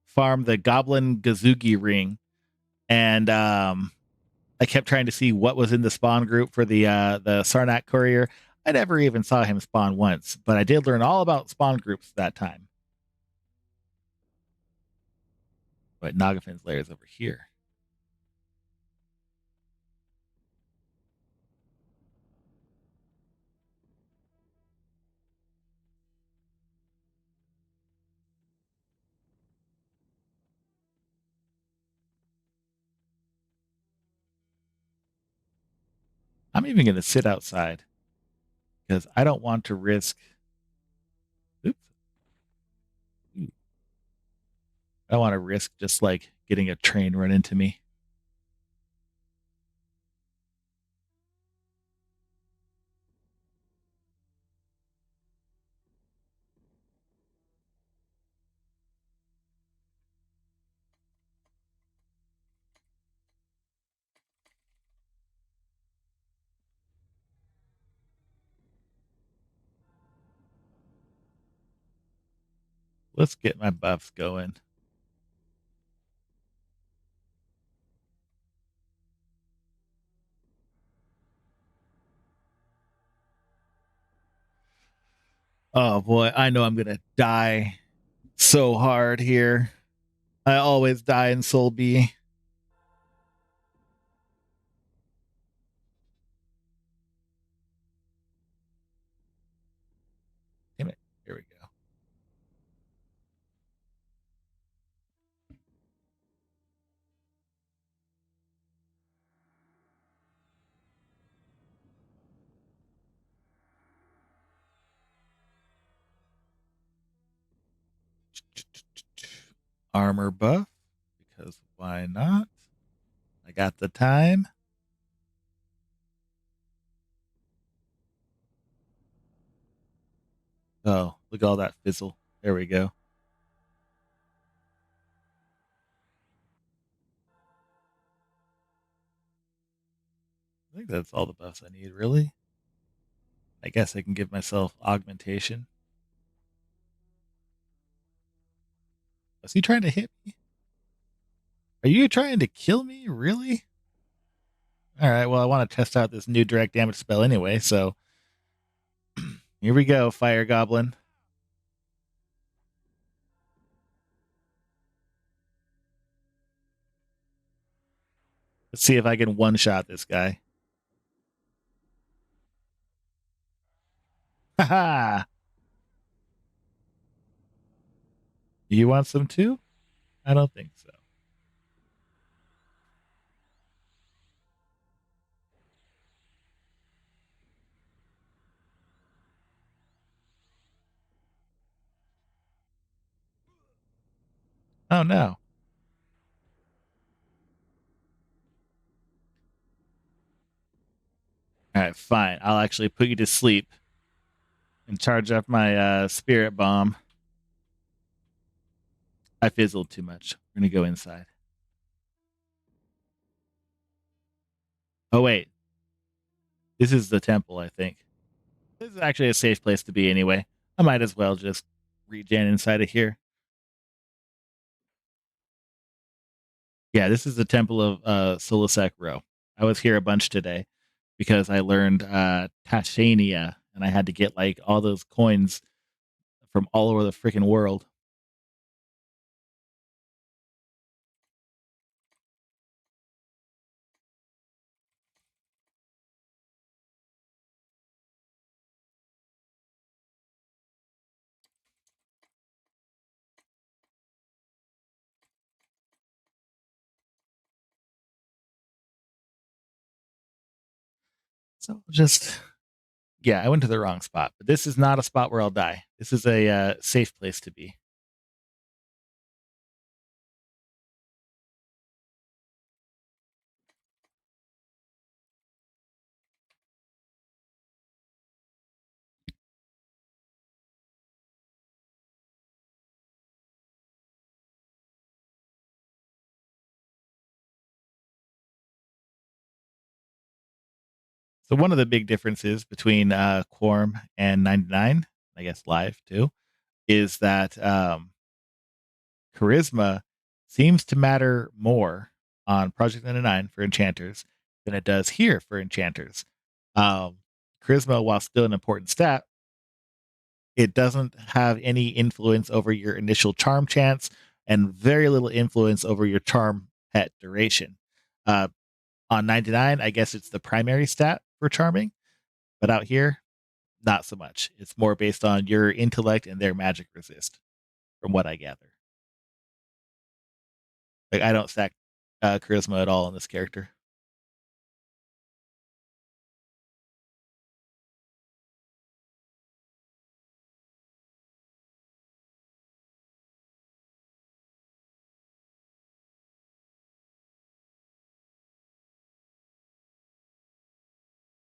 farm the Goblin Gazugi ring, and I kept trying to see what was in the spawn group for the Sarnak courier. I never even saw him spawn once, but I did learn all about spawn groups that time. But Nagafin's lair is over here. I'm even going to sit outside because I don't want to risk. Oops. I don't want to risk just like getting a train run into me. Let's get my buffs going. Oh boy, I know I'm gonna die so hard here. I always die in SolB. Damn it. Here we go. Armor buff, because why not? I got the time. Oh, look at all that fizzle. There we go. I think that's all the buffs I need, really. I guess I can give myself augmentation. Is he trying to hit me? Are you trying to kill me? Really? All right, well, I want to test out this new direct damage spell anyway, so here we go, Fire Goblin. Let's see if I can one-shot this guy. Haha! You want some too? I don't think so. Oh no. All right, fine. I'll actually put you to sleep and charge up my spirit bomb. I fizzled too much. We're gonna go inside. Oh wait, this is the temple, I think. This is actually a safe place to be anyway. I might as well just regen inside of here. Yeah, this is the temple of Solisek Row. I was here a bunch today because I learned Tashania and I had to get like all those coins from all over the freaking world. So just yeah, I went to the wrong spot, but this is not a spot where I'll die. This is a safe place to be. So one of the big differences between Quarm and 99, I guess live too, is that charisma seems to matter more on Project 99 for enchanters than it does here for enchanters. Um, Charisma, while still an important stat, it doesn't have any influence over your initial charm chance and very little influence over your charm pet duration. Uh, on 99, I guess it's the primary stat for charming, but out here, not so much. It's more based on your intellect and their magic resist, from what I gather. Like I don't stack charisma at all on this character.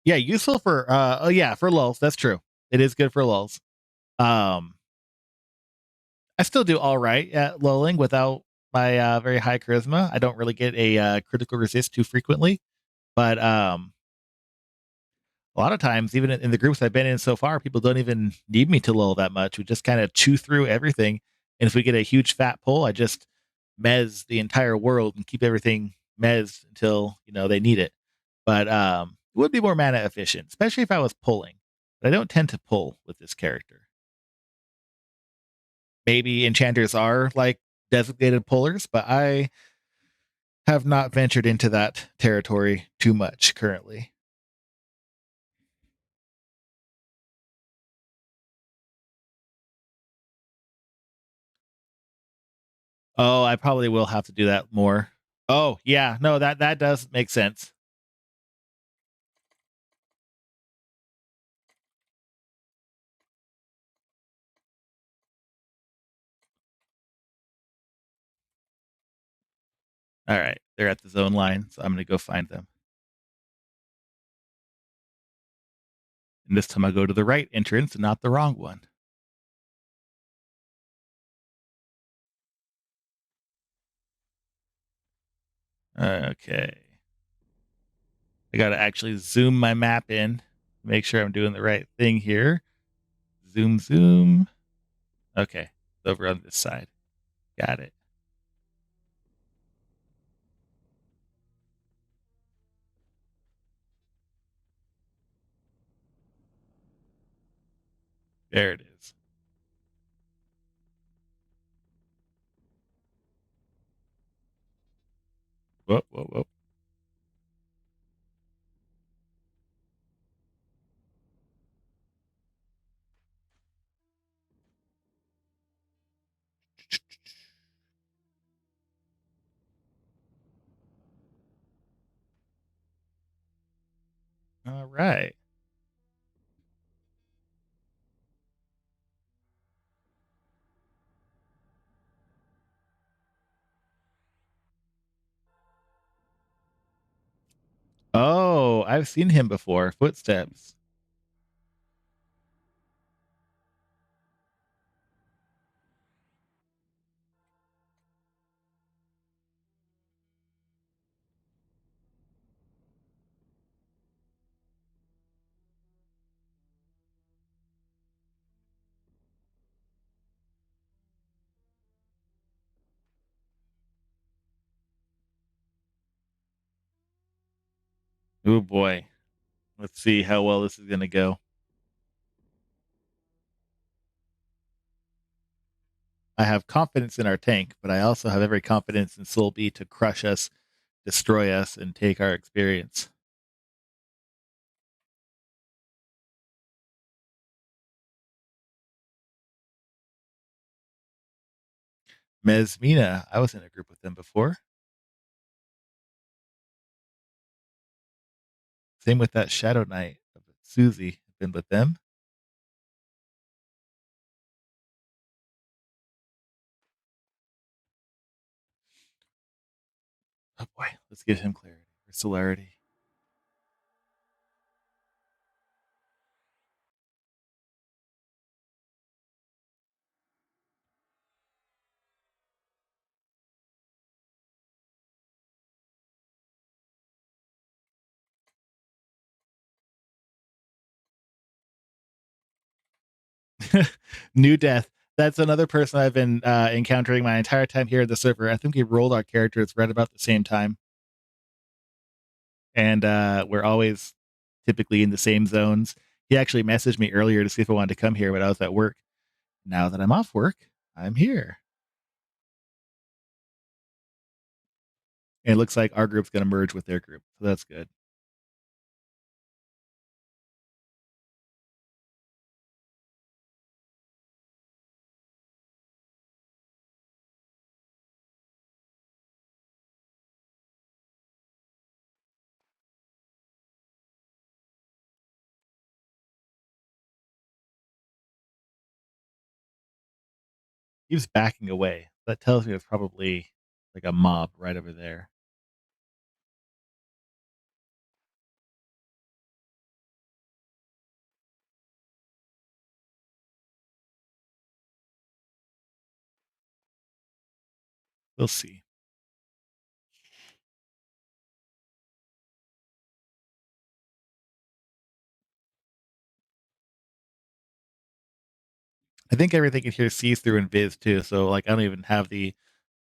Yeah, useful for oh yeah, for lulls. That's true. It is good for lulls. Um, I still do all right at lulling without my very high charisma. I don't really get a critical resist too frequently, but a lot of times, even in the groups I've been in so far, people don't even need me to lull that much. We just kind of chew through everything, and if we get a huge fat pull, I just mez the entire world and keep everything mez until they need it. But it would be more mana efficient, especially if I was pulling. But I don't tend to pull with this character. Maybe enchanters are like designated pullers, but I have not ventured into that territory too much currently. Oh, I probably will have to do that more. Oh, yeah. No, that does make sense. All right. They're at the zone line, so I'm going to go find them. And this time I go to the right entrance and not the wrong one. Okay. I got to actually zoom my map in, make sure I'm doing the right thing here. Zoom, zoom. Okay. It's over on this side. Got it. There it is. Whoop, whoop, whoop. All right. Oh, I've seen him before. Footsteps. Oh boy. Let's see how well this is going to go. I have confidence in our tank, but I also have every confidence in SolB to crush us, destroy us, and take our experience. Mesmina, I was in a group with them before. Same with that Shadow Knight of Susie. Been with them. Oh boy, let's give him clarity or celerity. New Death. That's another person I've been encountering my entire time here at the server. I think we rolled our characters right about the same time, and we're always typically in the same zones. He actually messaged me earlier to see if I wanted to come here, but I was at work. Now that I'm off work, I'm here. And it looks like our group's going to merge with their group, so that's good. He was backing away. That tells me it's probably like a mob right over there. We'll see. I think everything in here sees through and viz too, so, like, I don't even have the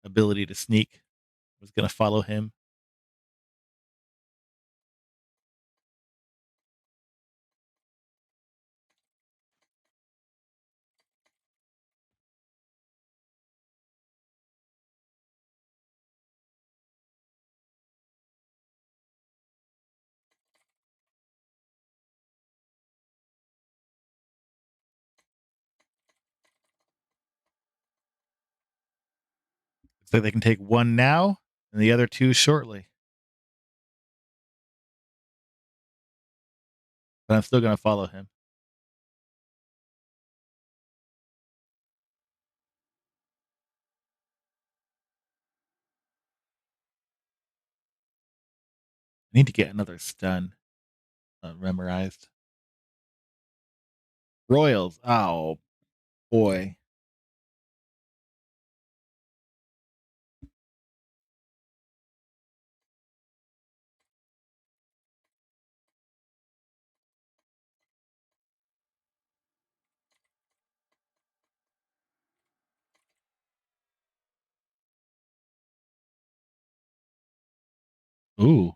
ability to sneak. I was gonna follow him. So they can take one now and the other two shortly. But I'm still gonna follow him. I need to get another stun memorized. Royals. Oh boy. Ooh,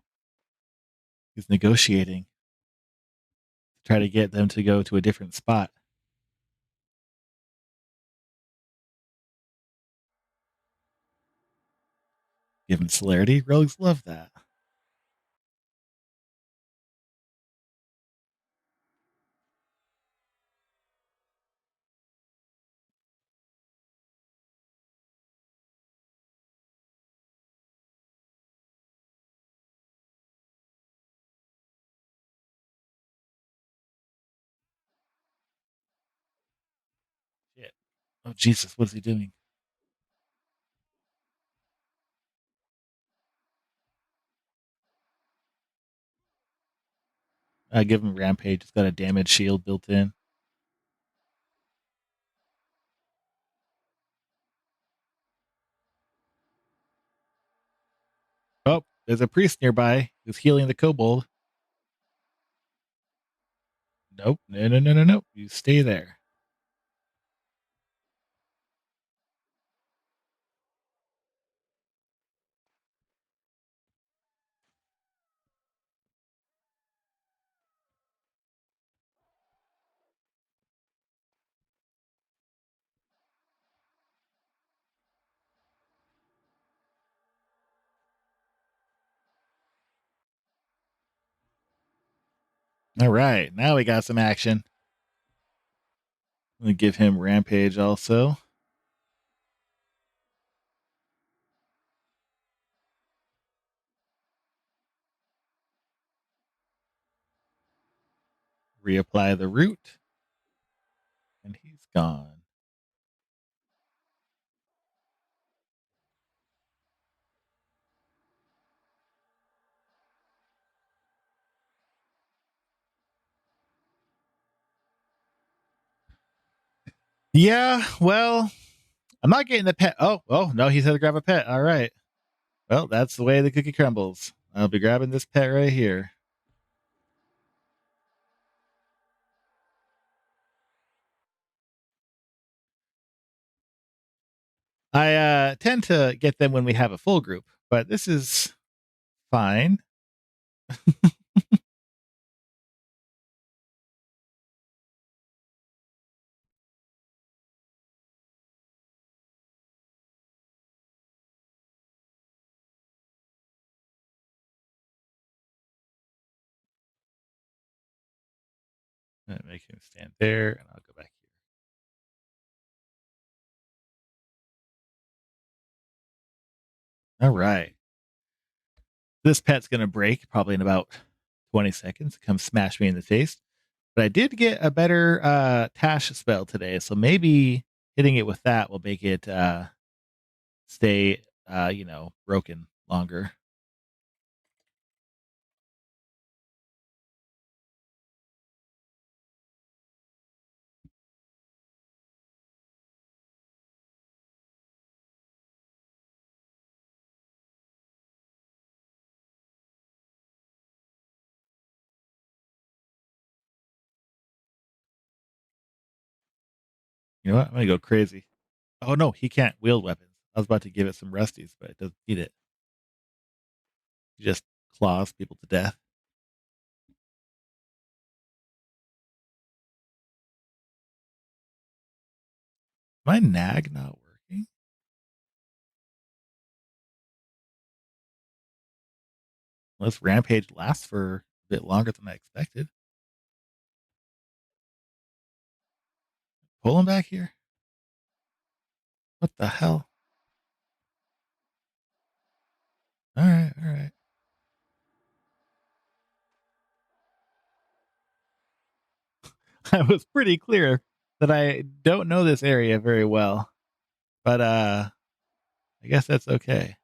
he's negotiating to try to get them to go to a different spot. Give him celerity. Rogues love that. Shit. Oh Jesus, what is he doing? I give him rampage. It's got a damage shield built in. Oh, there's a priest nearby who's healing the kobold. Nope. No, no, no, no, no. You stay there. All right. Now we got some action. I'm going to give him rampage also. Reapply the root. And he's gone. Yeah, well, I'm not getting the pet. Oh, no, he said to grab a pet. All right. Well, that's the way the cookie crumbles. I'll be grabbing this pet right here. I tend to get them when we have a full group, but this is fine. Make him stand there, and I'll go back here. All right. This pet's going to break probably in about 20 seconds. Come smash me in the face. But I did get a better Tash spell today, so maybe hitting it with that will make it stay, broken longer. You know what? I'm gonna go crazy. Oh no, he can't wield weapons. I was about to give it some rusties, but it doesn't need it. He just claws people to death. My nag not working? Unless rampage lasts for a bit longer than I expected. Pull him back here. What the hell? All right, all right. I was pretty clear that I don't know this area very well, but I guess that's okay.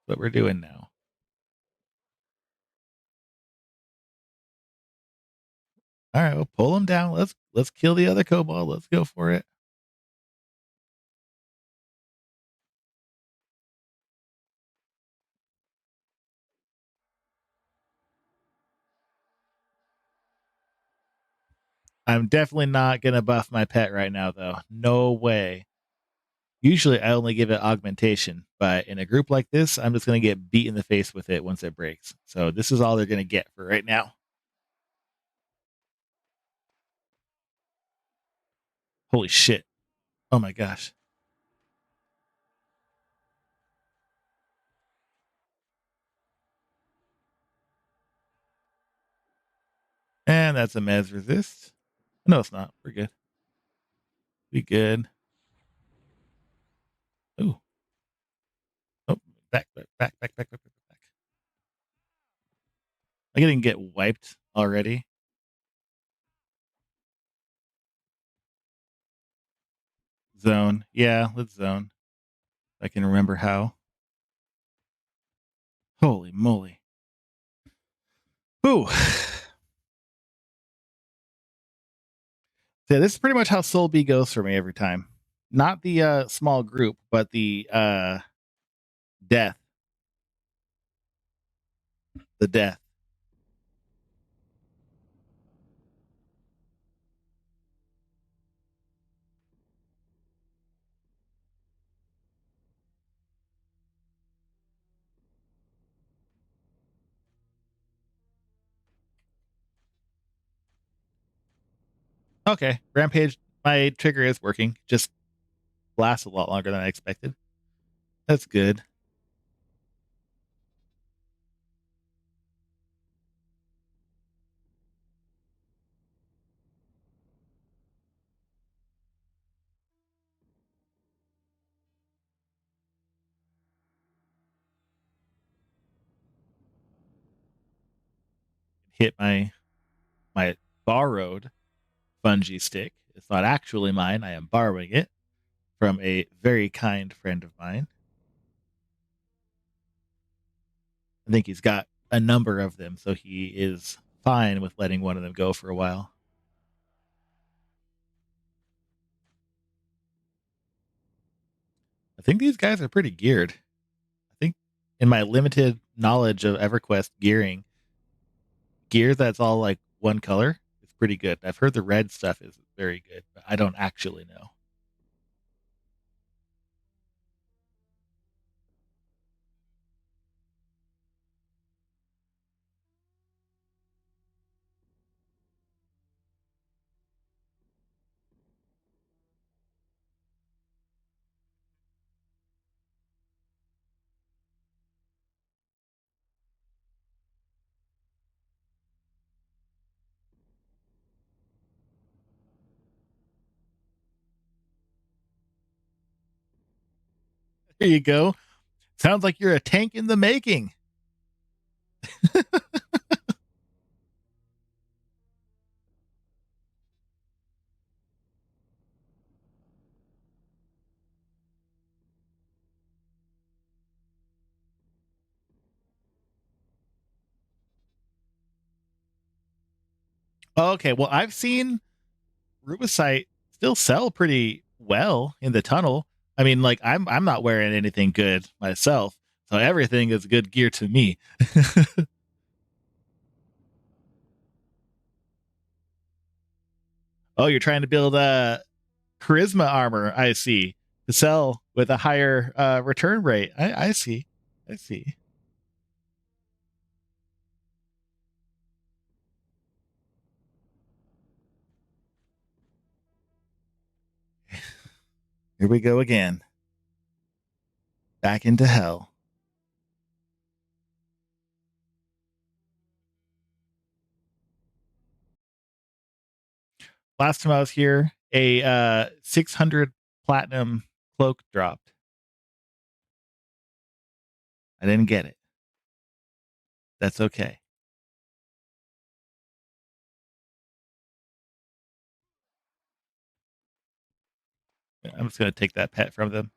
What we're doing now. All right, we'll pull him down. Let's kill the other kobold. Let's go for it. I'm definitely not gonna buff my pet right now, though. No way. Usually, I only give it augmentation, but in a group like this, I'm just gonna get beat in the face with it once it breaks. So this is all they're gonna get for right now. Holy shit! Oh my gosh! And that's a Mez resist. No, it's not. We're good. We good. Ooh. Oh, back. I'm gonna get wiped already. Zone. Yeah, let's zone. I can remember how. Holy moly. Ooh. Yeah, this is pretty much how SolB goes for me every time. Not the small group, but the death. The death. Okay, Rampage. My trigger is working. Just lasts a lot longer than I expected. That's good. Hit my borrowed fungi stick. It's not actually mine. I am borrowing it from a very kind friend of mine. I think he's got a number of them, so he is fine with letting one of them go for a while. I think these guys are pretty geared. I think in my limited knowledge of EverQuest gearing, gear that's all like one color is pretty good. I've heard the red stuff is very good, but I don't actually know. There you go. Sounds like you're a tank in the making. Okay, well, I've seen Rubicite still sell pretty well in the tunnel. I mean, like I'm not wearing anything good myself, so everything is good gear to me. Oh, you're trying to build charisma armor, I see, to sell with a higher return rate. I see. I see. Here we go again. Back into hell. Last time I was here, a 600 platinum cloak dropped. I didn't get it. That's okay. I'm just going to take that pet from them.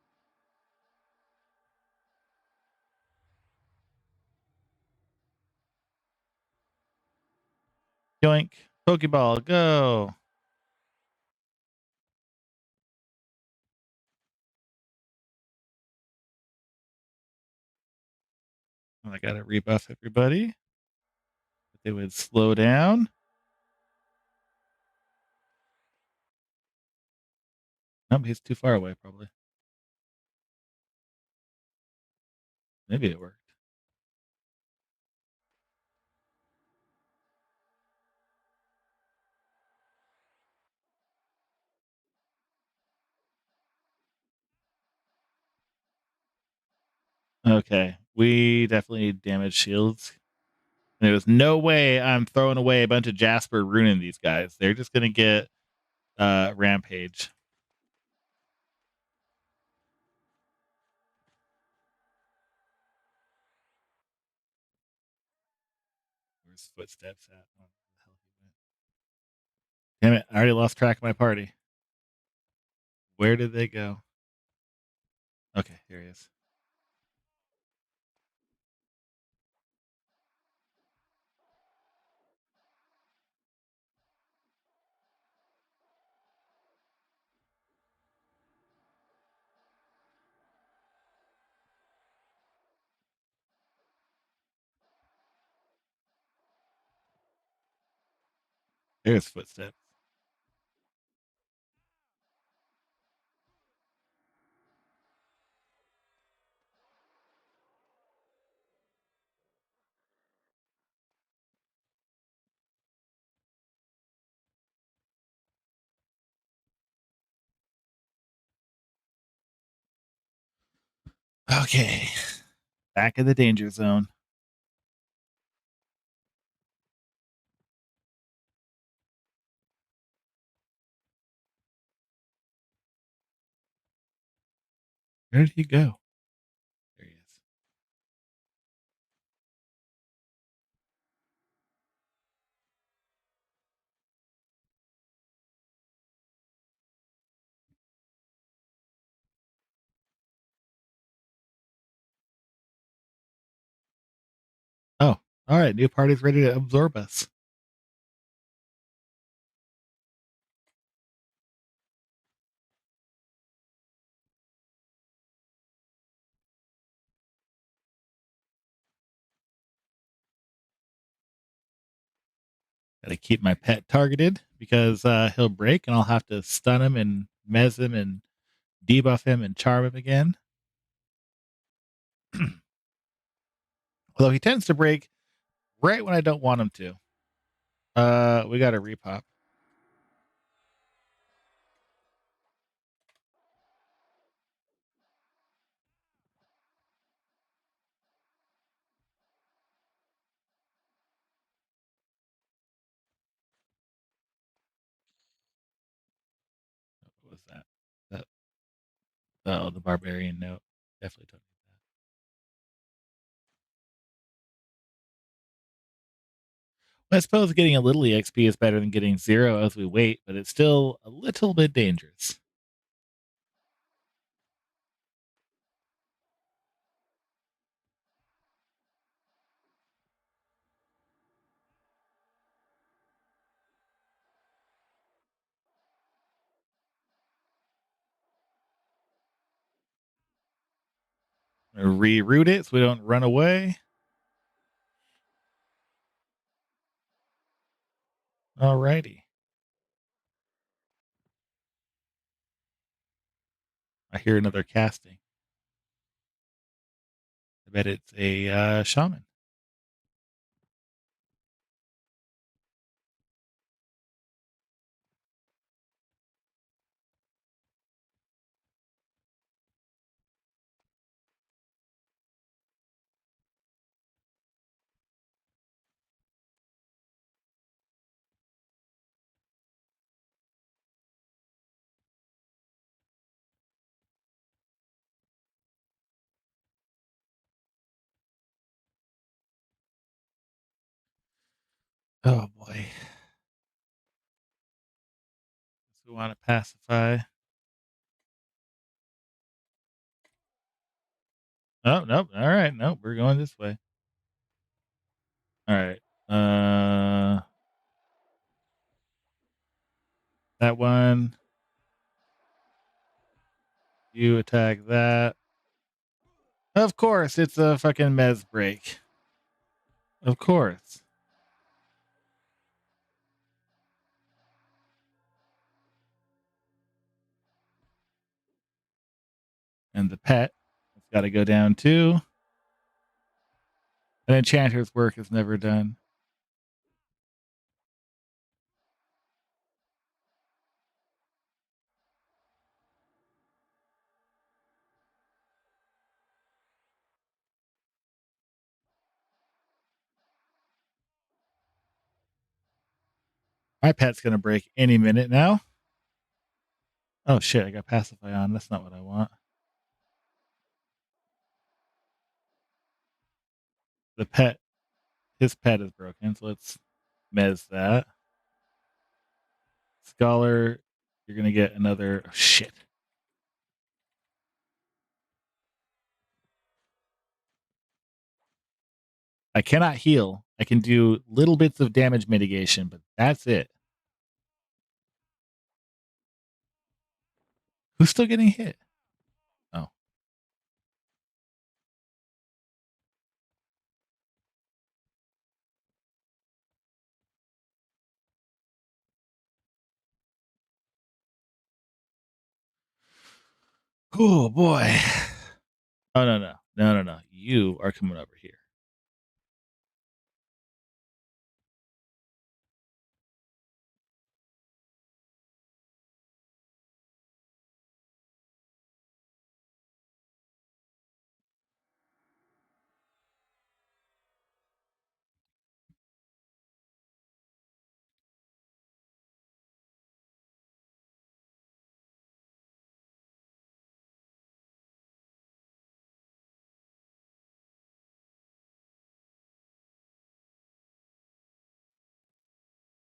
Yoink. Pokeball, go. I got to rebuff everybody. They would slow down. Nope, he's too far away, probably. Maybe it worked. Okay, we definitely damaged shields. There was no way I'm throwing away a bunch of Jasper ruining these guys. They're just gonna get rampage. Where's footsteps at? Oh, where the hell he went. Damn it, I already lost track of my party. Where did they go? Okay, here he is. There's footsteps. Okay, back in the danger zone. Where did he go? There he is. Oh, all right. New party's ready to absorb us. Gotta keep my pet targeted because he'll break and I'll have to stun him and mez him and debuff him and charm him again. Although he tends to break right when I don't want him to. We got a repop. What was that? That oh, the barbarian note. Definitely don't need that. Well, I suppose getting a little EXP is better than getting 0 as we wait, but it's still a little bit dangerous. Reroute it so we don't run away. Alrighty. I hear another casting. I bet it's a shaman. Oh boy. We want to pacify. Oh, nope. All right. Nope. We're going this way. All right. That one. You attack that. Of course, it's a fucking mez break. Of course. And the pet. It's got to go down too. An enchanter's work is never done. My pet's going to break any minute now. Oh shit, I got pacify on. That's not what I want. The pet, his pet is broken, so let's mez that. Scholar, you're going to get another. Oh, shit. I cannot heal. I can do little bits of damage mitigation, but that's it. Who's still getting hit? Oh. Oh boy. Oh no no. No no no. You are coming over here.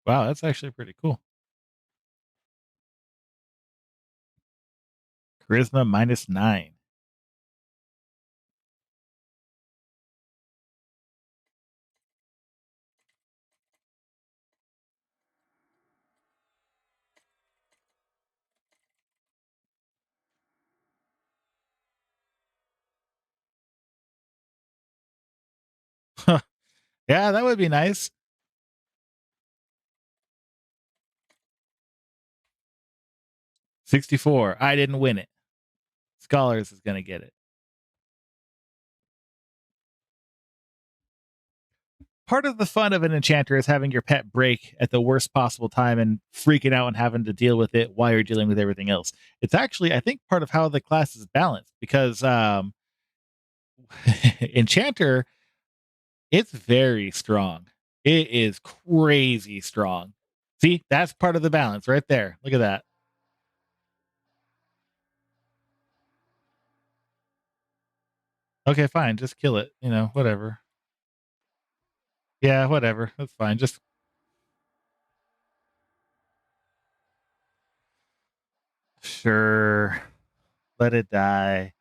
Wow, that's actually pretty cool. Charisma -9. Yeah, that would be nice. 64. I didn't win it. Scholars is gonna get it. Part of the fun of an enchanter is having your pet break at the worst possible time and freaking out and having to deal with it while you're dealing with everything else. It's actually, I think, part of how the class is balanced because enchanter, it's very strong. It is crazy strong. See, that's part of the balance right there. Look at that. Okay, fine. Just kill it. You know, whatever. Yeah, whatever. That's fine. Just sure. Let it die.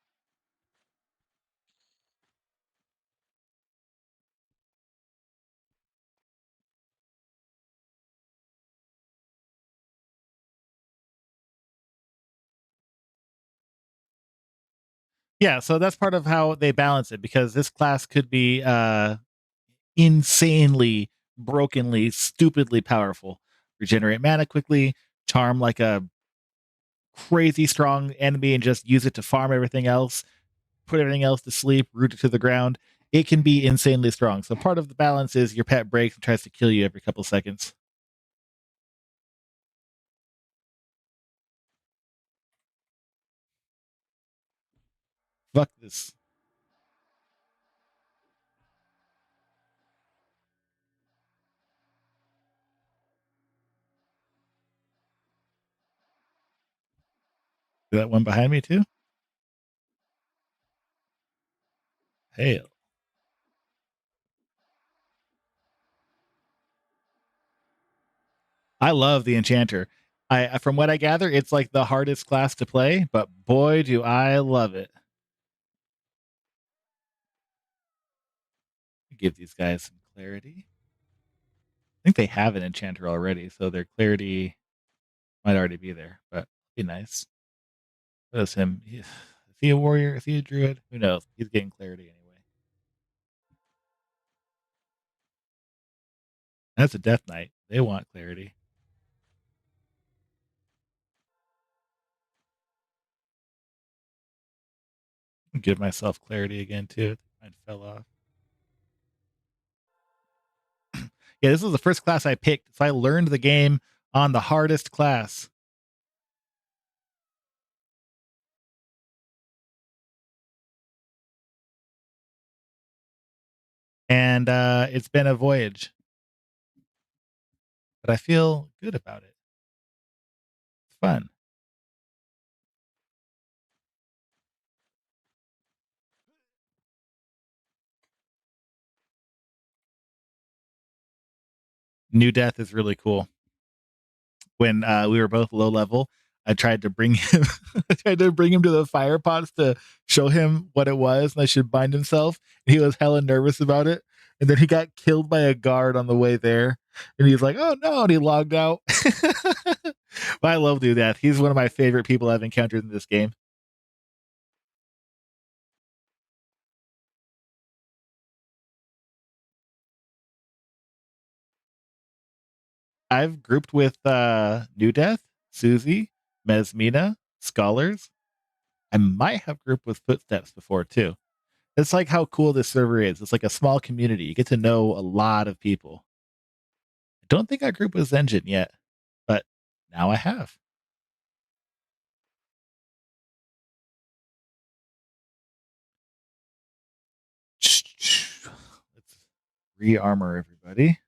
Yeah, so that's part of how they balance it because this class could be insanely, brokenly, stupidly powerful. Regenerate mana quickly, charm like a crazy strong enemy and just use it to farm everything else, put everything else to sleep, root it to the ground. It can be insanely strong. So part of the balance is your pet breaks and tries to kill you every couple seconds. Fuck this. Is that one behind me too? Hail. I love the Enchanter. I from what I gather, it's like the hardest class to play, but boy, do I love it. Give these guys some clarity. I think they have an Enchanter already, so their clarity might already be there, but be nice. What is him? Is he a warrior? Is he a druid? Who knows? He's getting clarity anyway. That's a Death Knight. They want clarity. Give myself clarity again too. Mine fell off. Yeah, this was the first class I picked, so I learned the game on the hardest class. And it's been a voyage, but I feel good about it. It's fun. New Death is really cool. When we were both low level, I tried to bring him I tried to bring him to the fire pots to show him what it was and I should bind himself. And he was hella nervous about it. And then he got killed by a guard on the way there. And he's like, oh no, and he logged out. But I love New Death. He's one of my favorite people I've encountered in this game. I've grouped with New Death, Susie, Mesmina, Scholars. I might have grouped with Footsteps before too. It's like how cool this server is. It's like a small community. You get to know a lot of people. I don't think I grouped with Zenjin yet, but now I have. Let's re-armor everybody.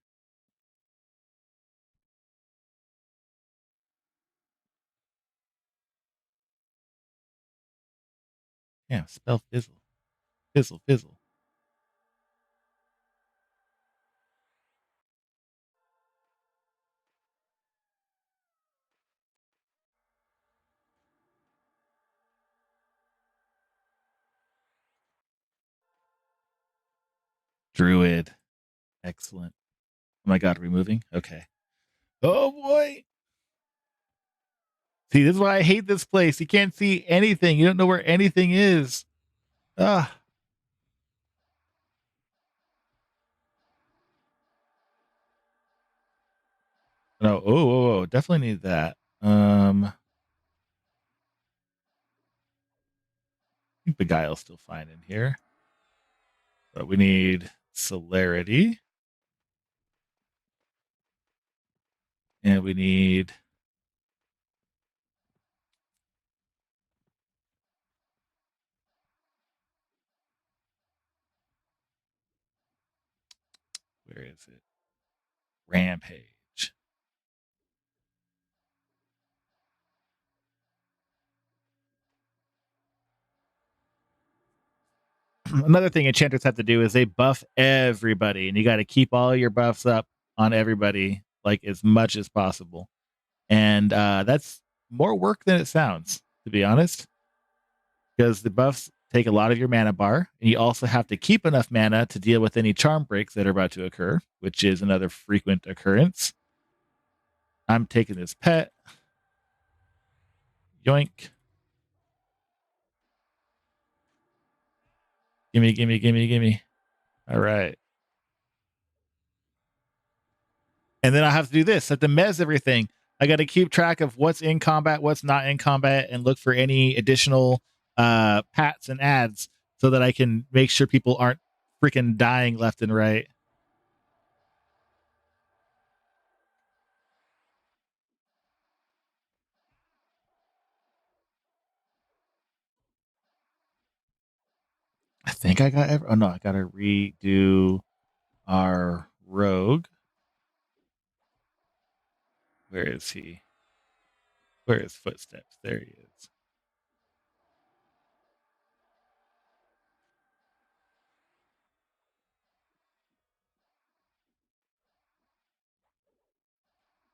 Yeah, spell fizzle. Fizzle, fizzle. Druid. Excellent. Oh my god, removing? Okay. Oh boy. See, this is why I hate this place. You can't see anything. You don't know where anything is. Ah. No. Oh, definitely need that. I think the guile's still fine in here. But we need celerity. And we need where is it? Rampage. Another thing enchanters have to do is they buff everybody, and you got to keep all your buffs up on everybody like as much as possible. And that's more work than it sounds, to be honest, because the buffs take a lot of your mana bar, and you also have to keep enough mana to deal with any charm breaks that are about to occur, which is another frequent occurrence. I'm taking this pet. Yoink. Gimme, gimme, gimme, gimme. All right. And then I have to do this. I have to mez everything. I got to keep track of what's in combat, what's not in combat, and look for any additional pats and ads so that I can make sure people aren't freaking dying left and right. I think I got oh no, I gotta redo our rogue. Where is he? Where is footsteps? There he is.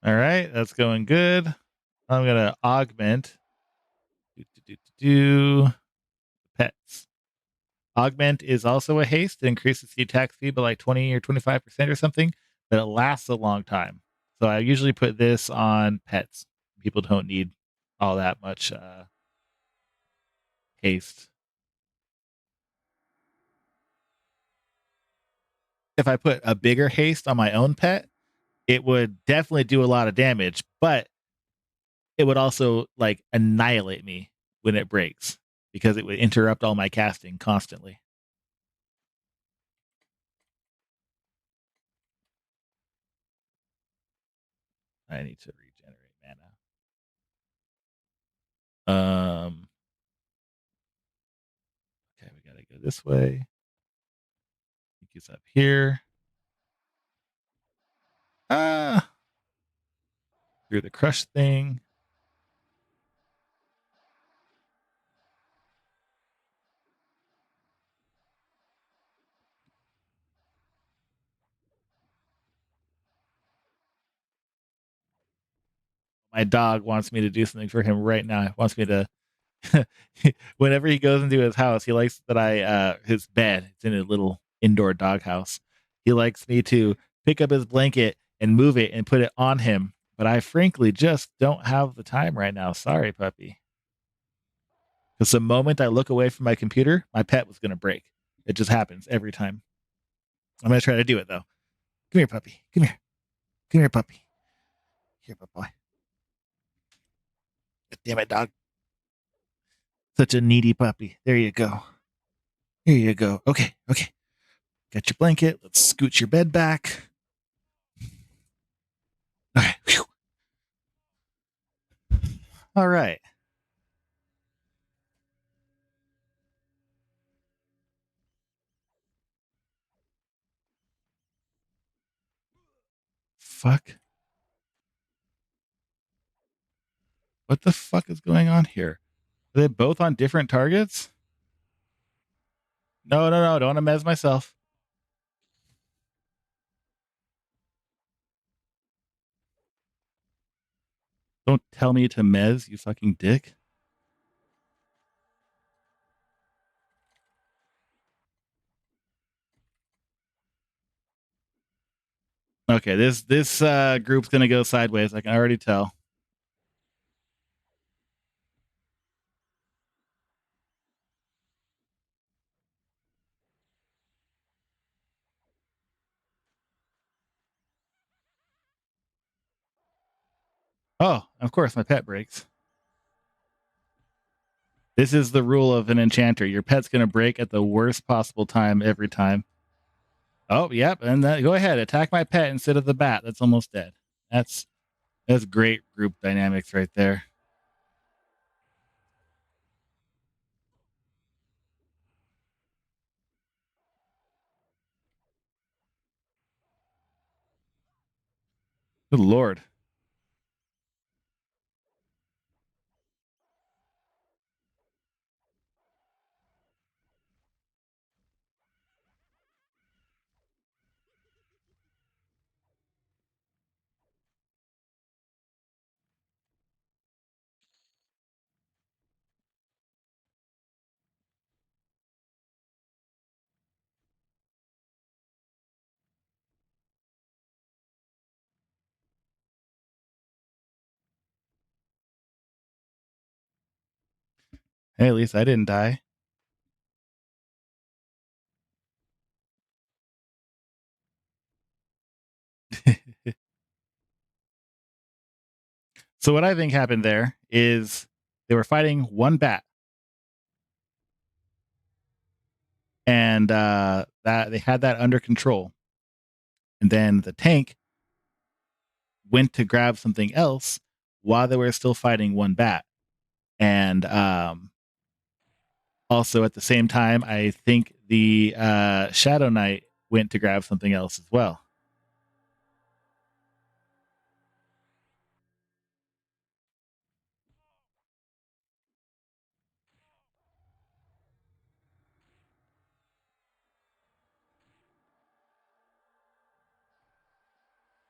All right, that's going good. I'm gonna augment pets. Augment is also a haste. It increases the attack speed by like 20 or 25% or something, but it lasts a long time. So I usually put this on pets. People don't need all that much haste. If I put a bigger haste on my own pet, it would definitely do a lot of damage, but it would also like annihilate me when it breaks because it would interrupt all my casting constantly. I need to regenerate mana. Okay, we gotta go this way. I think he's up here. Ah, through the crush thing. My dog wants me to do something for him right now. He wants me to whenever he goes into his house, he likes that I his bed, it's in a little indoor dog house. He likes me to pick up his blanket and move it and put it on him. But I frankly just don't have the time right now. Sorry, puppy. Because the moment I look away from my computer, my pet was gonna break. It just happens every time. I'm gonna try to do it though. Come here, puppy. Come here. Come here, puppy. Here, boy. Damn it, dog. Such a needy puppy. There you go. Here you go. Okay, okay. Got your blanket. Let's scoot your bed back. Okay. Whew. All right. Fuck. What the fuck is going on here? Are they both on different targets? No, no, no. Don't want to mez myself. Don't tell me to mez, you fucking dick. Okay, this group's gonna go sideways. I can already tell. Oh, of course, my pet breaks. This is the rule of an enchanter. Your pet's gonna break at the worst possible time every time. Oh, yep, and go ahead, attack my pet instead of the bat. That's almost dead. That's great group dynamics right there. Good lord. Hey, at least I didn't die. So what I think happened there is they were fighting one bat, and that they had that under control. And then the tank went to grab something else while they were still fighting one bat. And also at the same time, I think the Shadow Knight went to grab something else as well.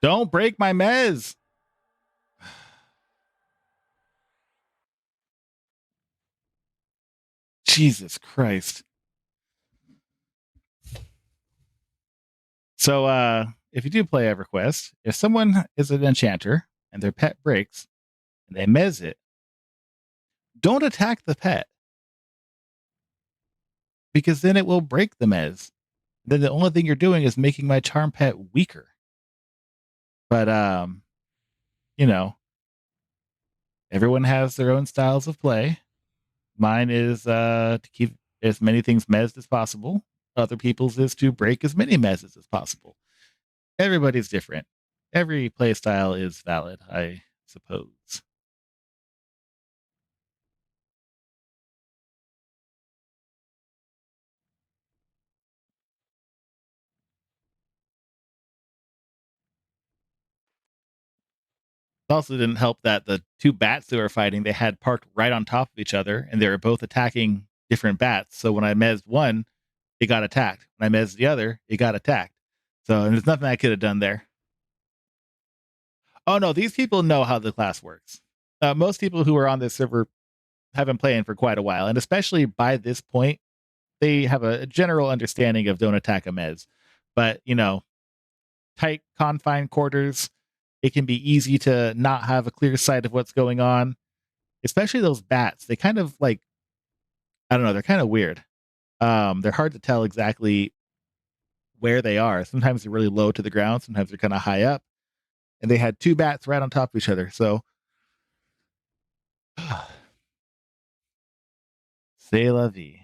Don't break my mez. Jesus Christ. So if you do play EverQuest, if someone is an enchanter and their pet breaks and they mez it, don't attack the pet because then it will break the mez. Then the only thing you're doing is making my charm pet weaker. But you know, everyone has their own styles of play. Mine is to keep as many things mezzed as possible. Other people's is to break as many mezzes as possible. Everybody's different. Every play style is valid, I suppose. It also didn't help that the two bats they were fighting, they had parked right on top of each other, and they were both attacking different bats. So when I mezzed one, it got attacked. When I mezzed the other, it got attacked. So there's nothing I could have done there. Oh no, these people know how the class works. Most people who are on this server have been playing for quite a while, and especially by this point, they have a general understanding of don't attack a mez. But tight confined quarters, it can be easy to not have a clear sight of what's going on. Especially those bats, they kind of like I don't know, they're kind of weird. They're hard to tell exactly where they are. Sometimes they're really low to the ground, sometimes they're kind of high up. And they had two bats right on top of each other. So c'est la vie.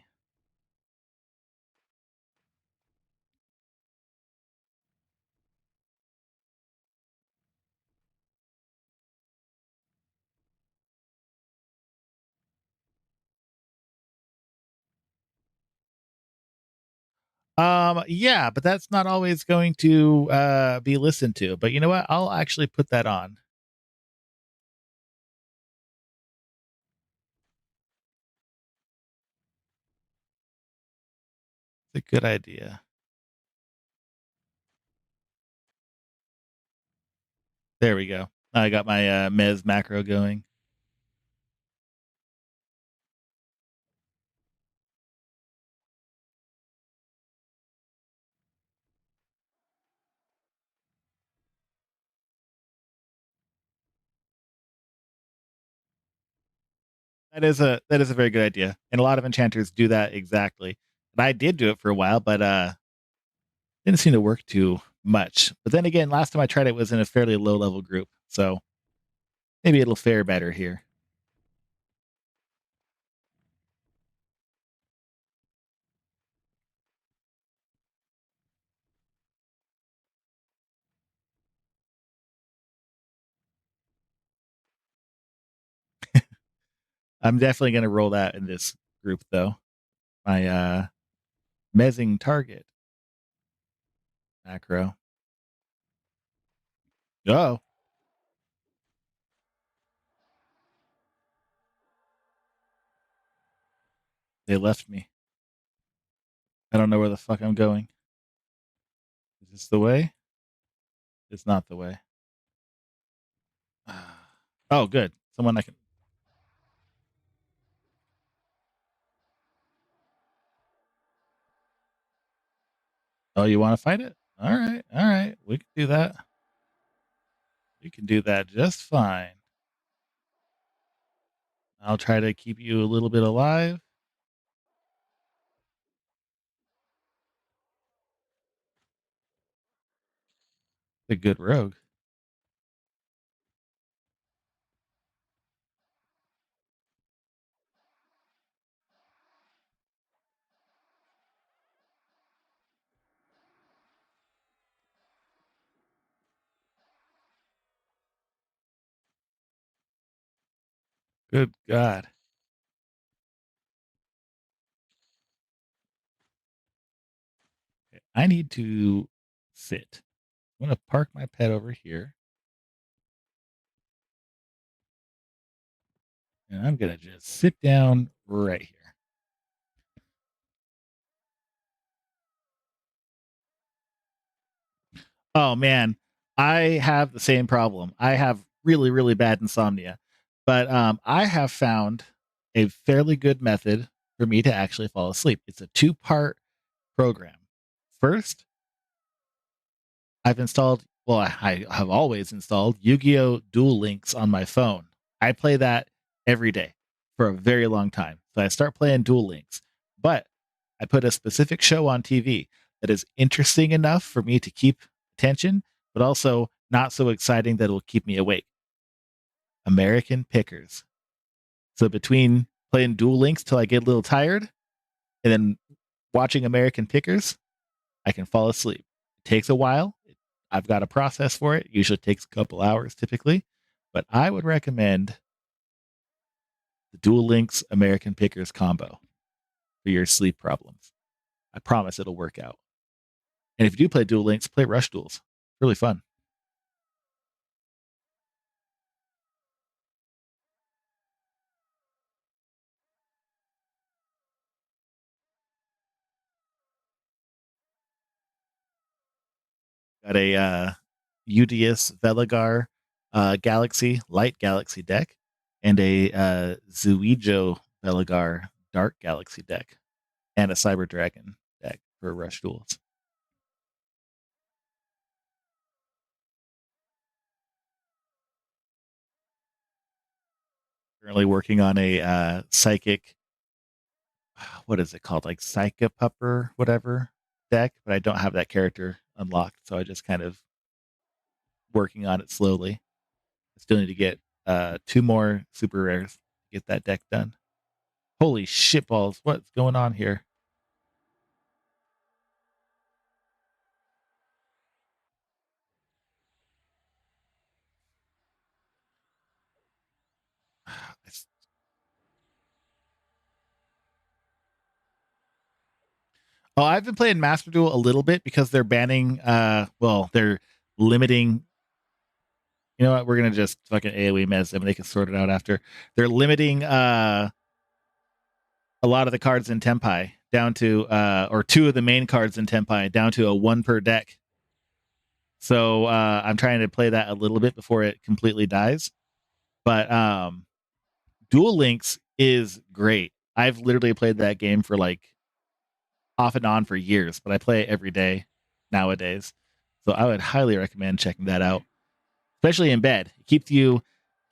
Yeah, but that's not always going to be listened to. But you know what? I'll actually put that on. It's a good idea. There we go. I got my Mez macro going. That is a very good idea. And a lot of enchanters do that exactly. And I did do it for a while, but didn't seem to work too much. But then again, last time I tried it was in a fairly low level group. So maybe it'll fare better here. I'm definitely gonna roll that in this group though. My mezzing target macro. Oh, they left me. I don't know where the fuck I'm going. Is this the way? It's not the way. Oh, good. Someone I can. Oh, you want to fight it? All right, all right. We can do that. We can do that just fine. I'll try to keep you a little bit alive. A good rogue. Good God. I need to sit. I'm going to park my pet over here. And I'm going to just sit down right here. Oh man, I have the same problem. I have really, really bad insomnia. But I have found a fairly good method for me to actually fall asleep. It's a two-part program. First, I've installed, well, I have always installed Yu-Gi-Oh! Duel Links on my phone. I play that every day for a very long time. So I start playing Duel Links, but I put a specific show on TV that is interesting enough for me to keep attention, but also not so exciting that it'll keep me awake. American Pickers. So between playing Duel Links till I get a little tired and then watching American Pickers, I can fall asleep. It takes a while. I've got a process for it. Usually takes a couple hours typically, but I would recommend the Dual Links American Pickers combo for your sleep problems. I promise it'll work out. And if you do play Dual Links, play Rush Duels. Really fun. Got a UDS Velagar Galaxy Light Galaxy deck and a Zuijo Velagar Dark Galaxy deck and a Cyber Dragon deck for Rush Duels. Currently working on a psychic, what is it called, like Psychopupper, whatever deck, but I don't have that character unlocked, so I just kind of working on it slowly. I still need to get two more super rares to get that deck done. Holy shit balls, what's going on here? It's, oh, I've been playing Master Duel a little bit because they're banning well, they're limiting. You know what? We're gonna just fucking AoE mez them and they can sort it out after. They're limiting a lot of the cards in Tempai down to or two of the main cards in Tempai down to a one per deck. So I'm trying to play that a little bit before it completely dies. But Duel Links is great. I've literally played that game for like off and on for years, but I play it every day nowadays. So I would highly recommend checking that out, especially in bed. It keeps your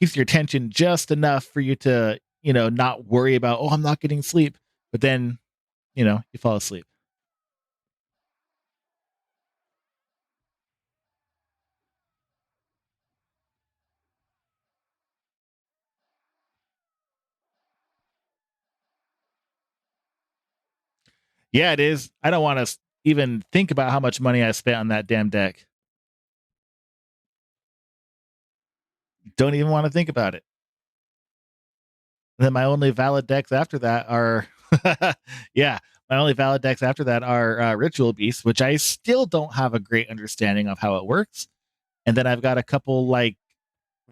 attention just enough for you to, not worry about, oh, I'm not getting sleep. But then, you fall asleep. Yeah, it is. I don't want to even think about how much money I spent on that damn deck. Don't even want to think about it. And then my only valid decks after that are, yeah, my only valid decks after that are Ritual Beasts, which I still don't have a great understanding of how it works. And then I've got a couple like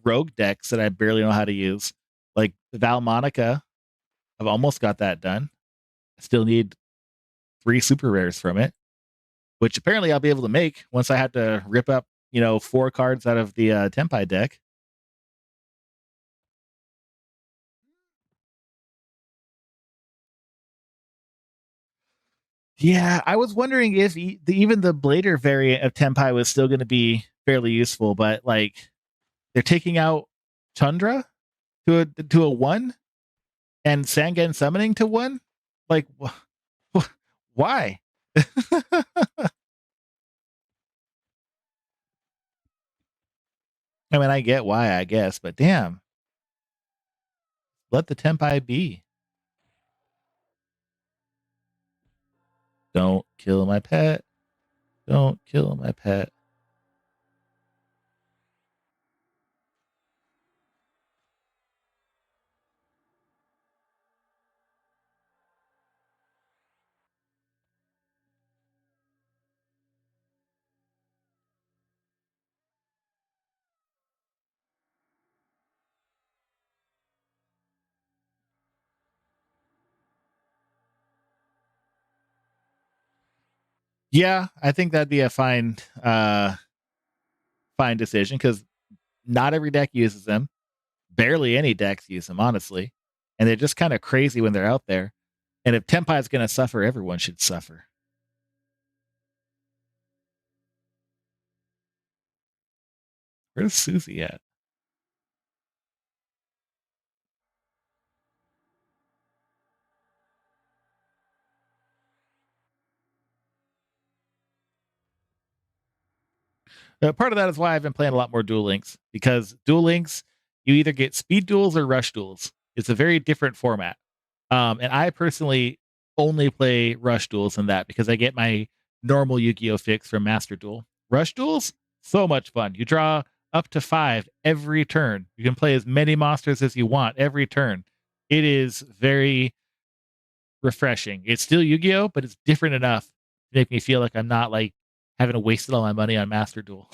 rogue decks that I barely know how to use, like Val Monica. I've almost got that done. I still need 3 super rares from it, which apparently I'll be able to make once I have to rip up, 4 cards out of the Tempai deck. Yeah, I was wondering if even the Blader variant of Tempai was still going to be fairly useful, but like they're taking out Tundra to a 1 and Sangan summoning to 1. Like, why? I mean, I get why, I guess, but damn, let the Tempai be. Don't kill my pet. Don't kill my pet. Yeah, I think that'd be a fine decision because not every deck uses them. Barely any decks use them, honestly, and they're just kinda crazy when they're out there. And if Tenpai is gonna suffer, everyone should suffer. Where's Susie at? Part of that is why I've been playing a lot more Duel Links because Duel Links, you either get speed duels or rush duels. It's a very different format. And I personally only play rush duels in that because I get my normal Yu-Gi-Oh fix from Master Duel. Rush duels, so much fun. You draw up to 5 every turn. You can play as many monsters as you want every turn. It is very refreshing. It's still Yu-Gi-Oh, but it's different enough to make me feel like I'm not like having wasted all my money on Master Duel.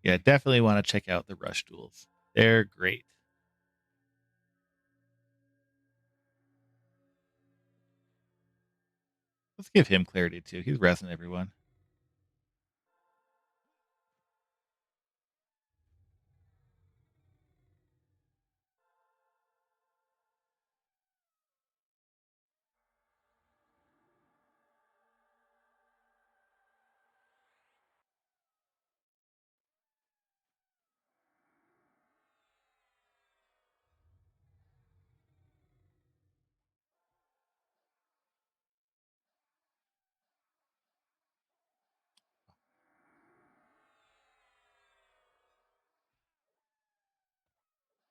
Yeah, definitely want to check out the rush duels. They're great. Let's give him clarity too. He's resing everyone.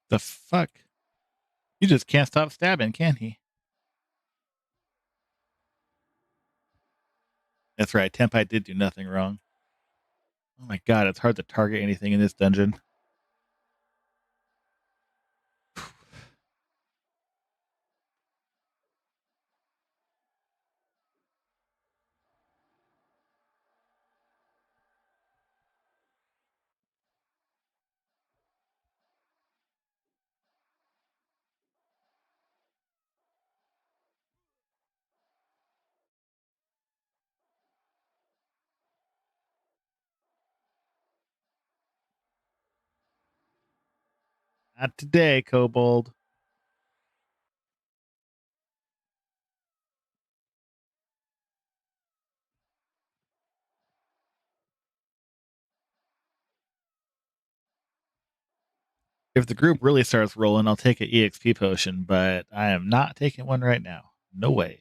The fuck? He just can't stop stabbing, can he? That's right. Tenpai did do nothing wrong. Oh my god, it's hard to target anything in this dungeon. Not today, Kobold. If the group really starts rolling, I'll take an EXP potion, but I am not taking one right now. No way.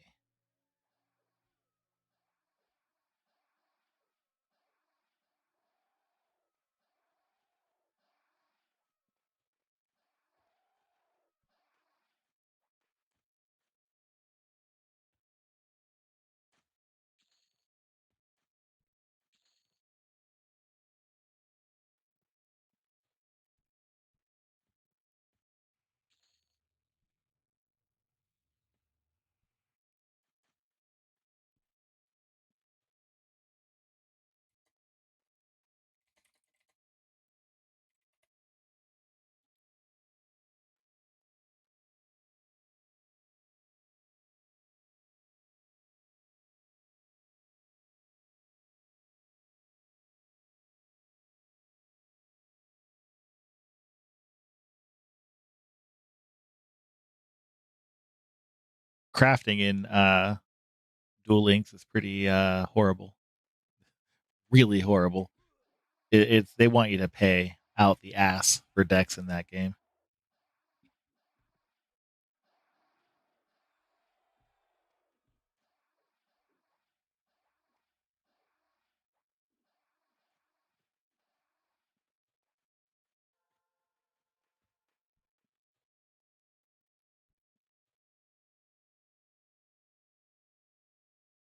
Crafting in Duel Links is pretty horrible. Really horrible. It's they want you to pay out the ass for decks in that game.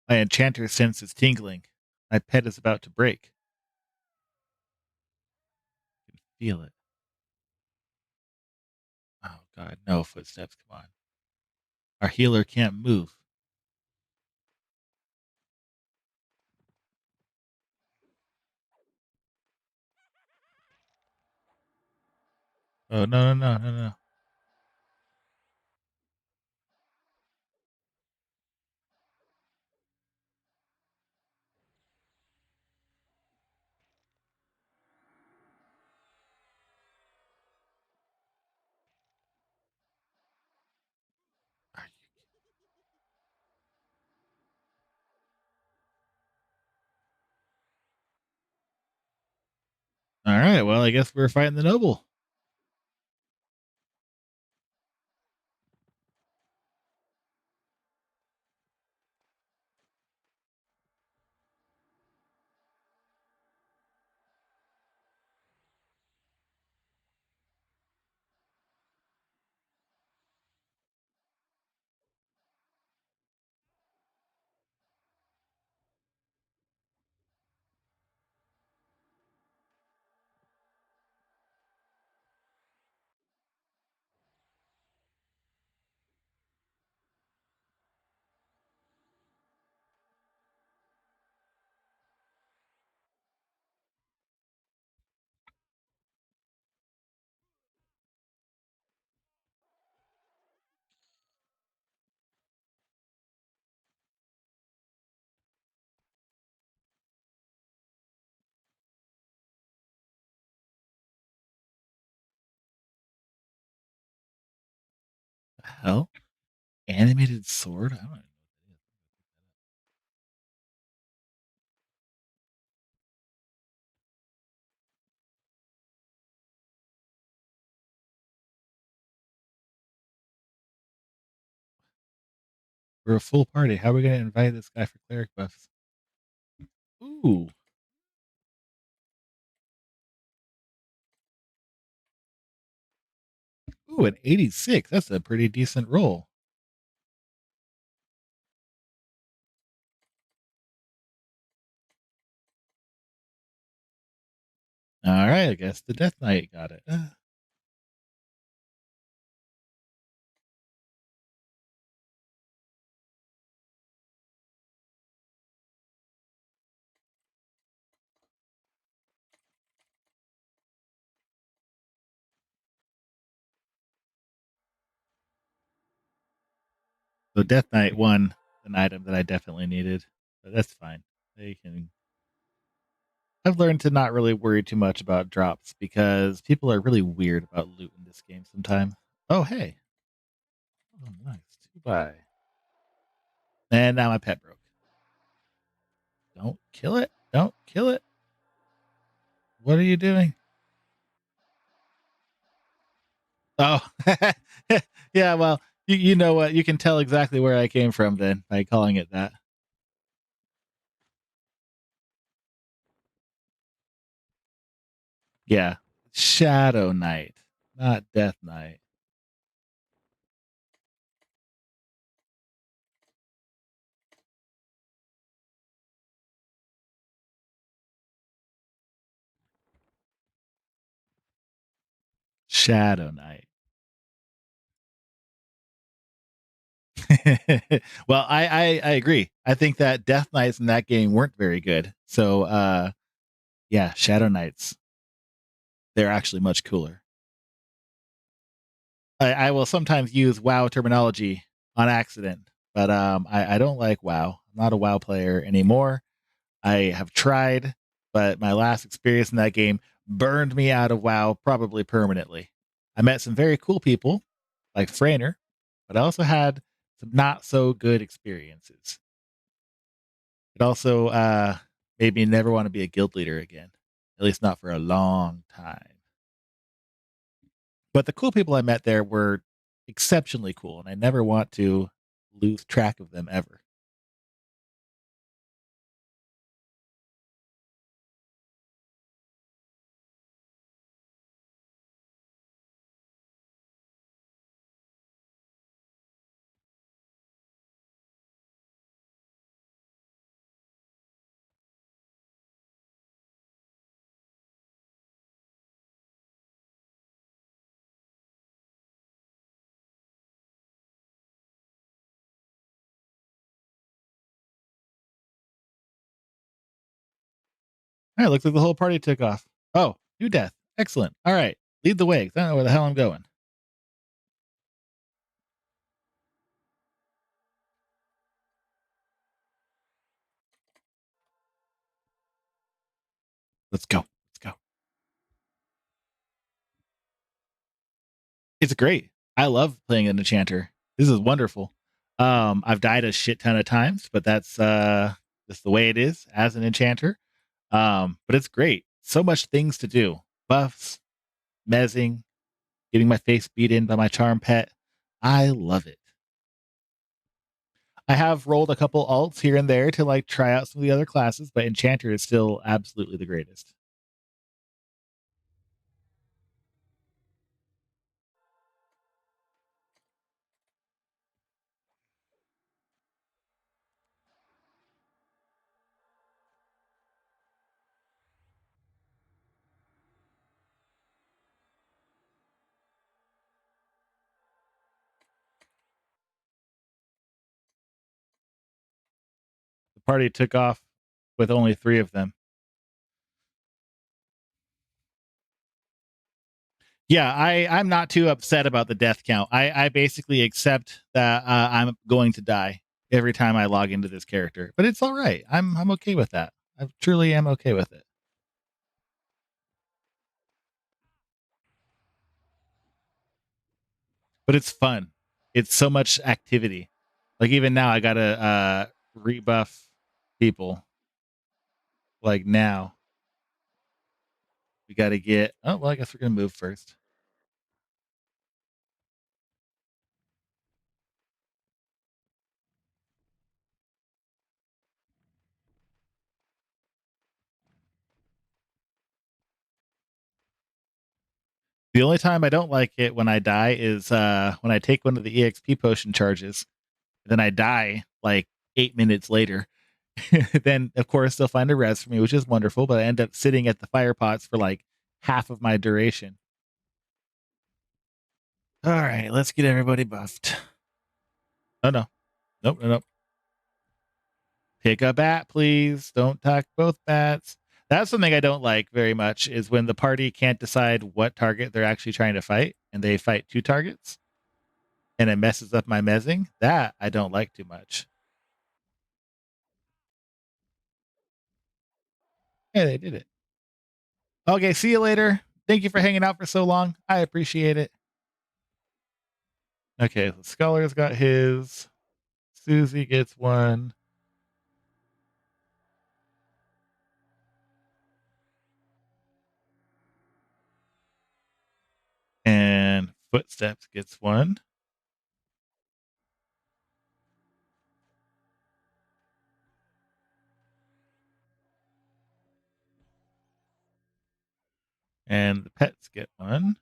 My enchanter sense is tingling. My pet is about to break. I can feel it. Oh god, no footsteps. Come on. Our healer can't move. Oh, no, no, no, no, no. All right. Well, I guess we're fighting the noble. Hell, animated sword. I don't know. We're a full party. How are we going to invite this guy for cleric buffs? Ooh, ooh, an 86. That's a pretty decent roll. All right, I guess the Death Knight got it. So Death Knight won an item that I definitely needed, but that's fine. They can. I've learned to not really worry too much about drops because people are really weird about loot in this game sometimes. Oh, hey. Oh, nice. Two buy. And now my pet broke. Don't kill it. Don't kill it. What are you doing? Oh, yeah. Well, you know what? You can tell exactly where I came from then by calling it that. Yeah. Shadow Knight, not Death Knight. Shadow Knight. Well, I agree. I think that Death Knights in that game weren't very good. So yeah, Shadow Knights, they're actually much cooler. I will sometimes use WoW terminology on accident, but I don't like WoW. I'm not a WoW player anymore. I have tried, but my last experience in that game burned me out of WoW probably permanently. I met some very cool people like Frainer, but I also had some not so good experiences. It also made me never want to be a guild leader again, at least not for a long time. But the cool people I met there were exceptionally cool, and I never want to lose track of them ever. All right, looks like the whole party took off. Oh, new death. Excellent. All right, Lead the way, 'cause I don't know where the hell I'm going. Let's go. Let's go. It's great. I love playing an enchanter. This is wonderful. I've died a shit ton of times, but that's the way it is as an enchanter. But it's great. So much things to do. Buffs, mezzing, getting my face beat in by my charm pet. I love it. I have rolled a couple alts here and there to like try out some of the other classes, but enchanter is still absolutely the greatest. The party took off with only 3 of them. Yeah, I'm not too upset about the death count. I basically accept that I'm going to die every time I log into this character, but it's all right. I'm okay with that. I truly am okay with it. But it's fun. It's so much activity. Like even now, I gotta rebuff people. Like now, we got to get. Oh well, I guess we're gonna move first. The only time I don't like it when I die is when I take one of the EXP potion charges, and then I die like 8 minutes later. Then of course they'll find a res for me, which is wonderful. But I end up sitting at the fire pots for like half of my duration. All right, let's get everybody buffed. Oh no, nope, nope. Pick a bat, please. Don't talk both bats. That's something I don't like very much is when the party can't decide what target they're actually trying to fight and they fight 2 targets and it messes up my mezzing. That I don't like too much. Yeah, they did it. Okay, see you later. Thank you for hanging out for so long. I appreciate it. Okay, the scholar's got his. Susie gets one. And Footsteps gets one. And the pets get one.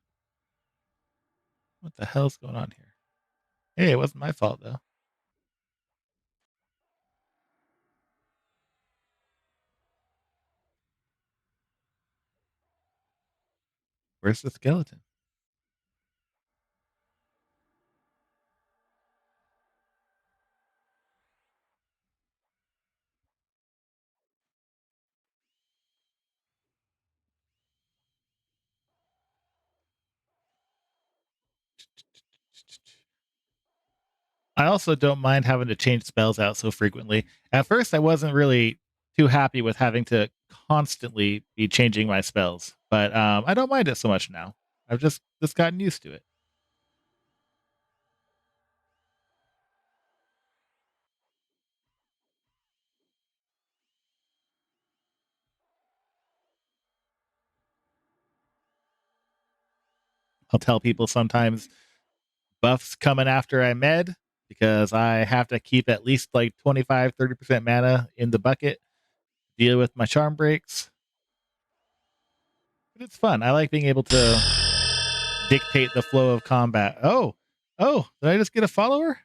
What the hell's going on here? Hey, it wasn't my fault though. Where's the skeleton? I also don't mind having to change spells out so frequently. At first, I wasn't really too happy with having to constantly be changing my spells, but I don't mind it so much now. I've just gotten used to it. I'll tell people sometimes buffs coming after I med because I have to keep at least like 25-30% mana in the bucket, deal with my charm breaks. But it's fun. I like being able to dictate the flow of combat. Oh, did I just get a follower?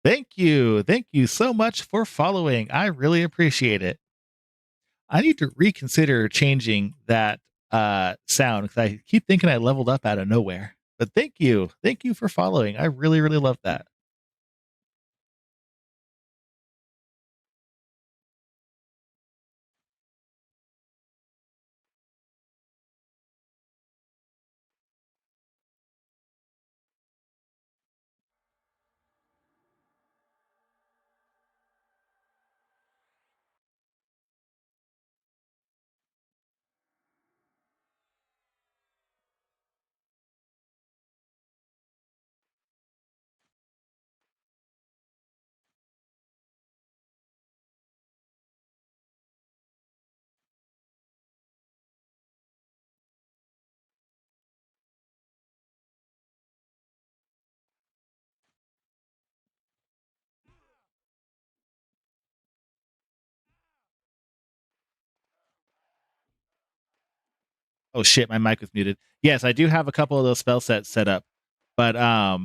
Thank you. Thank you so much for following. I really appreciate it. I need to reconsider changing that sound because I keep thinking I leveled up out of nowhere. But thank you. Thank you for following. I really, really love that. Oh shit, my mic was muted. Yes, I do have a couple of those spell sets set up, but I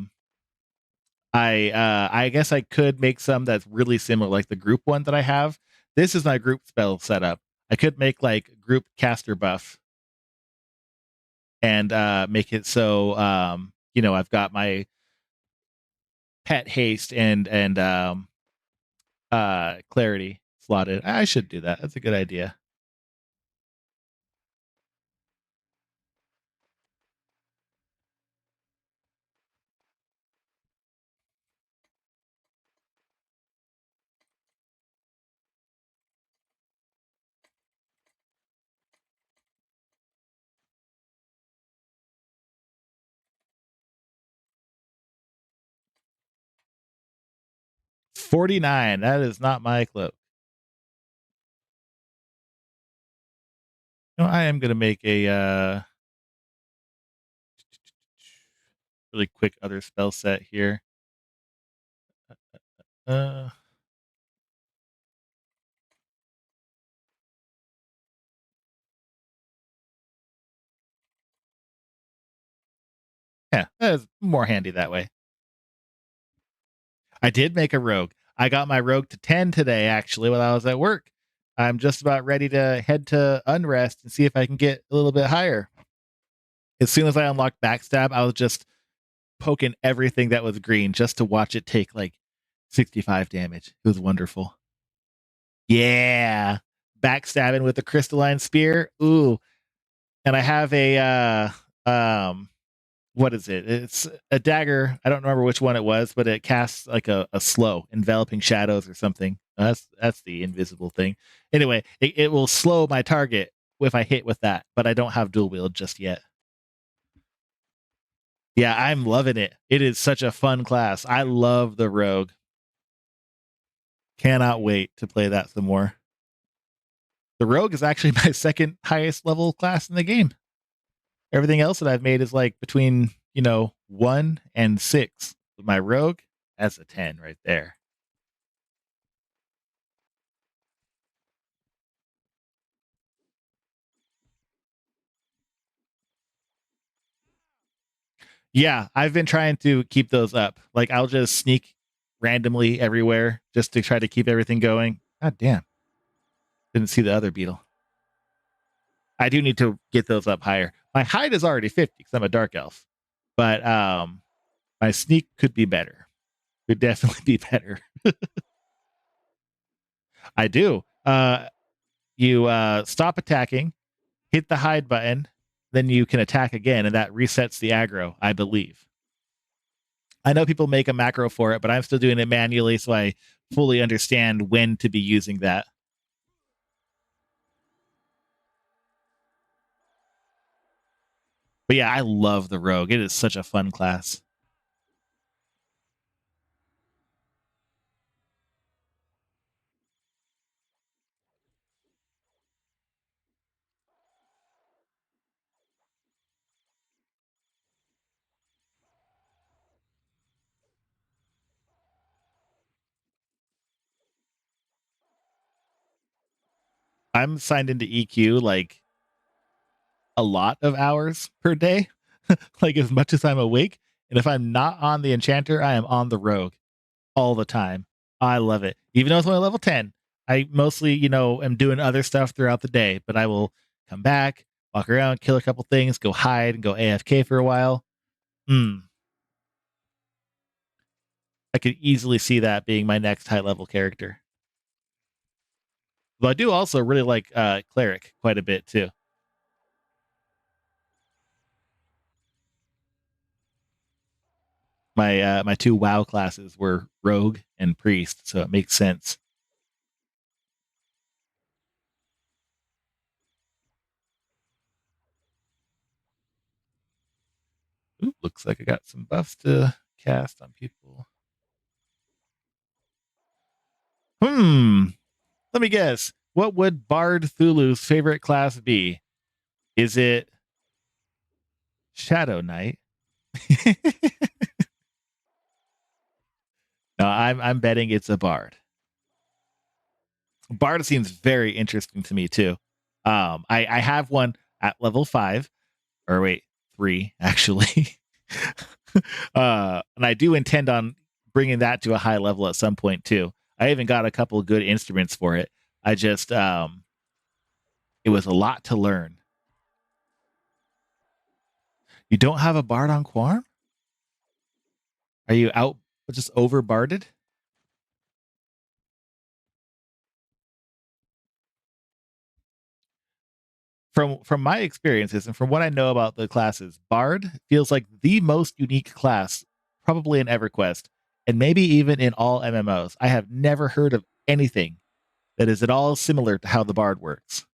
guess I could make some that's really similar, like the group one that I have. This is my group spell setup. I could make like group caster buff and make it so I've got my pet haste and clarity slotted. I should do that. That's a good idea. $49. That is not my cloak. No, I am gonna make a really quick other spell set here. Uh yeah, that's more handy that way. I did make a rogue. I got my rogue to 10 today, actually, while I was at work. I'm just about ready to head to Unrest and see if I can get a little bit higher. As soon as I unlocked Backstab, I was just poking everything that was green just to watch it take like 65 damage. It was wonderful. Yeah. Backstabbing with the crystalline spear. Ooh. And I have a what is it? It's a dagger. I don't remember which one it was, but it casts like a slow, enveloping shadows or something. That's the invisible thing. Anyway, it will slow my target if I hit with that, but I don't have dual wield just yet. Yeah, I'm loving it. It is such a fun class. I love the rogue. Cannot wait to play that some more. The rogue is actually my second highest level class in the game. Everything else that I've made is like between 1 and 6. But my rogue, that's a 10 right there. Yeah, I've been trying to keep those up. Like I'll just sneak randomly everywhere just to try to keep everything going. God damn. Didn't see the other beetle. I do need to get those up higher. My hide is already 50 because I'm a dark elf. But my sneak could be better. Could definitely be better. I do. You stop attacking, hit the hide button, then you can attack again, and that resets the aggro, I believe. I know people make a macro for it, but I'm still doing it manually, so I fully understand when to be using that. But yeah, I love the rogue. It is such a fun class. I'm signed into EQ like a lot of hours per day, like as much as I'm awake. And if I'm not on the enchanter, I am on the rogue all the time. I love it. Even though it's only level 10, I mostly, am doing other stuff throughout the day, but I will come back, walk around, kill a couple things, go hide and go AFK for a while. I could easily see that being my next high level character. But I do also really like cleric quite a bit too. My two WoW classes were rogue and priest, so it makes sense. Ooh, looks like I got some buffs to cast on people. Let me guess. What would Bard Thulu's favorite class be? Is it Shadow Knight? No, I'm betting it's a Bard. Bard seems very interesting to me too. I have one. at level 5, or wait, 3 actually. And I do intend on bringing that to a high level at some point too. I even got a couple of good instruments for it. I just it was a lot to learn. You don't have a bard on Quarm? Are you out just over barded? From my experiences and from what I know about the classes, Bard feels like the most unique class probably in EverQuest and maybe even in all MMOs. I have never heard of anything that is at all similar to how the Bard works.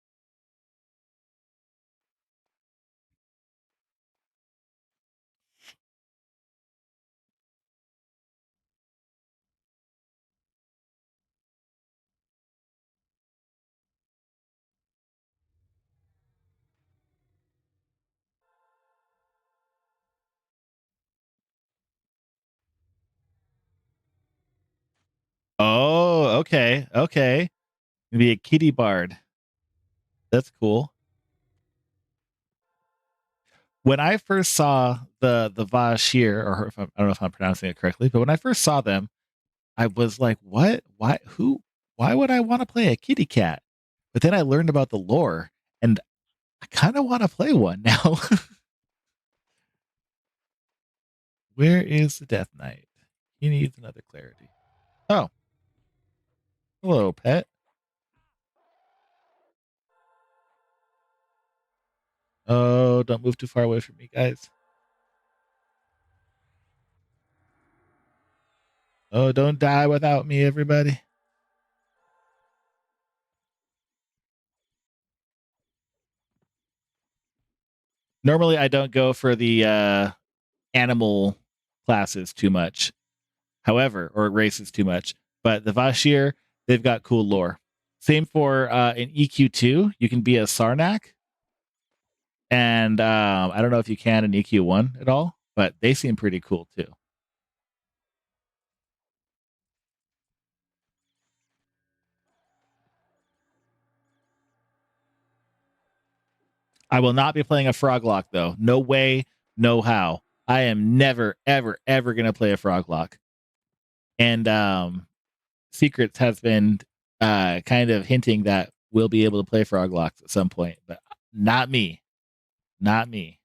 Oh, okay. Okay. Maybe a kitty bard. That's cool. When I first saw the Vashir, or if I don't know if I'm pronouncing it correctly, but when I first saw them, I was like, "What? Why? Who? Why would I want to play a kitty cat?" But then I learned about the lore, and I kind of want to play one now. Where is the Death Knight? He needs another clarity. Oh, hello, pet. Oh, don't move too far away from me, guys. Oh, don't die without me, everybody. Normally, I don't go for the animal classes too much. However, or races too much. But the Vashir, they've got cool lore. Same for in EQ2, you can be a Sarnak. And I don't know if you can in EQ1 at all, but they seem pretty cool too. I will not be playing a Froglock though. No way, no how. I am never, ever, ever gonna play a Froglock. And Secrets has been kind of hinting that we'll be able to play Froglocks at some point, but not me. Not me.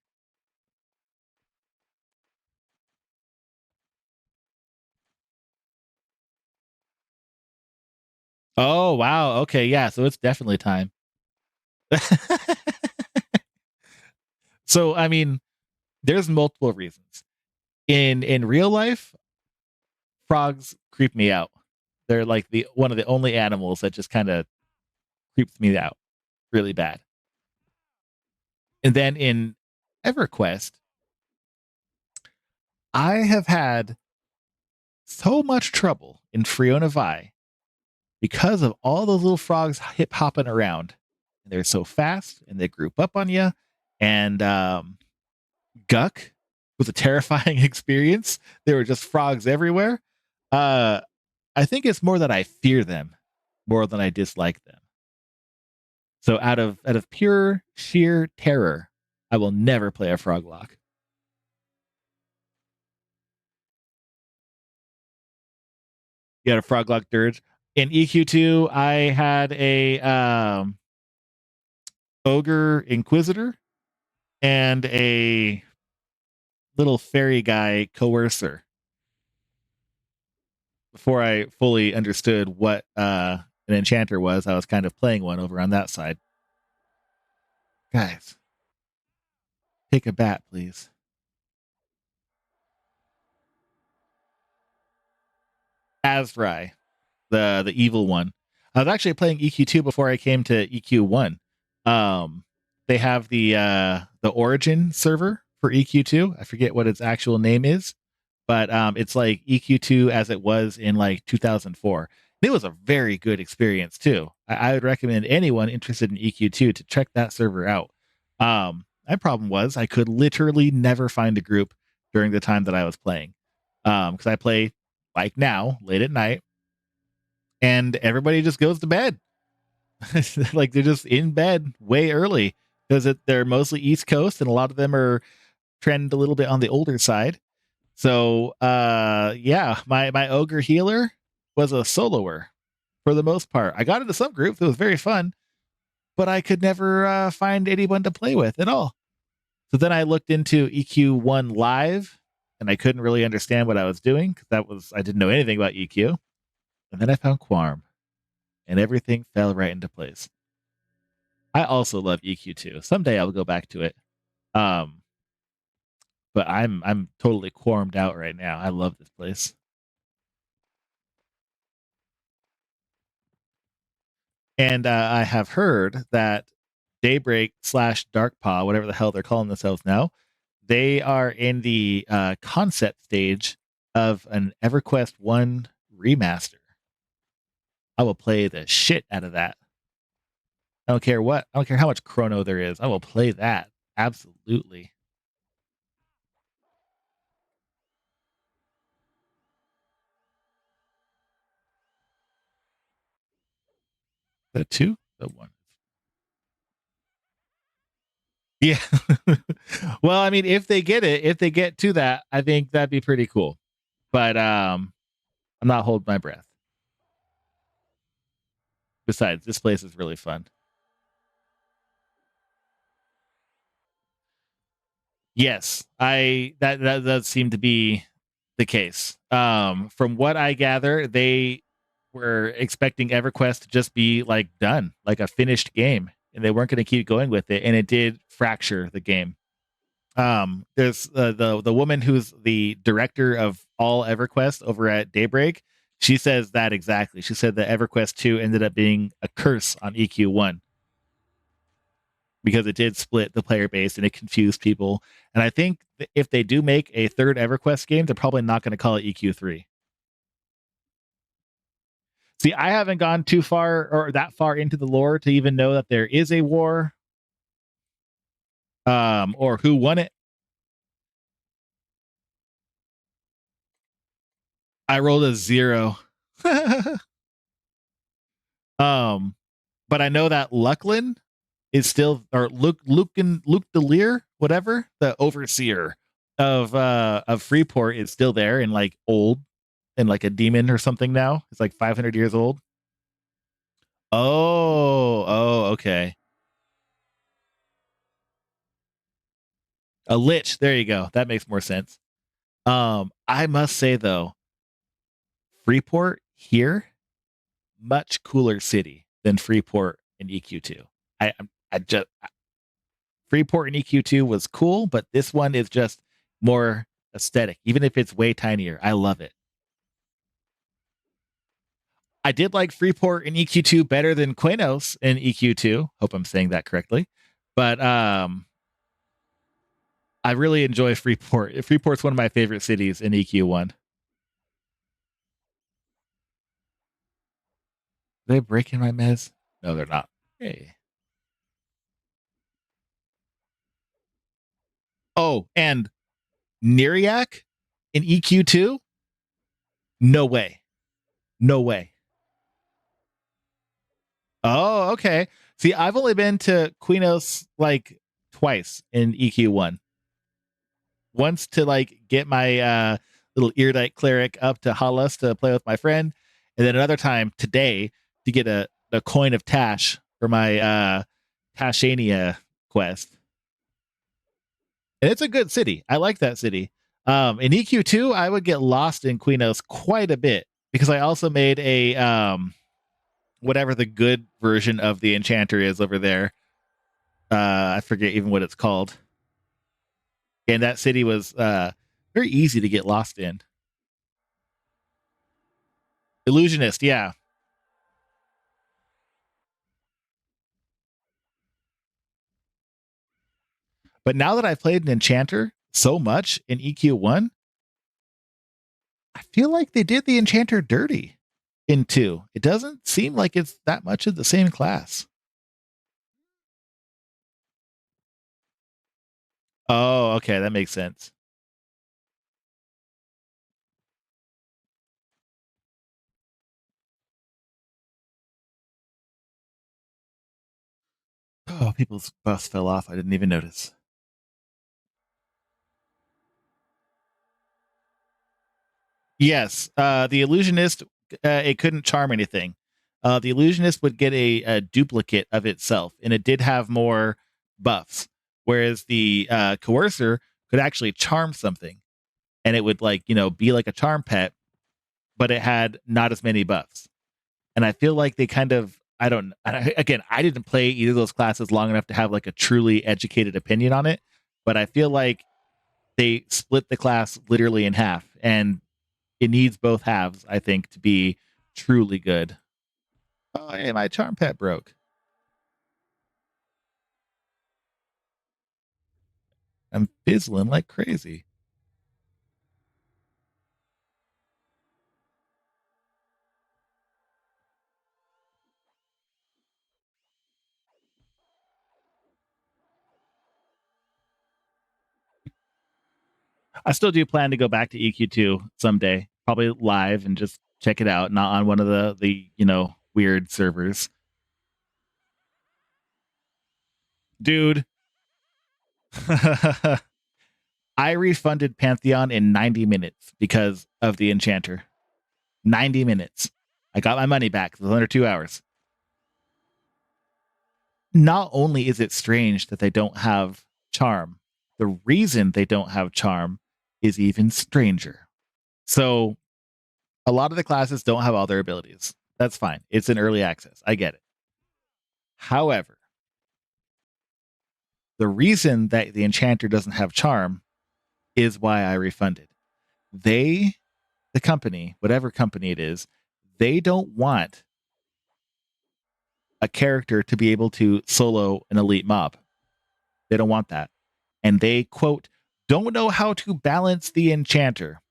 Oh wow. Okay, yeah. So it's definitely time. So I mean, there's multiple reasons. In real life, frogs creep me out. They're like the one of the only animals that just kind of creeps me out really bad. And then in EverQuest, I have had so much trouble in Friona Vi because of all those little frogs hip hopping around. They're so fast and they group up on you. And Guck was a terrifying experience. There were just frogs everywhere. Uh, I think it's more that I fear them more than I dislike them. So out of pure sheer terror, I will never play a Froglock. You had a Froglock Dirge. In EQ2, I had a Ogre Inquisitor and a little fairy guy Coercer. Before I fully understood what an enchanter was, I was kind of playing one over on that side. Guys, take a bat, please. Azrai, the evil one. I was actually playing EQ2 before I came to EQ1. They have the origin server for EQ2. I forget what its actual name is, but it's like EQ2 as it was in like 2004. It was a very good experience too. I would recommend anyone interested in EQ2 to check that server out. My problem was I could literally never find a group during the time that I was playing, because I play like now late at night, and everybody just goes to bed. Like they're just in bed way early. because they're mostly East Coast, and a lot of them are trend a little bit on the older side. So yeah, my ogre healer was a soloer for the most part. I got into some groups; it was very fun, but I could never find anyone to play with at all. So then I looked into EQ1 Live, and I couldn't really understand what I was doing because I didn't know anything about EQ. And then I found Quarm, and everything fell right into place. I also love EQ2. Someday I'll go back to it. Um, but I'm totally quarmed out right now. I love this place. And I have heard that Daybreak slash Darkpaw, whatever the hell they're calling themselves now, they are in the concept stage of an EverQuest 1 remaster. I will play the shit out of that. I don't care what. I don't care how much chrono there is. I will play that. Absolutely. The 2? The 1. Yeah. Well, I mean, if they get to that, I think that'd be pretty cool. But I'm not holding my breath. Besides, this place is really fun. Yes, that does seem to be the case. From what I gather, they were expecting EverQuest to just be like done, like a finished game, and they weren't going to keep going with it, and it did fracture the game. There's the woman who's the director of all EverQuest over at Daybreak. She says that exactly. She said that EverQuest 2 ended up being a curse on EQ1 because it did split the player base and it confused people. And I think if they do make a third EverQuest game, they're probably not going to call it EQ3. See, I haven't gone too far or that far into the lore to even know that there is a war, or who won it. I rolled a 0. um, but I know that Lucklin is still, or Luke Delir, whatever, the overseer of Freeport is still there and like old and like a demon or something now. It's like 500 years old. Oh, okay. A lich. There you go. That makes more sense. I must say though, Freeport here, much cooler city than Freeport in EQ2. I just Freeport in EQ2 was cool, but this one is just more aesthetic, even if it's way tinier. I love it. I did like Freeport in EQ2 better than Quenos in EQ2. Hope I'm saying that correctly. But I really enjoy Freeport. Freeport's one of my favorite cities in EQ1. Are they breaking my mez? No, they're not. Hey. Oh, and Neriac in EQ2? No way. No way. Oh, okay. See, I've only been to Quenos like twice in EQ1. Once to like get my little Eardite cleric up to Hollis to play with my friend, and then another time today to get a coin of Tash for my Tashania quest. And it's a good city. I like that city. In EQ2, I would get lost in Quenos quite a bit because I also made a whatever the good version of the enchanter is over there. I forget even what it's called. And that city was very easy to get lost in. Illusionist, yeah. But now that I've played an enchanter so much in EQ1, I feel like they did the enchanter dirty in 2. It doesn't seem like it's that much of the same class. Oh, okay, that makes sense. Oh, people's buffs fell off. I didn't even notice. Yes, the illusionist, it couldn't charm anything. The illusionist would get a duplicate of itself, and it did have more buffs. Whereas the coercer could actually charm something, and it would be like a charm pet, but it had not as many buffs. And I feel like they kind of again, I didn't play either of those classes long enough to have like a truly educated opinion on it, but I feel like they split the class literally in half, and it needs both halves, I think, to be truly good. Oh, hey, my charm pet broke. I'm fizzling like crazy. I still do plan to go back to EQ2 someday, probably live and just check it out, not on one of the weird servers. Dude, I refunded Pantheon in 90 minutes because of the enchanter. 90 minutes. I got my money back. It was under 2 hours. Not only is it strange that they don't have charm, the reason they don't have charm is even stranger. So a lot of the classes don't have all their abilities. That's fine. It's in early access. I get it. However, the reason that the enchanter doesn't have charm is why I refunded. The company, whatever company it is, they don't want a character to be able to solo an elite mob. They don't want that. And they, quote, don't know how to balance the enchanter.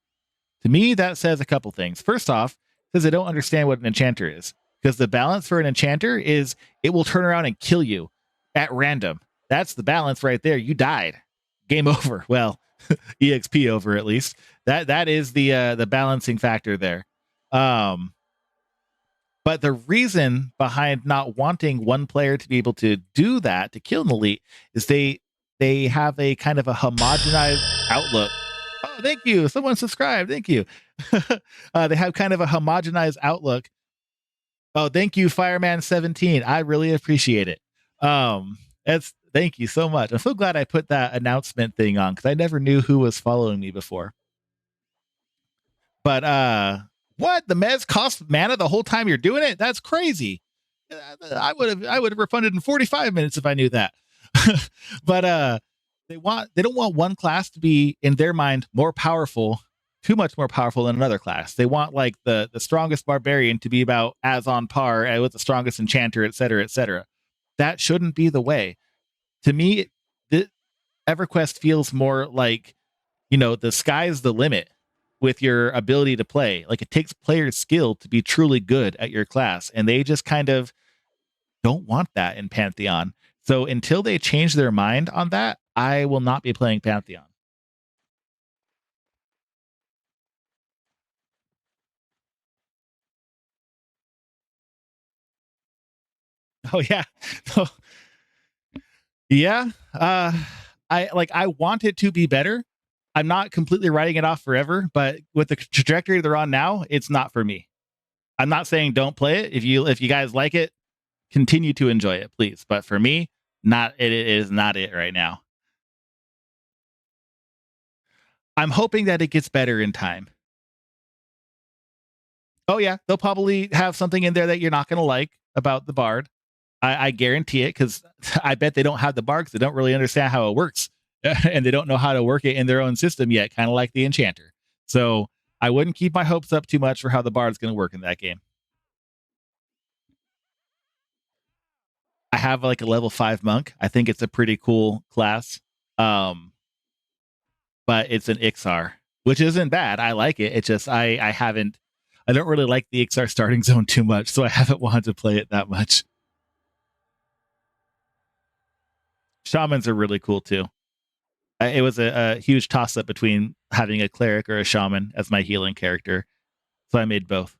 To me, that says a couple things. First off, it says they don't understand what an enchanter is. Because the balance for an enchanter is it will turn around and kill you at random. That's the balance right there. You died. Game over. Well, EXP over at least. That is the balancing factor there. But the reason behind not wanting one player to be able to do that, to kill an elite, is they have a kind of a homogenized outlook. Oh, thank you. Someone subscribed. Thank you. They have kind of a homogenized outlook. Oh, thank you, Fireman17. I really appreciate it. That's thank you so much. I'm so glad I put that announcement thing on because I never knew who was following me before. But what? The mez costs mana the whole time you're doing it? That's crazy. I would have refunded in 45 minutes if I knew that. But they don't want one class to be in their mind more powerful, too much more powerful than another class. They want like the strongest barbarian to be about as on par with the strongest enchanter, et cetera, et cetera. That shouldn't be the way. To me, the EverQuest feels more like the sky's the limit with your ability to play. Like it takes players' skill to be truly good at your class, and they just kind of don't want that in Pantheon. So until they change their mind on that, I will not be playing Pantheon. Oh yeah. Yeah. I want it to be better. I'm not completely writing it off forever, but with the trajectory they're on now, it's not for me. I'm not saying don't play it. If you guys like it, continue to enjoy it, please. But for me, it is not it right now. I'm hoping that it gets better in time. Oh yeah, they'll probably have something in there that you're not going to like about the bard. I guarantee it because I bet they don't have the bard because they don't really understand how it works and they don't know how to work it in their own system yet, kind of like the enchanter. So I wouldn't keep my hopes up too much for how the bard's going to work in that game. I have like a level 5 monk. I think it's a pretty cool class. But it's an Ixar, which isn't bad. I like it. It's just I don't really like the Ixar starting zone too much, so I haven't wanted to play it that much. Shamans are really cool too. It was a huge toss up between having a cleric or a shaman as my healing character, so I made both.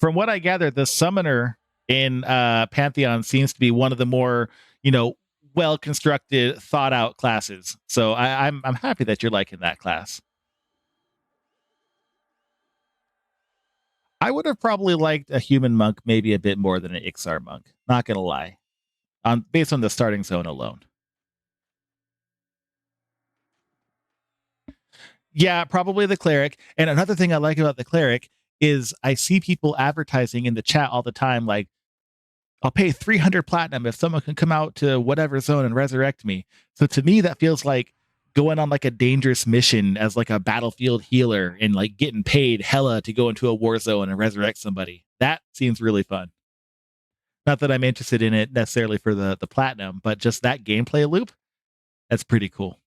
from what I gather, the summoner in Pantheon seems to be one of the more, you know, well constructed, thought out classes. So I'm happy that you're liking that class. I would have probably liked a human monk maybe a bit more than an Ixar monk. Not gonna lie, on based on the starting zone alone. Yeah, probably the cleric. And another thing I like about the cleric is I see people advertising in the chat all the time, like, I'll pay 300 platinum if someone can come out to whatever zone and resurrect me. So to me, that feels like going on like a dangerous mission as like a battlefield healer and like getting paid hella to go into a war zone and resurrect somebody. That seems really fun. Not that I'm interested in it necessarily for the platinum, but just that gameplay loop, that's pretty cool.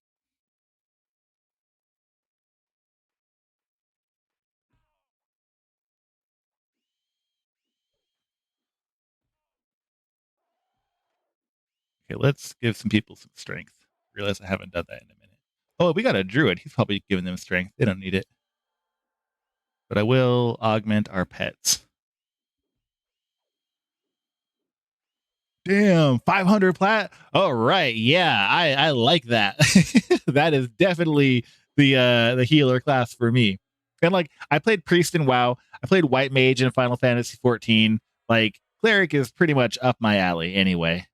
Okay, let's give some people some strength. Realize I haven't done that in a minute. Oh, we got a druid. He's probably giving them strength. They don't need it. But I will augment our pets. Damn, 500 plat. All right, yeah, I like that. That is definitely the healer class for me. And like I played priest in WoW. I played white mage in Final Fantasy 14. Like cleric is pretty much up my alley anyway.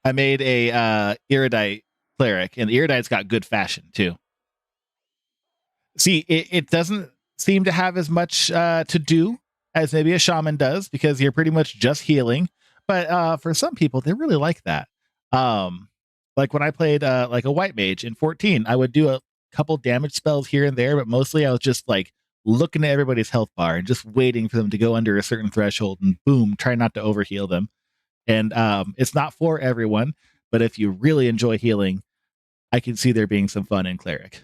I made a erudite cleric, and the erudite's got good fashion too. See, it doesn't seem to have as much to do as maybe a shaman does because you're pretty much just healing. But for some people, they really like that. Um, like when I played like a white mage in 14, I would do a couple damage spells here and there, but mostly I was just like looking at everybody's health bar and just waiting for them to go under a certain threshold and boom, try not to overheal them. And it's not for everyone, but if you really enjoy healing, I can see there being some fun in cleric.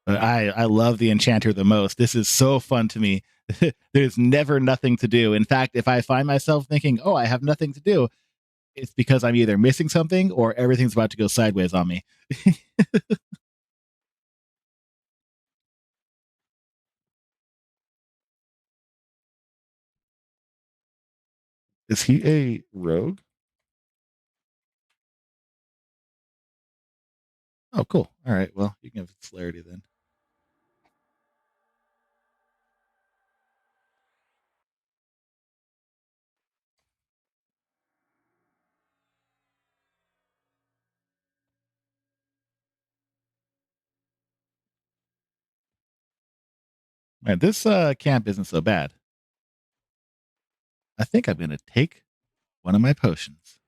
But I love the enchanter the most. This is so fun to me. There's never nothing to do. In fact, if I find myself thinking, "Oh, I have nothing to do," it's because I'm either missing something or everything's about to go sideways on me. Is he a rogue? Oh, cool. All right. Well, you can have celerity then. Man, this camp isn't so bad. I think I'm gonna take one of my potions.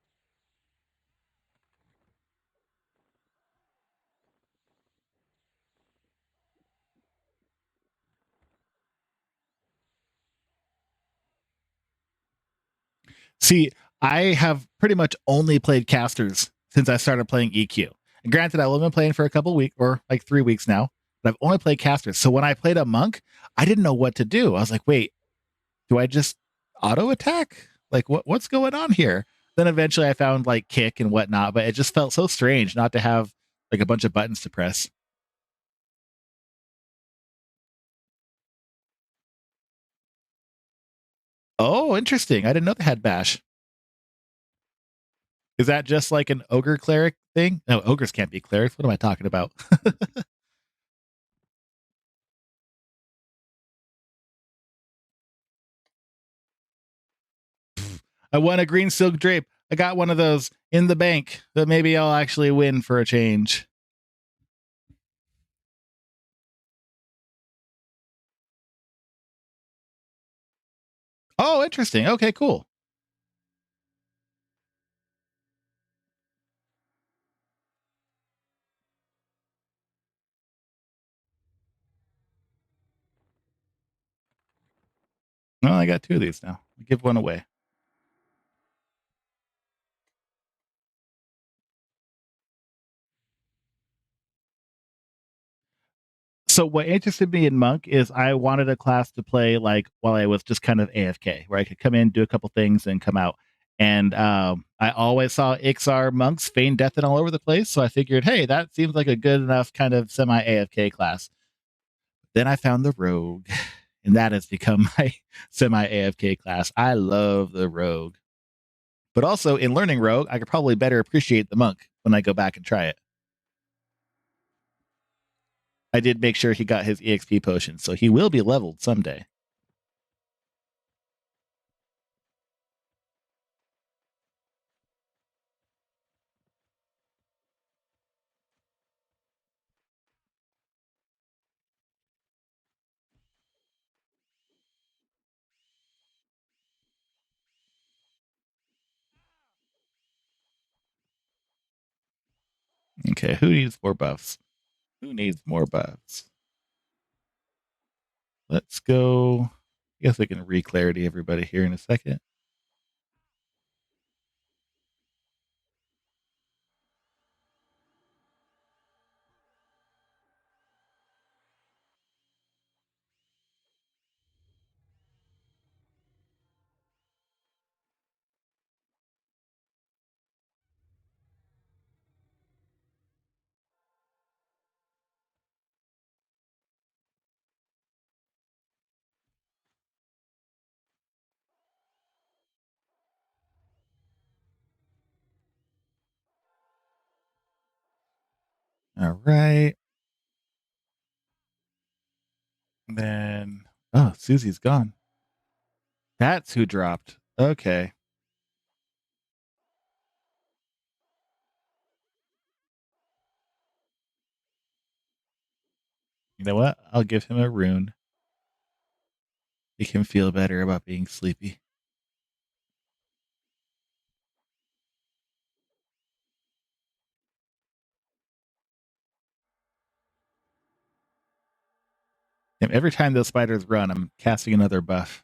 See, I have pretty much only played casters since I started playing EQ. And granted, I've only been playing for a couple weeks or like 3 weeks now, but I've only played casters. So when I played a monk, I didn't know what to do. I was like, wait, do I just auto attack? Like what's going on here? Then eventually I found like kick and whatnot, but it just felt so strange not to have like a bunch of buttons to press. Oh, interesting. I didn't know they had bash. Is that just like an ogre cleric thing? No, ogres can't be clerics. What am I talking about? I won a green silk drape. I got one of those in the bank that maybe I'll actually win for a change. Oh, interesting. Okay, cool. Well, I got two of these now. I'll give one away. So what interested me in Monk is I wanted a class to play like while I was just kind of AFK, where I could come in, do a couple things, and come out. And I always saw Ixar monks feign death and all over the place, so I figured, hey, that seems like a good enough kind of semi AFK class. Then I found the rogue, and that has become my semi AFK class. I love the rogue, but also in learning rogue, I could probably better appreciate the monk when I go back and try it. I did make sure he got his EXP potion, so he will be leveled someday. Okay, who needs more buffs? Who needs more buffs? Let's go. I guess we can re-clarity everybody here in a second. All right. And then, oh, Susie's gone. That's who dropped. Okay. You know what? I'll give him a rune. He can feel better about being sleepy. And every time those spiders run, I'm casting another buff.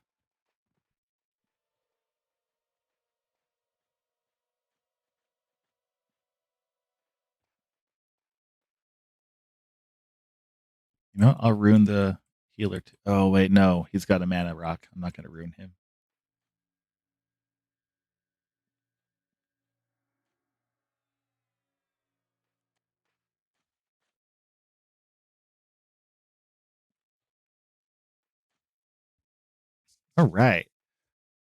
You know, I'll ruin the healer. Oh, wait, no. He's got a mana rock. I'm not going to ruin him. All right.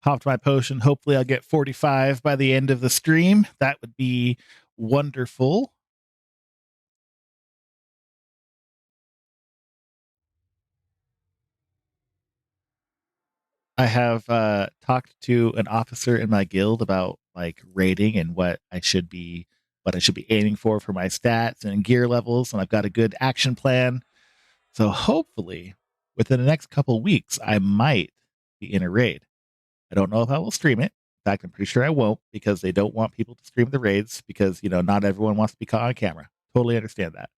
Popped my potion. Hopefully, I'll get 45 by the end of the stream. That would be wonderful. I have talked to an officer in my guild about like rating and what I should be aiming for my stats and gear levels, and I've got a good action plan. So hopefully, within the next couple weeks, I might be in a raid. I don't know if I will stream it. In fact, I'm pretty sure I won't because they don't want people to stream the raids because not everyone wants to be caught on camera. Totally understand that.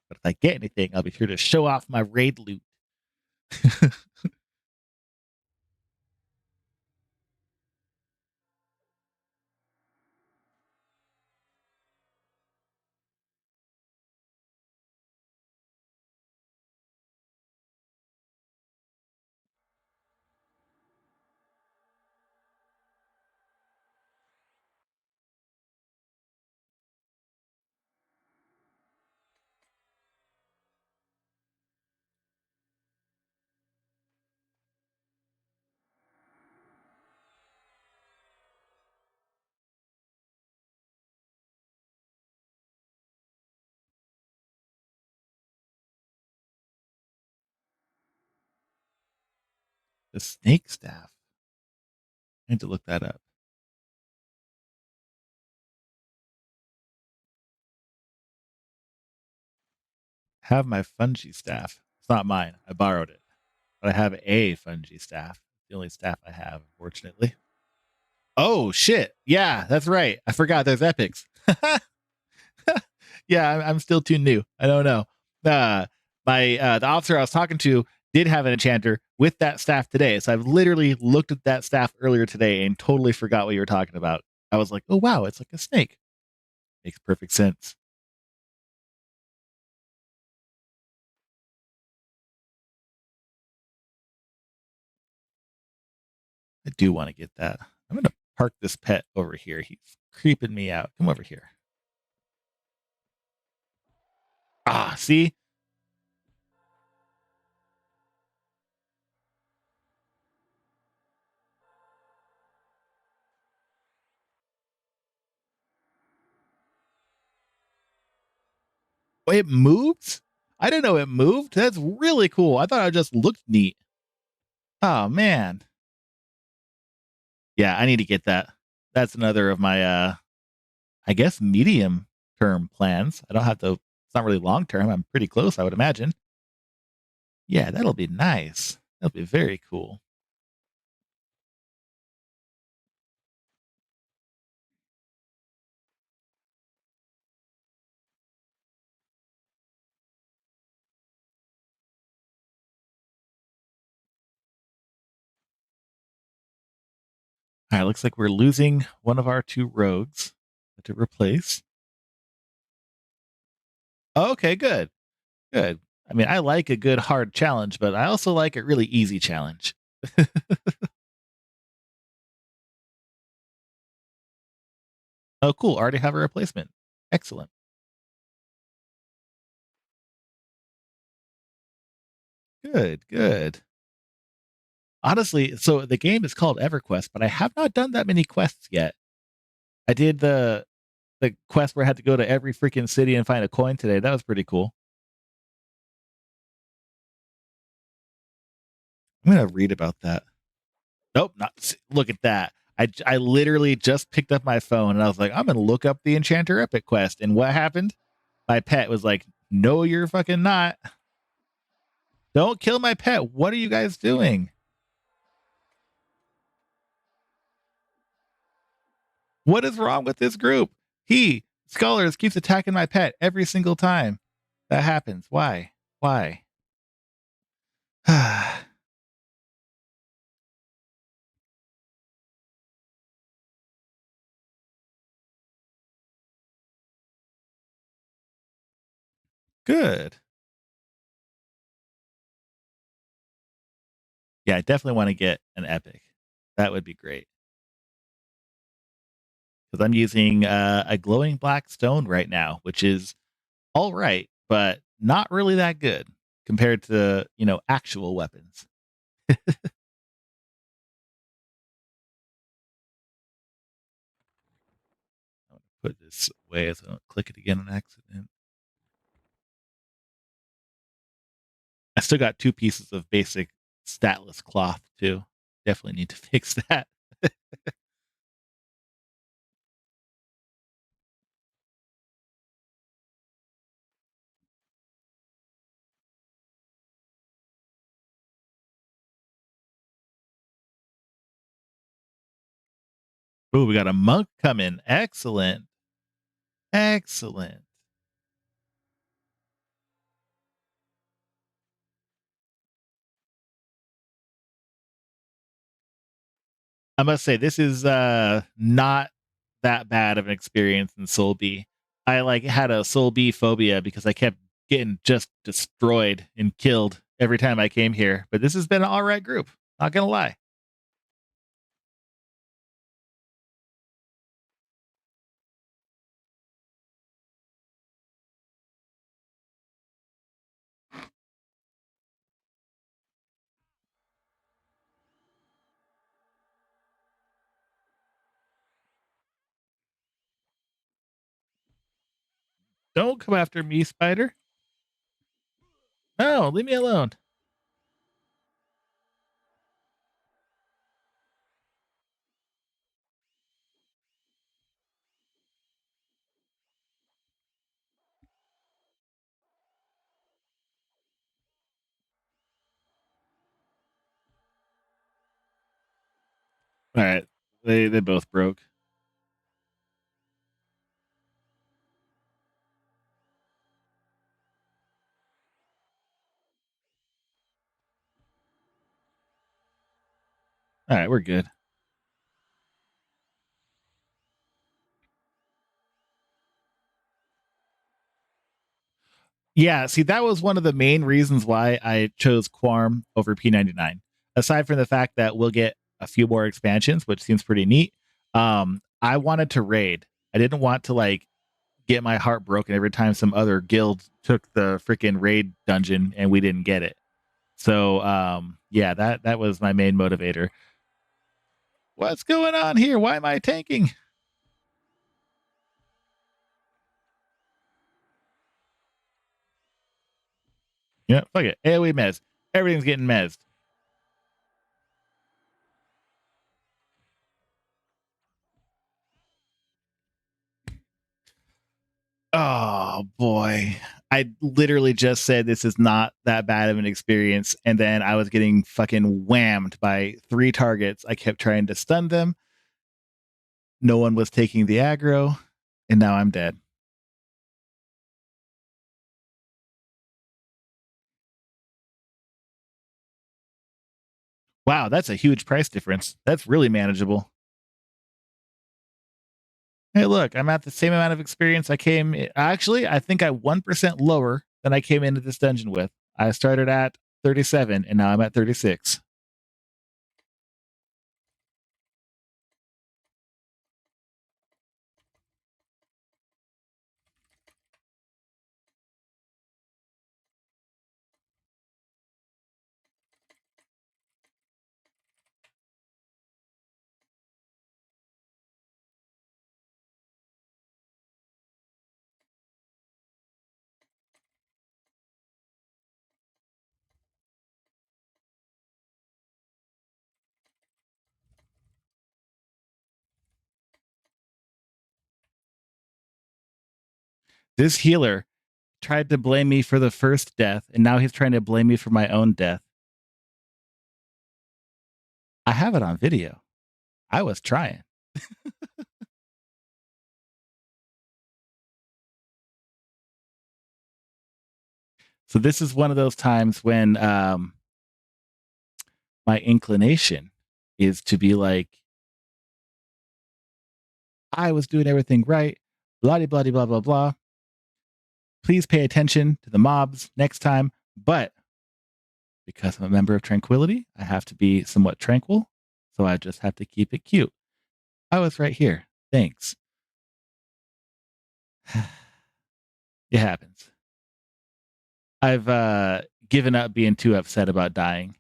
But if I get anything, I'll be sure to show off my raid loot. The snake staff. I need to look that up. Have my fungi staff. It's not mine. I borrowed it. But I have a fungi staff. It's the only staff I have, unfortunately. Oh shit. Yeah, that's right. I forgot there's epics. Yeah, I'm still too new. I don't know. My the officer I was talking to did have an enchanter with that staff today. So I've literally looked at that staff earlier today and totally forgot what you were talking about. I was like, oh wow, it's like a snake. Makes perfect sense. I do want to get that. I'm gonna park this pet over here. He's creeping me out. Come over here. Ah, see? Oh, it moves? I didn't know it moved. That's really cool. I thought it just looked neat. Oh man. Yeah, I need to get that. That's another of my I guess medium term plans. I don't have to it's not really long term. I'm pretty close, I would imagine. Yeah, that'll be nice. That'll be very cool. All right, looks like we're losing one of our two rogues to replace. Okay, good. Good. I mean, I like a good hard challenge, but I also like a really easy challenge. Oh, cool. Already have a replacement. Excellent. Good, good. Honestly, so the game is called EverQuest, but I have not done that many quests yet. I did the quest where I had to go to every freaking city and find a coin today. That was pretty cool. I'm gonna read about that. Nope, not look at that. I literally just picked up my phone and I was like, I'm gonna look up the Enchanter Epic quest. And what happened? My pet was like, no, you're fucking not. Don't kill my pet. What are you guys doing? What is wrong with this group? Scholars, keeps attacking my pet every single time that happens. Why? Why? Good. Yeah, I definitely want to get an epic. That would be great. Because I'm using a glowing black stone right now, which is all right, but not really that good compared to actual weapons. I'm gonna put this away so I don't click it again on accident. I still got two pieces of basic statless cloth too. Definitely need to fix that. Ooh, we got a monk coming. Excellent. Excellent. I must say this is not that bad of an experience in SolB. I like had a SolB phobia because I kept getting just destroyed and killed every time I came here. But this has been an all right group. Not gonna lie. Don't come after me, Spider. No, leave me alone. All right. They both broke. All right, we're good. Yeah, see, that was one of the main reasons why I chose Quarm over P99. Aside from the fact that we'll get a few more expansions, which seems pretty neat. I wanted to raid. I didn't want to like get my heart broken every time some other guild took the freaking raid dungeon and we didn't get it. So yeah, that was my main motivator. What's going on here? Why am I tanking? Yeah, fuck it. AoE mez. Everything's getting mezzed. Oh boy. I literally just said this is not that bad of an experience, and then I was getting fucking whammed by 3 targets. I kept trying to stun them. No one was taking the aggro, and now I'm dead. Wow, that's a huge price difference. That's really manageable. Hey, look, I'm at the same amount of experience I came. Actually, I think I'm 1% lower than I came into this dungeon with. I started at 37, and now I'm at 36. This healer tried to blame me for the first death, and now he's trying to blame me for my own death. I have it on video. I was trying. So this is one of those times when my inclination is to be like, I was doing everything right, blah blah blah blah blah blah. Please pay attention to the mobs next time. But because I'm a member of Tranquility, I have to be somewhat tranquil. So I just have to keep it cute. I was right here. Thanks. It happens. I've given up being too upset about dying.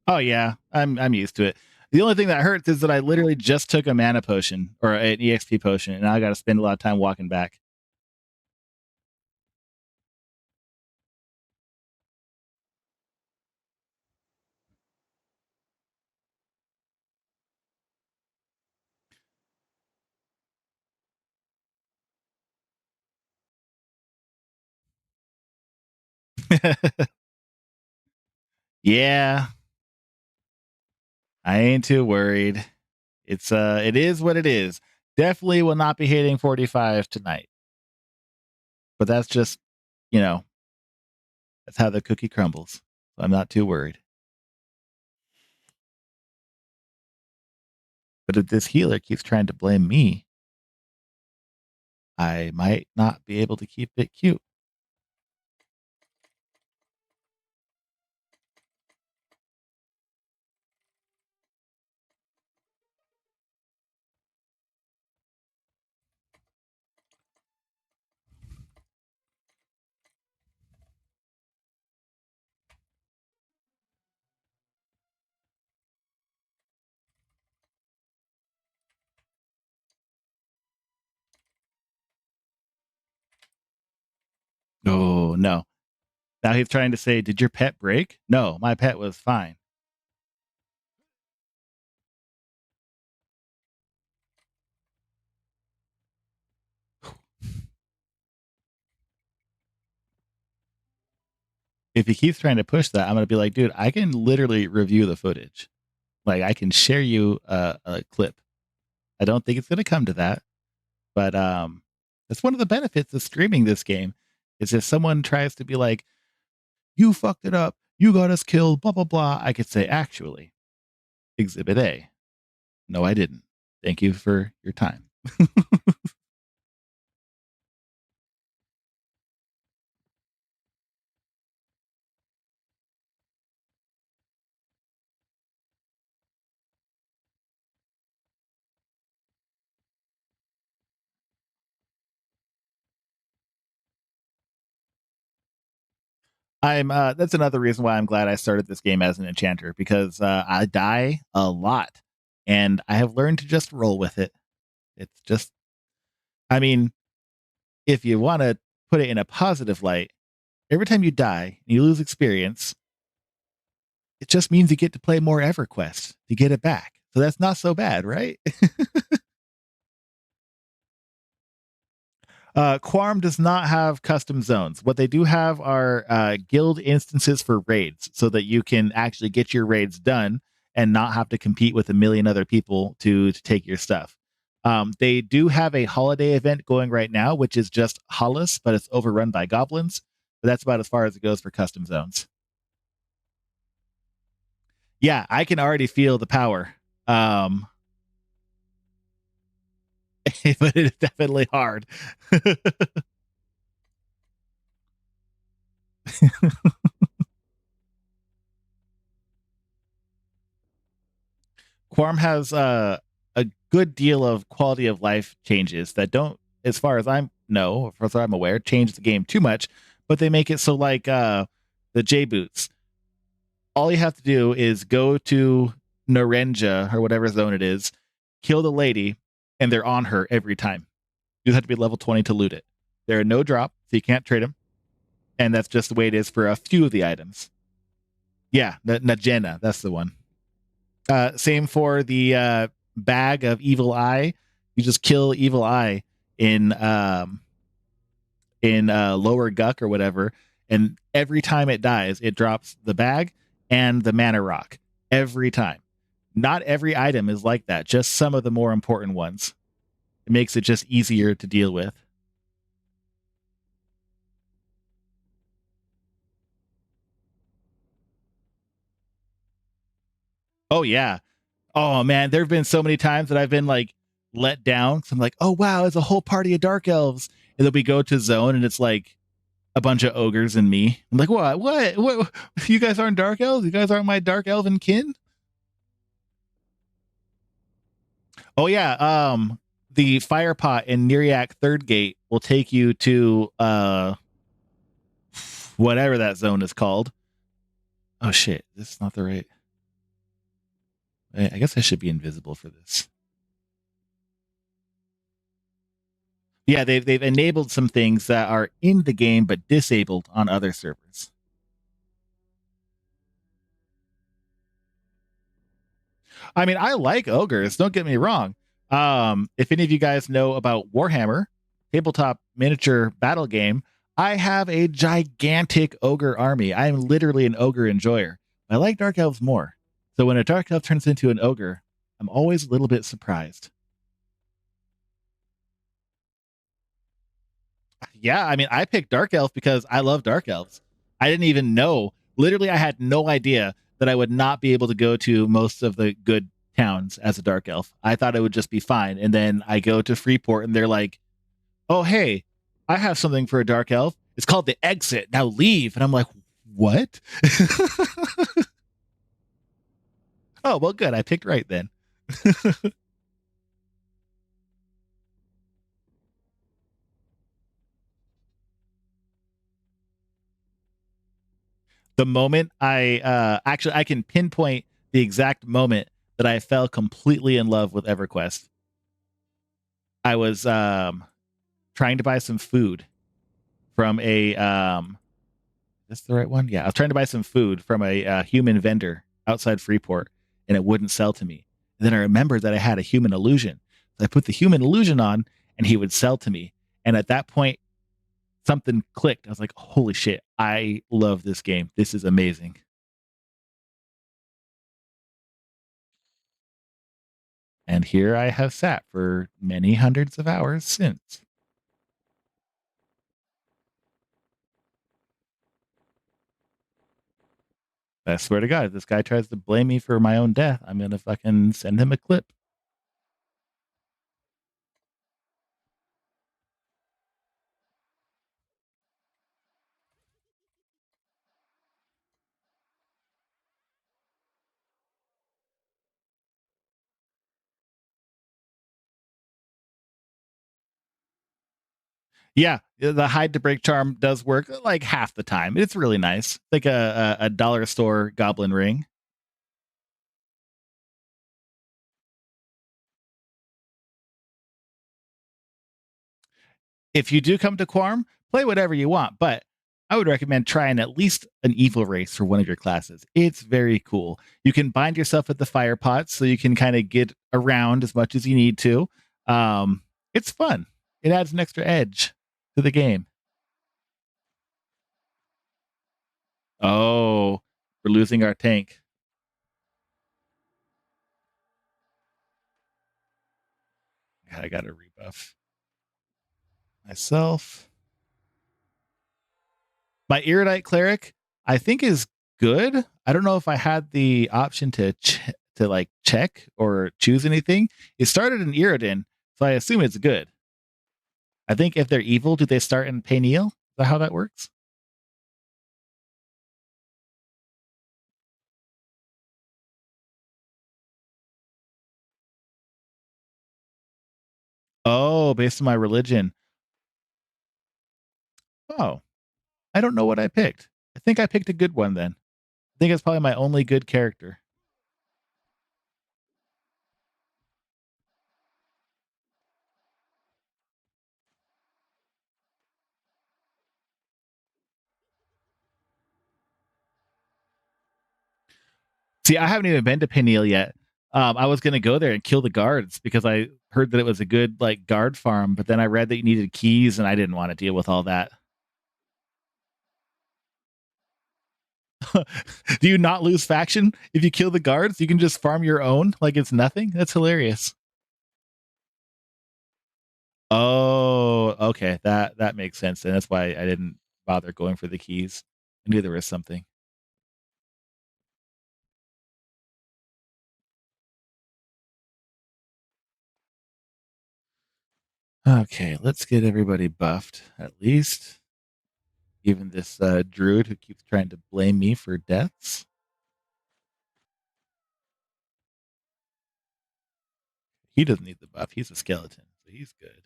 Oh yeah, I'm used to it. The only thing that hurts is that I literally just took a mana potion or an EXP potion, and now I got to spend a lot of time walking back. Yeah, I ain't too worried. It is what it is. Definitely will not be hitting 45 tonight. But that's just, you know, that's how the cookie crumbles. So I'm not too worried. But if this healer keeps trying to blame me, I might not be able to keep it cute. Oh, no. Now he's trying to say, did your pet break? No, my pet was fine. If he keeps trying to push that, I'm gonna be like, dude, I can literally review the footage. Like I can share you a clip. I don't think it's gonna come to that, but that's one of the benefits of streaming this game. Is if someone tries to be like, you fucked it up, you got us killed, blah blah blah, I could say, actually, Exhibit A. No, I didn't. Thank you for your time. I'm that's another reason why I'm glad I started this game as an enchanter, because I die a lot and I have learned to just roll with it. It's just, I mean, if you want to put it in a positive light, every time you die and you lose experience, it just means you get to play more EverQuest to get it back. So that's not so bad, right? Quarm does not have custom zones. What they do have are guild instances for raids, so that you can actually get your raids done and not have to compete with a million other people to take your stuff. They do have a holiday event going right now, which is just Hollis, but it's overrun by goblins. But that's about as far as it goes for custom zones. Yeah, I can already feel the power. But it's definitely hard. Quarm has a good deal of quality of life changes that don't, as far as I'm know, as far as I'm aware, change the game too much. But they make it so, like the J boots, all you have to do is go to Narenja or whatever zone it is, kill the lady, and they're on her every time. You just have to be level 20 to loot it. There are no drop, so you can't trade them, and that's just the way it is for a few of the items. Yeah, Najena, that's the one. Same for the bag of Evil Eye. You just kill Evil Eye in Lower Guck or whatever, and every time it dies, it drops the bag and the mana rock every time. Not every item is like that, just some of the more important ones. It makes it just easier to deal with. Oh yeah. Oh man, there have been so many times that I've been like let down. So I'm like, oh wow, it's a whole party of dark elves. And then we go to zone and it's like a bunch of ogres and me. I'm like, what? What? You guys aren't dark elves? You guys aren't my dark elven kin? Oh yeah. The fire pot in Neriak Third Gate will take you to whatever that zone is called. Oh shit, this is not the right. I guess I should be invisible for this. Yeah, they've enabled some things that are in the game but disabled on other servers. I mean, I like ogres. Don't get me wrong. If any of you guys know about Warhammer, tabletop miniature battle game, I have a gigantic ogre army. I am literally an ogre enjoyer. I like dark elves more. So when a dark elf turns into an ogre, I'm always a little bit surprised. Yeah, I mean, I picked dark elf because I love dark elves. I didn't even know. Literally, I had no idea that I would not be able to go to most of the good towns as a dark elf. I thought it would just be fine. And then I go to Freeport and they're like, oh, hey, I have something for a dark elf. It's called the exit. Now leave. And I'm like, what? Oh, well, good. I picked right then. The moment I can pinpoint the exact moment that I fell completely in love with EverQuest. I was trying to buy some food from a that's the right one. Yeah, I was trying to buy some food from a human vendor outside Freeport, and it wouldn't sell to me. And then I remembered that I had a human illusion, so I put the human illusion on, and he would sell to me. And at that point, something clicked. I was like, "Holy shit! I love this game. This is amazing. And here I have sat for many hundreds of hours since. I swear to God, if this guy tries to blame me for my own death, I'm gonna fucking send him a clip. Yeah, the hide to break charm does work like half the time. It's really nice. Like a dollar store goblin ring. If you do come to Quarm, play whatever you want, but I would recommend trying at least an evil race for one of your classes. It's very cool. You can bind yourself with the fire pots so you can kind of get around as much as you need to. Um, it's fun. It adds an extra edge to the game. Oh, we're losing our tank. I got to rebuff myself. My Erudite Cleric, I think, is good. I don't know if I had the option to like check or choose anything. It started in Iridan, so I assume it's good. I think if they're evil, do they start in Peniel? Is that how that works? Oh, based on my religion. Oh, I don't know what I picked. I think I picked a good one then. I think it's probably my only good character. See, I haven't even been to Peniel yet. I was gonna go there and kill the guards because I heard that it was a good like guard farm, but then I read that you needed keys, and I didn't want to deal with all that. Do you not lose faction if you kill the guards? You can just farm your own like it's nothing. That's hilarious. Oh, okay. That makes sense, and that's why I didn't bother going for the keys. I knew there was something. Okay, let's get everybody buffed at least. Even this druid who keeps trying to blame me for deaths. He doesn't need the buff. He's a skeleton, so he's good.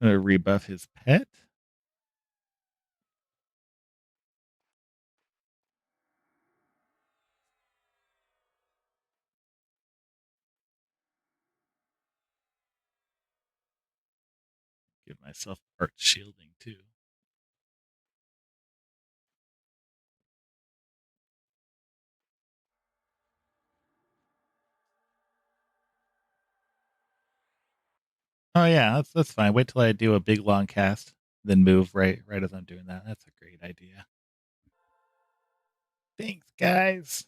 I'm gonna rebuff his pet. Give myself art shielding too. Oh yeah, that's fine. Wait till I do a big long cast, then move right as I'm doing that. That's a great idea. Thanks, guys.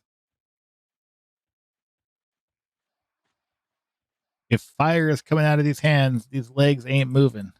If fire is coming out of these hands, these legs ain't moving.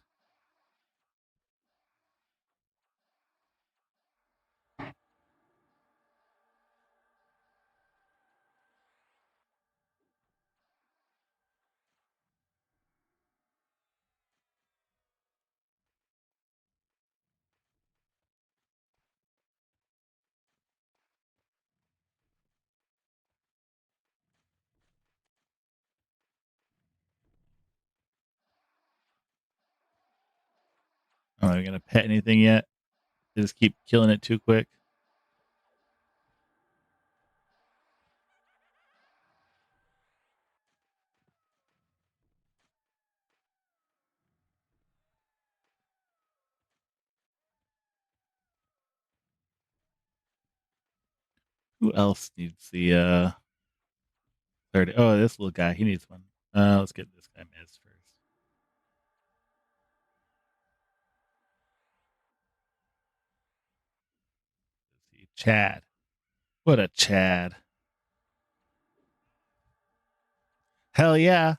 Am I gonna pet anything yet? Just keep killing it too quick. Who else needs the 30? Oh, this little guy, he needs one. Let's get this guy Miz first. Let's see, Chad. What a Chad. Hell yeah.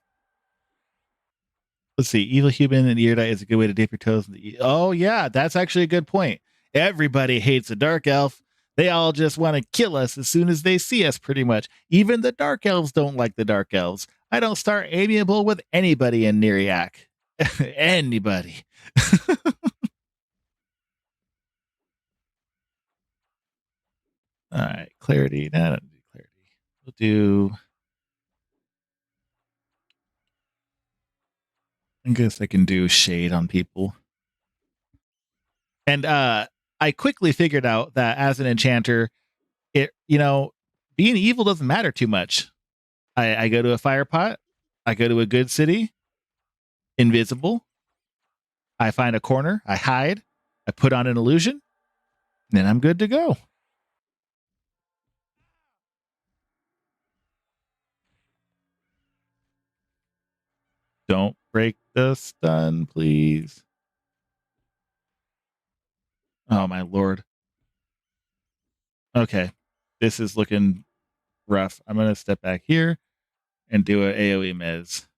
Let's see. Evil human and ear is a good way to dip your toes. Oh yeah, that's actually a good point. Everybody hates a dark elf. They all just want to kill us as soon as they see us, pretty much. Even the dark elves don't like the dark elves. I don't start amiable with anybody in Neriak. Anybody. All right, clarity. No, don't do clarity. We'll do. I guess I can do shade on people. And I quickly figured out that as an enchanter, being evil doesn't matter too much. I go to a fire pot, I go to a good city, invisible, I find a corner, I hide, I put on an illusion, then I'm good to go. Don't break the stun, please. Oh my lord. Okay. This is looking rough. I'm gonna step back here and do a AoE mez.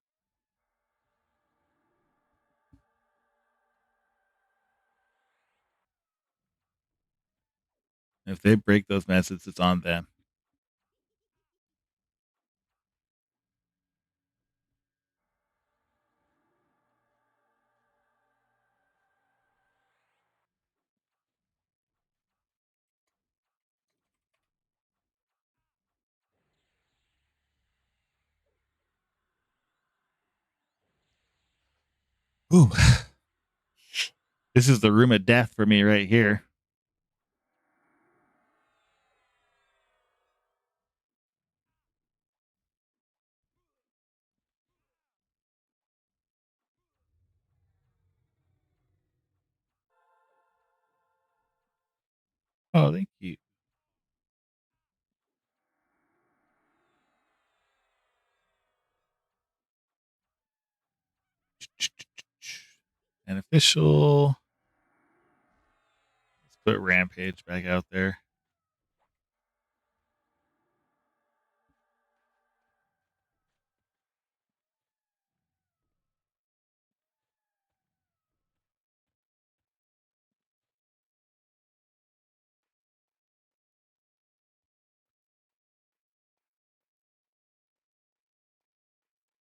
If they break those mezes, it's on them. Ooh. This is the room of death for me right here. Oh, thank you. And official. Let's put Rampage back out there.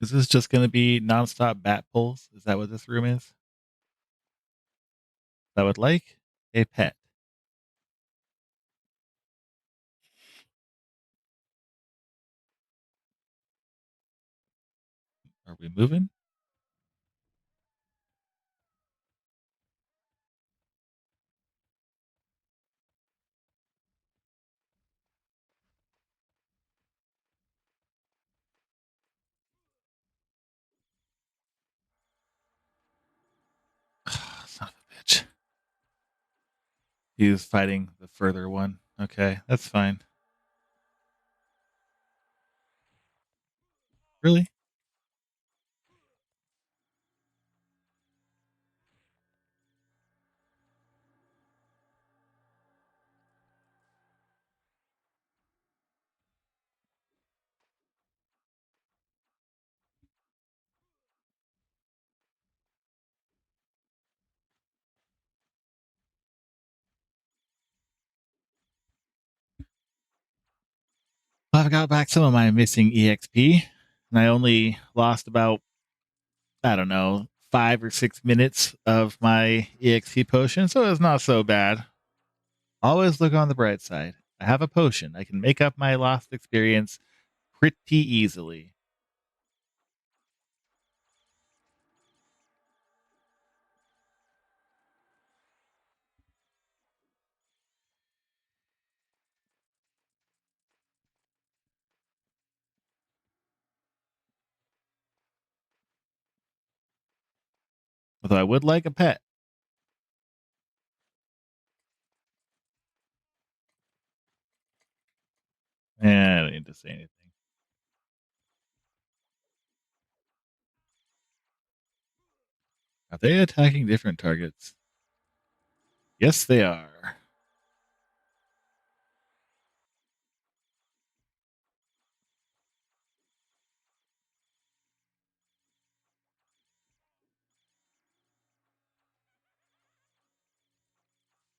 Is this just going to be nonstop bat pulls? Is that what this room is? I would like a pet. Are we moving? Son of a bitch. He's fighting the further one. Okay, that's fine. Really? Well, I've got back some of my missing EXP, and I only lost about, I don't know, 5 or 6 minutes of my EXP potion, so it's not so bad. Always look on the bright side. I have a potion. I can make up my lost experience pretty easily. Although I would like a pet. I don't need to say anything. Are they attacking different targets? Yes, they are.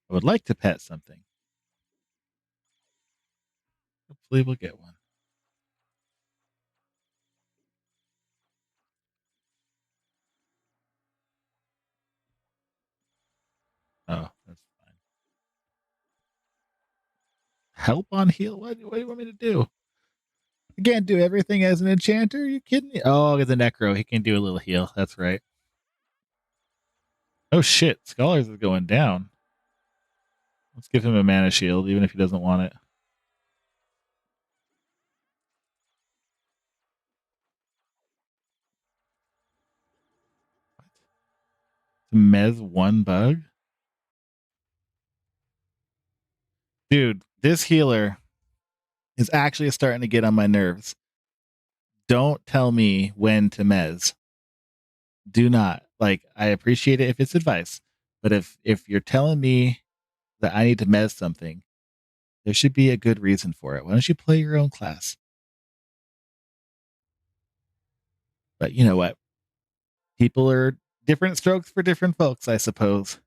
I would like to pet something. Hopefully we'll get one. Oh, that's fine. Help on heal? What do you want me to do? I can't do everything as an enchanter. Are you kidding me? Oh, the necro. He can do a little heal. That's right. Oh shit. Scholars is going down. Let's give him a mana shield, even if he doesn't want it. Mez one bug? Dude, this healer is actually starting to get on my nerves. Don't tell me when to mez. Do not. Like, I appreciate it if it's advice, but if you're telling me that I need to mez something, there should be a good reason for it. Why don't you play your own class? But you know what? People are different strokes for different folks, I suppose.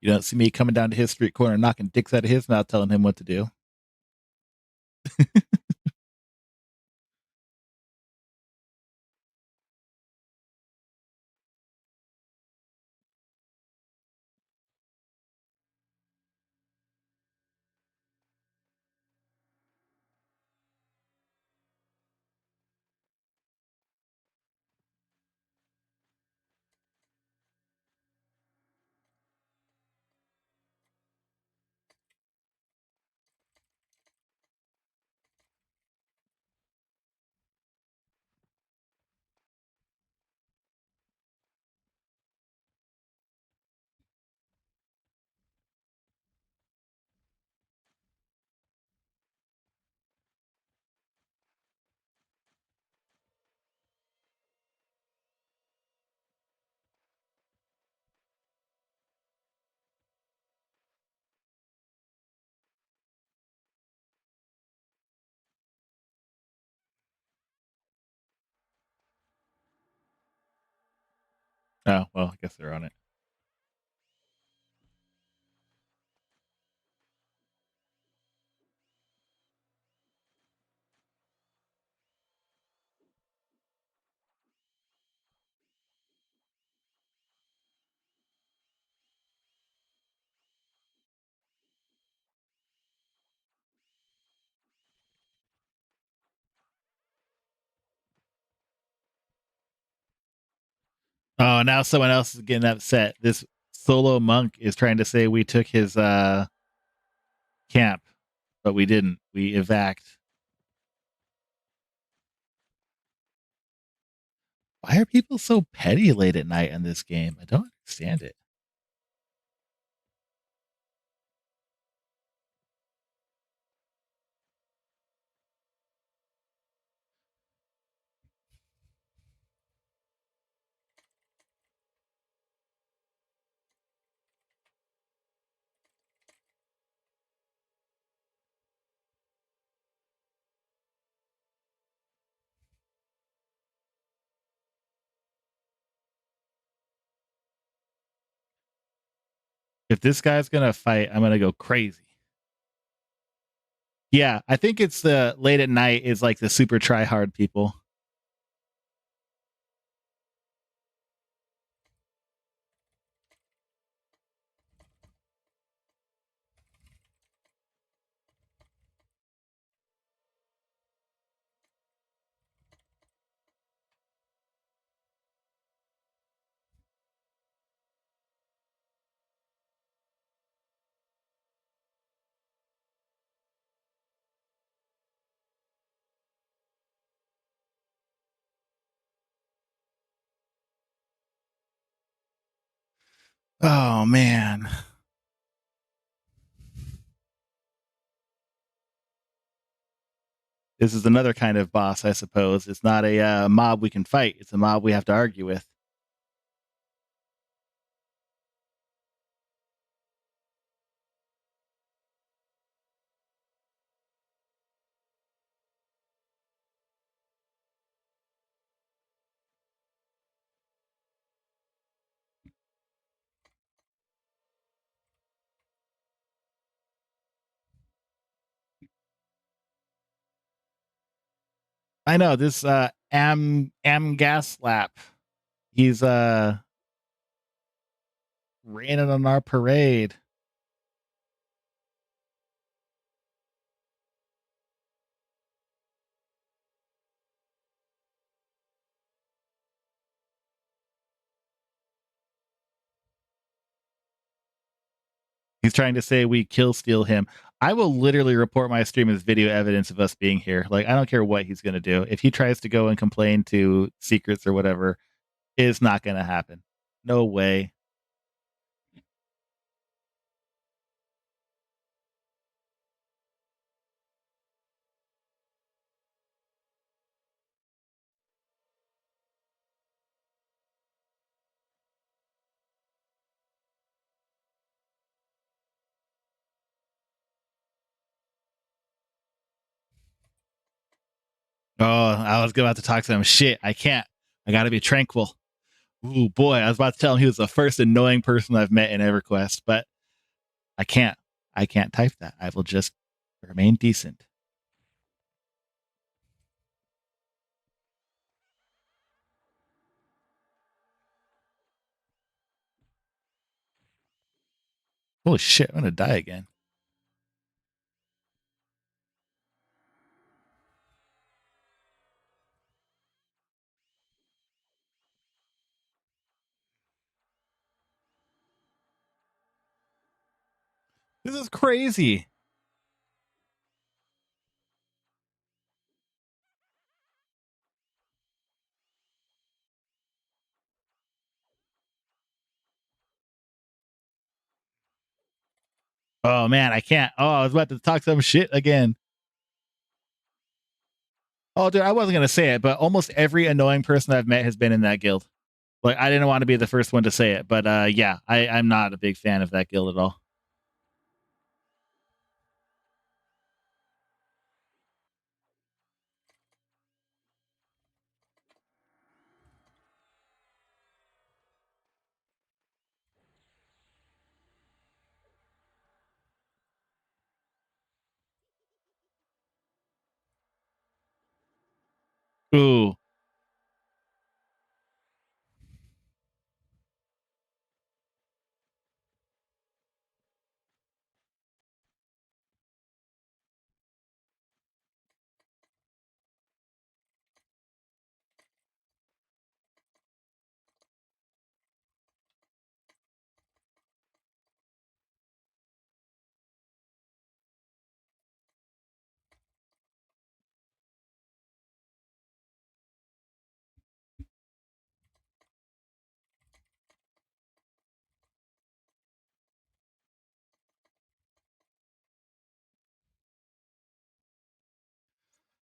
You don't see me coming down to his street corner, knocking dicks out of his mouth, telling him what to do. Oh, well, I guess they're on it. Oh, now someone else is getting upset. This solo monk is trying to say we took his camp, but we didn't. We evac. Why are people so petty late at night in this game? I don't understand it. If this guy's gonna fight, I'm gonna go crazy. Yeah, I think it's the late at night is like the super try hard people. Oh man. This is another kind of boss, I suppose. It's not a mob we can fight. It's a mob we have to argue with. I know this Am Gas Slap. He's raining on our parade. He's trying to say we kill steal him. I will literally report my stream as video evidence of us being here. Like, I don't care what he's going to do. If he tries to go and complain to secrets or whatever, it's not going to happen. No way. Oh, I was about to talk to him. Shit, I can't. I got to be tranquil. Ooh, boy, I was about to tell him he was the first annoying person I've met in EverQuest, but I can't. I can't type that. I will just remain decent. Holy shit, I'm going to die again. This is crazy. Oh man, I can't. Oh, I was about to talk some shit again. Oh, dude, I wasn't gonna say it, but almost every annoying person I've met has been in that guild. Like, I didn't want to be the first one to say it, but yeah, I'm not a big fan of that guild at all. Ooh,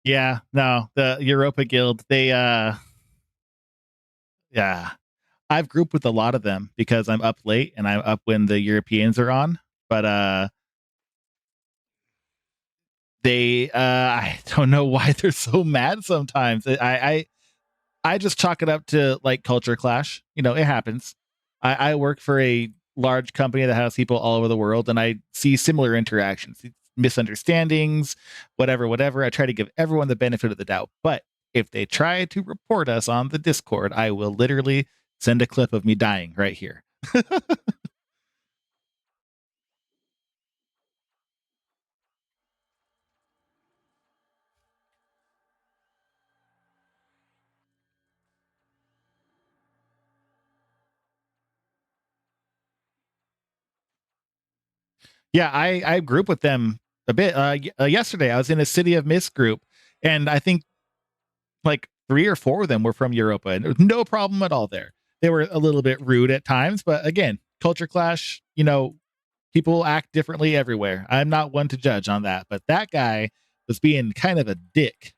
yeah, no, the Europa Guild, they yeah. I've grouped with a lot of them because I'm up late and I'm up when the Europeans are on. But they I don't know why they're so mad sometimes. I just chalk it up to like culture clash. You know, it happens. I work for a large company that has people all over the world, and I see similar interactions, misunderstandings, whatever. I try to give everyone the benefit of the doubt. But if they try to report us on the Discord, I will literally send a clip of me dying right here. Yeah, I group with them a bit. Yesterday, I was in a City of Mist group, and I think like 3 or 4 of them were from Europa, and there was no problem at all there. They were a little bit rude at times, but again, culture clash, you know, people act differently everywhere. I'm not one to judge on that, but that guy was being kind of a dick.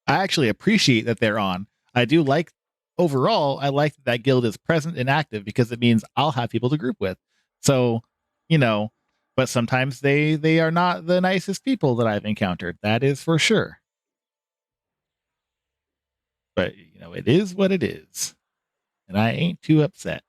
I actually appreciate that they're on. I do like overall, I like that guild is present and active because it means I'll have people to group with. So, you know, but sometimes they are not the nicest people that I've encountered. That is for sure. But it is what it is. And I ain't too upset.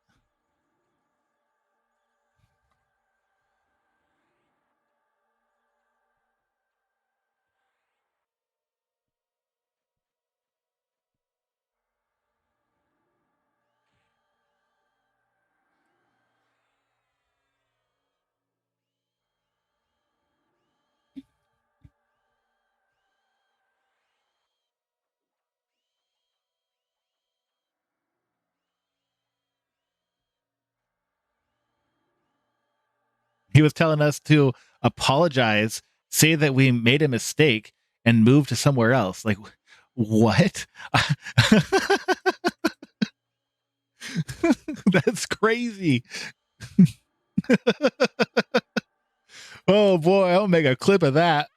He was telling us to apologize, say that we made a mistake, and move to somewhere else. Like, what? That's crazy. Oh boy, I'll make a clip of that.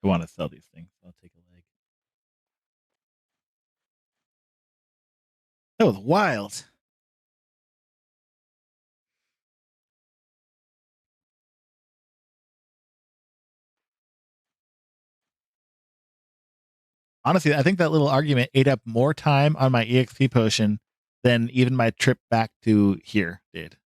I want to sell these things. I'll take a leg. That was wild. Honestly, I think that little argument ate up more time on my EXP potion than even my trip back to here did.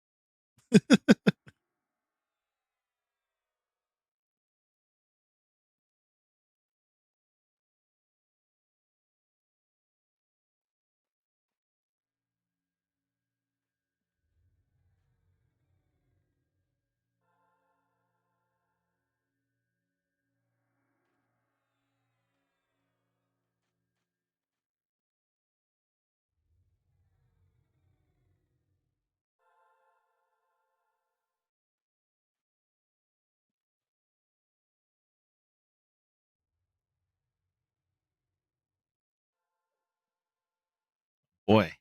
Boy.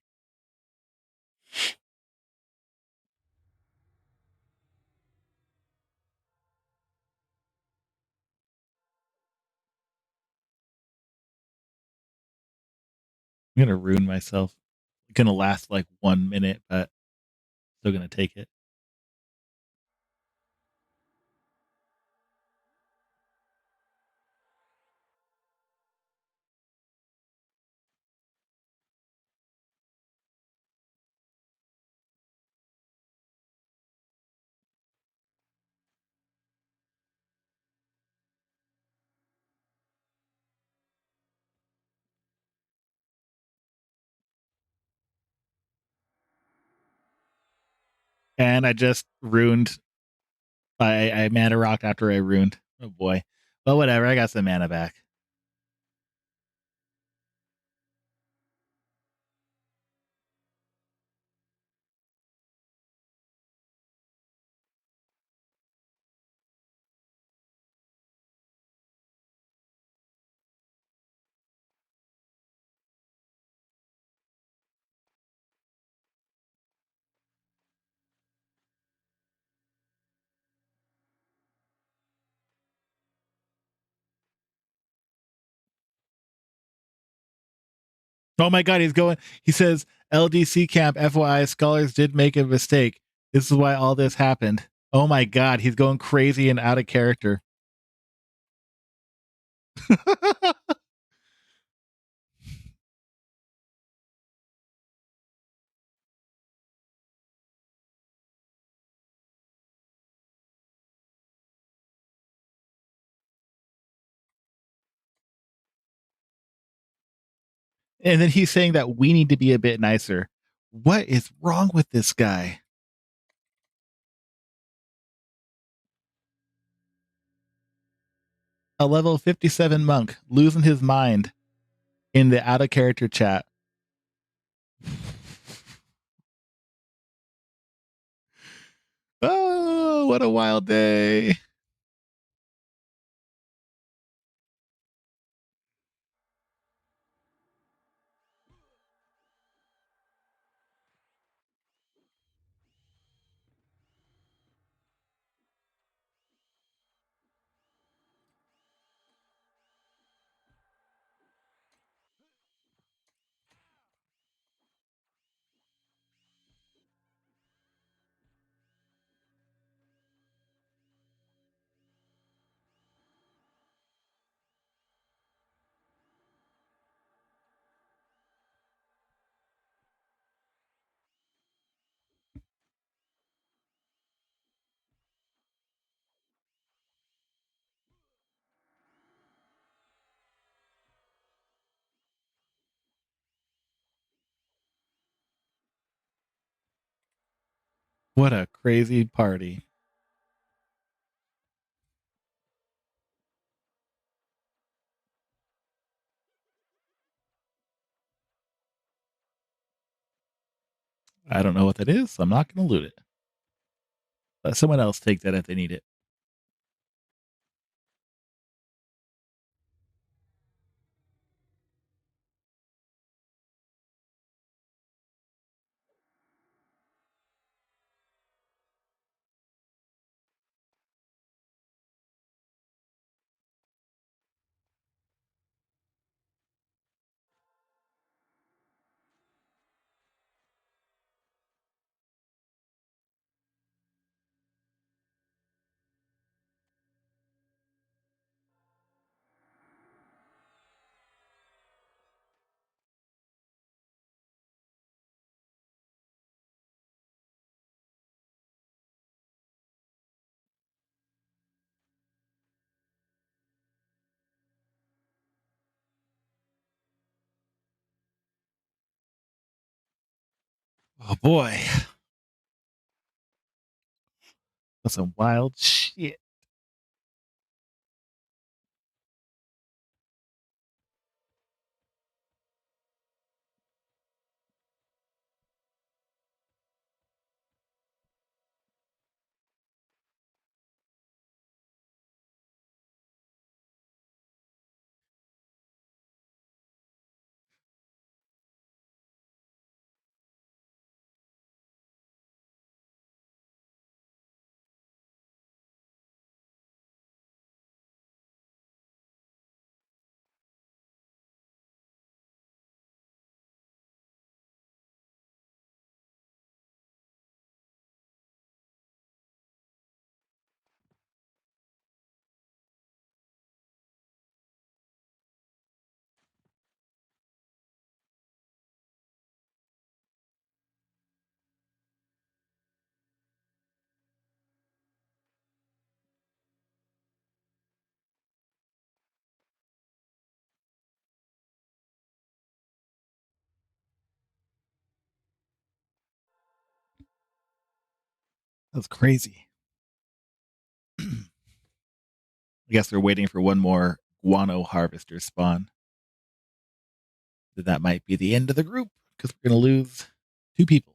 I'm gonna ruin myself. It's gonna last like 1 minute, but still gonna take it. And I just ruined. I mana rocked after I ruined. Oh boy. But whatever. I got some mana back. Oh my God, he's going. He says, LDC camp, FYI, scholars did make a mistake. This is why all this happened. Oh my God, he's going crazy and out of character. And then he's saying that we need to be a bit nicer. What is wrong with this guy? A level 57 monk losing his mind in the out of character chat. Oh, what a wild day. What a crazy party. I don't know what that is, so I'm not going to loot it. Let someone else take that if they need it. Oh boy. That's some wild shit. That's crazy. I guess they're waiting for one more guano harvester spawn. That might be the end of the group because we're going to lose 2 people.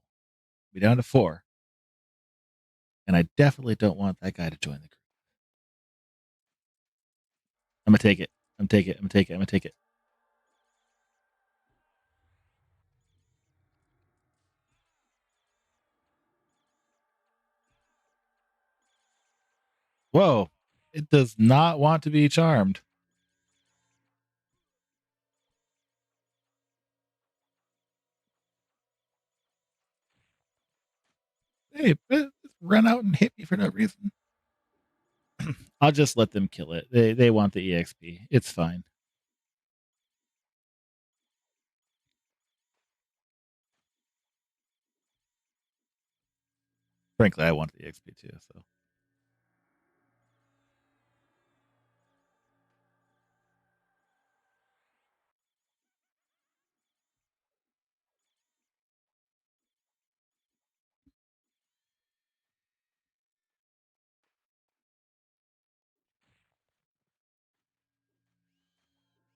Be down to 4. And I definitely don't want that guy to join the group. I'm going to take it. I'm going to take it. I'm going to take it. I'm going to take it. Whoa. It does not want to be charmed. Hey, run out and hit me for no reason. I'll just let them kill it. They want the EXP. It's fine. Frankly, I want the EXP too. So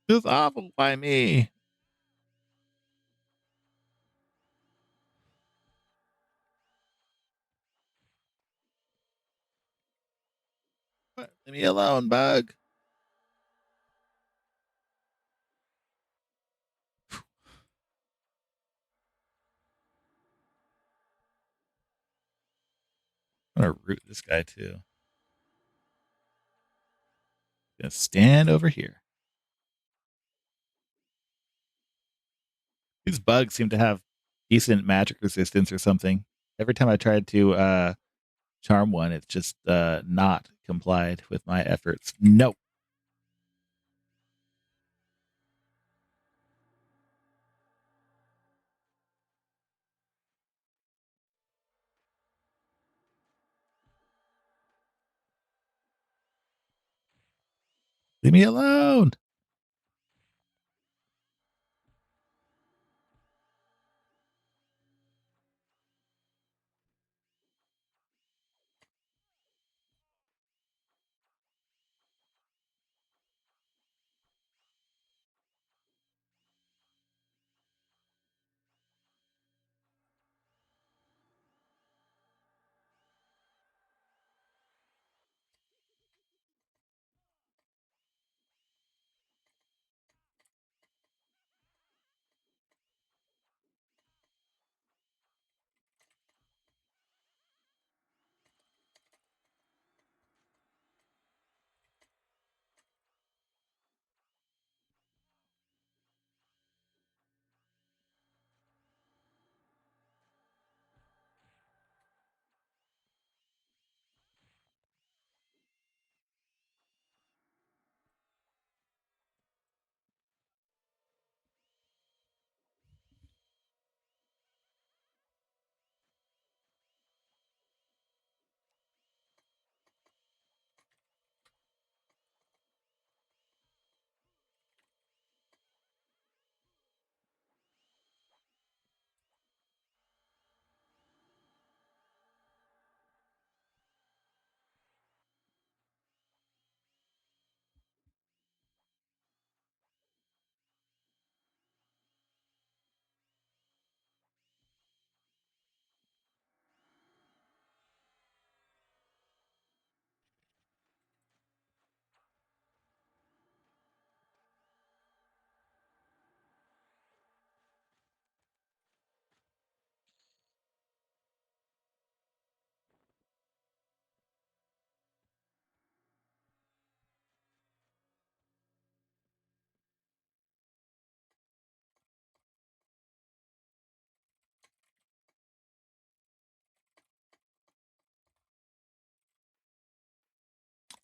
this is awful by me. What? Leave me alone, bug. I'm gonna root this guy too. Gonna stand over here. These bugs seem to have decent magic resistance or something. Every time I tried to charm one, it's just not complied with my efforts. Nope. Leave me alone.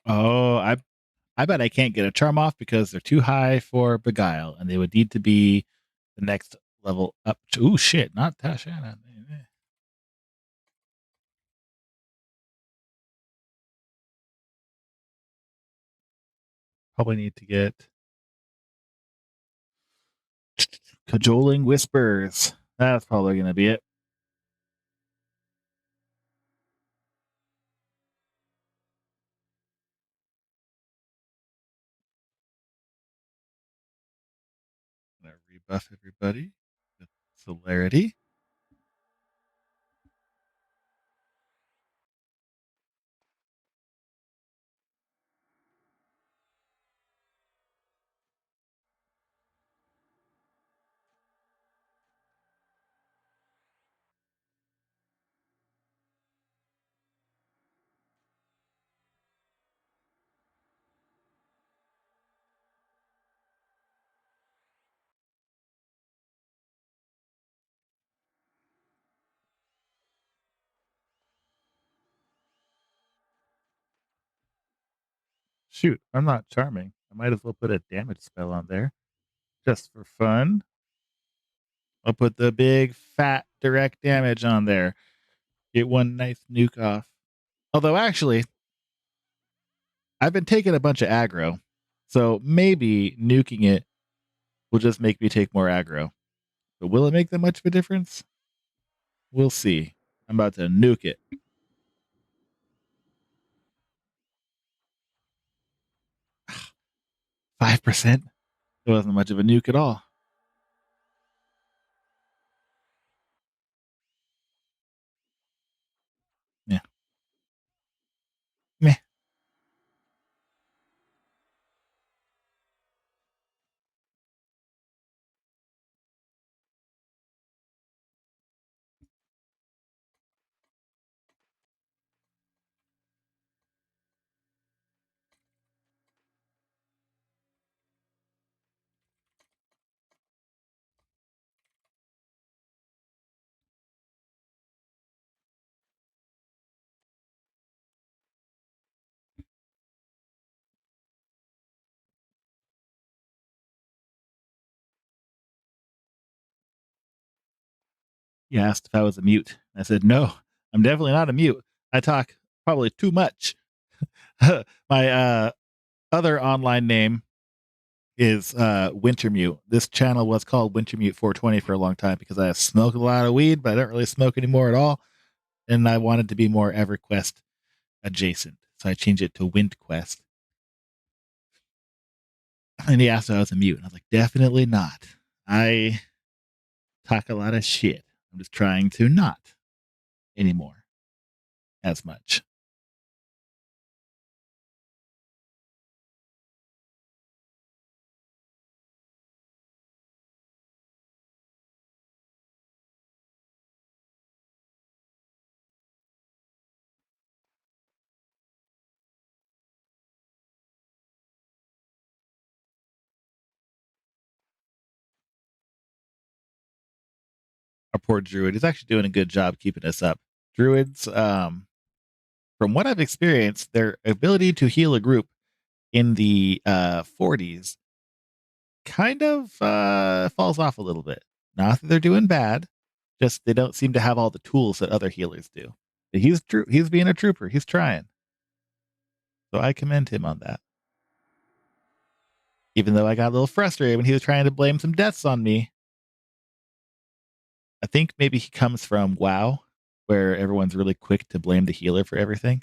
Oh, I bet I can't get a charm off because they're too high for beguile, and they would need to be the next level up. Ooh, shit! Not Tashana. Probably need to get cajoling whispers. That's probably gonna be it. Gonna rebuff everybody with celerity. Shoot, I'm not charming. I might as well put a damage spell on there just for fun. I'll put the big fat direct damage on there. Get one nice nuke off. Although actually, I've been taking a bunch of aggro, so maybe nuking it will just make me take more aggro. But will it make that much of a difference? We'll see. I'm about to nuke it. 5%? It wasn't much of a nuke at all. Yeah. Meh. You asked if I was a mute. I said, no, I'm definitely not a mute. I talk probably too much. My other online name is Wintermute. This channel was called Wintermute 420 for a long time because I smoked a lot of weed, but I don't really smoke anymore at all. And I wanted to be more EverQuest adjacent. So I changed it to WindQuest. And he asked if I was a mute. And I was like, definitely not. I talk a lot of shit. I'm just trying to not anymore as much. Our poor druid is actually doing a good job keeping us up. Druids, from what I've experienced, their ability to heal a group in the 40s kind of falls off a little bit. Not that they're doing bad, just they don't seem to have all the tools that other healers do. But he's being a trooper. He's trying. So I commend him on that. Even though I got a little frustrated when he was trying to blame some deaths on me. I think maybe he comes from WoW, where everyone's really quick to blame the healer for everything.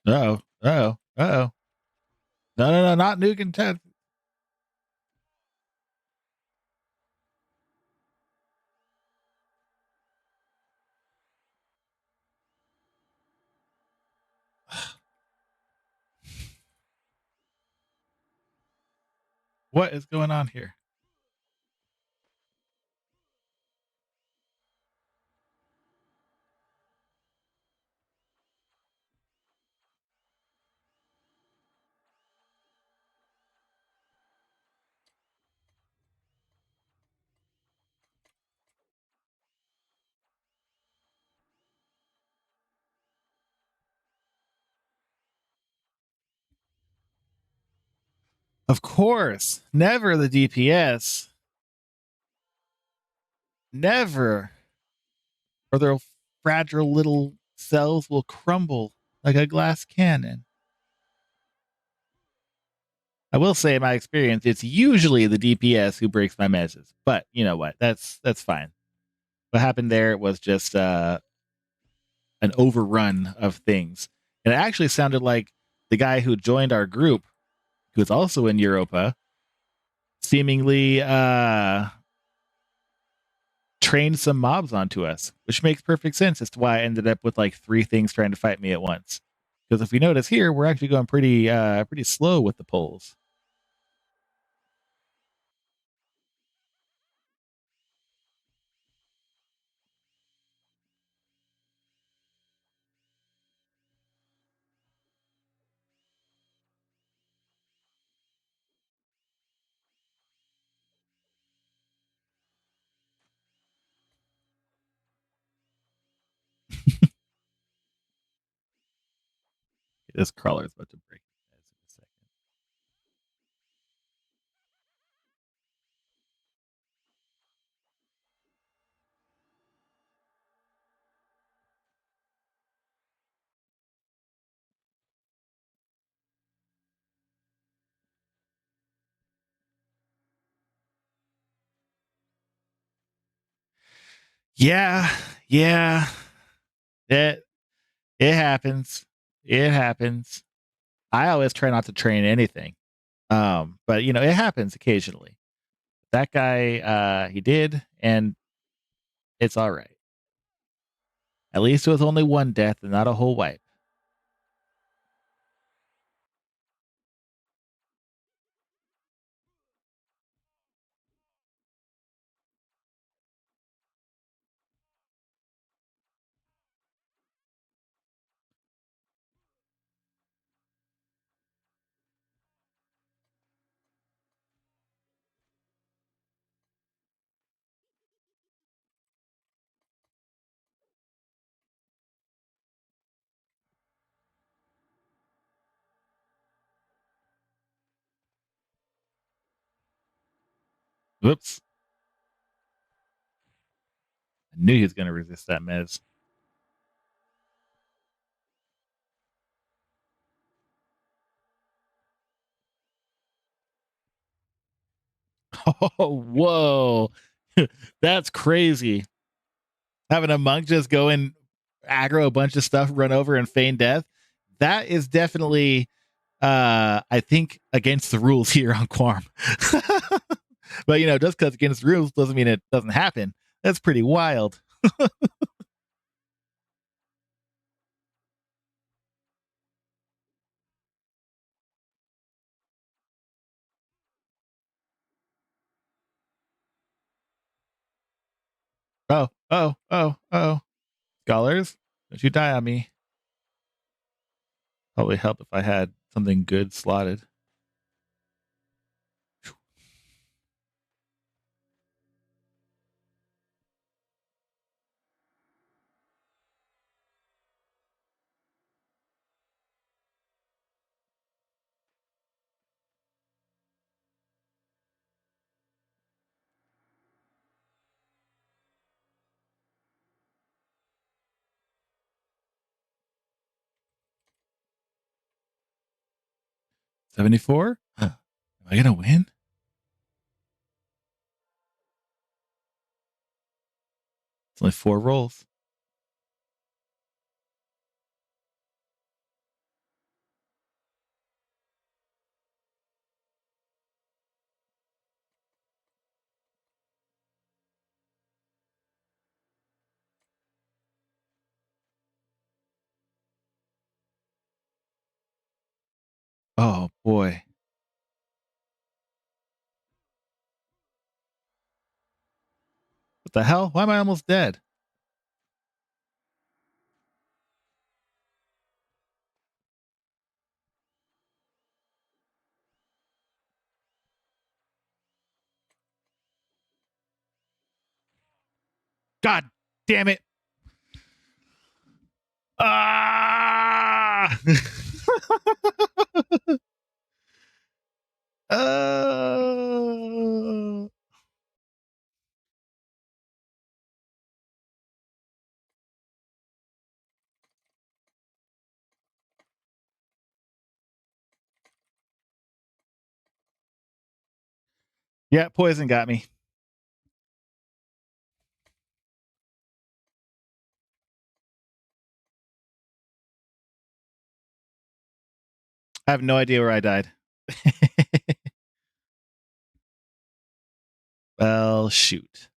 Uh-oh. Uh-oh. Uh-oh. No, no, no, not Nuke and Ted. What is going on here? Of course. Never the DPS. Never. Or their fragile little cells will crumble like a glass cannon. I will say, in my experience, it's usually the DPS who breaks my messes. But you know what? That's fine. What happened there was just an overrun of things. And it actually sounded like the guy who joined our group, who was also in Europa, seemingly trained some mobs onto us, which makes perfect sense as to why I ended up with like 3 things trying to fight me at once. Because if we notice here, we're actually going pretty slow with the pulls. This crawler is about to break his in a second. Yeah, yeah. It it happens. It happens. I always try not to train anything. But you know, it happens occasionally. That guy, he did, and it's all right. At least it was only one death and not a whole wipe. Whoops. I knew he was going to resist that mez. Oh, whoa. That's crazy. Having a monk just go and aggro a bunch of stuff, run over and feign death. That is definitely I think against the rules here on Quarm. But you know, just because against the rules doesn't mean it doesn't happen. That's pretty wild. Oh, oh, oh, oh. Scholars, don't you die on me. Probably help if I had something good slotted. 74? Am I gonna win? It's only 4 rolls. Oh boy. What the hell? Why am I almost dead? God damn it. Ah! Oh. Yeah, poison got me. I have no idea where I died. Well, shoot.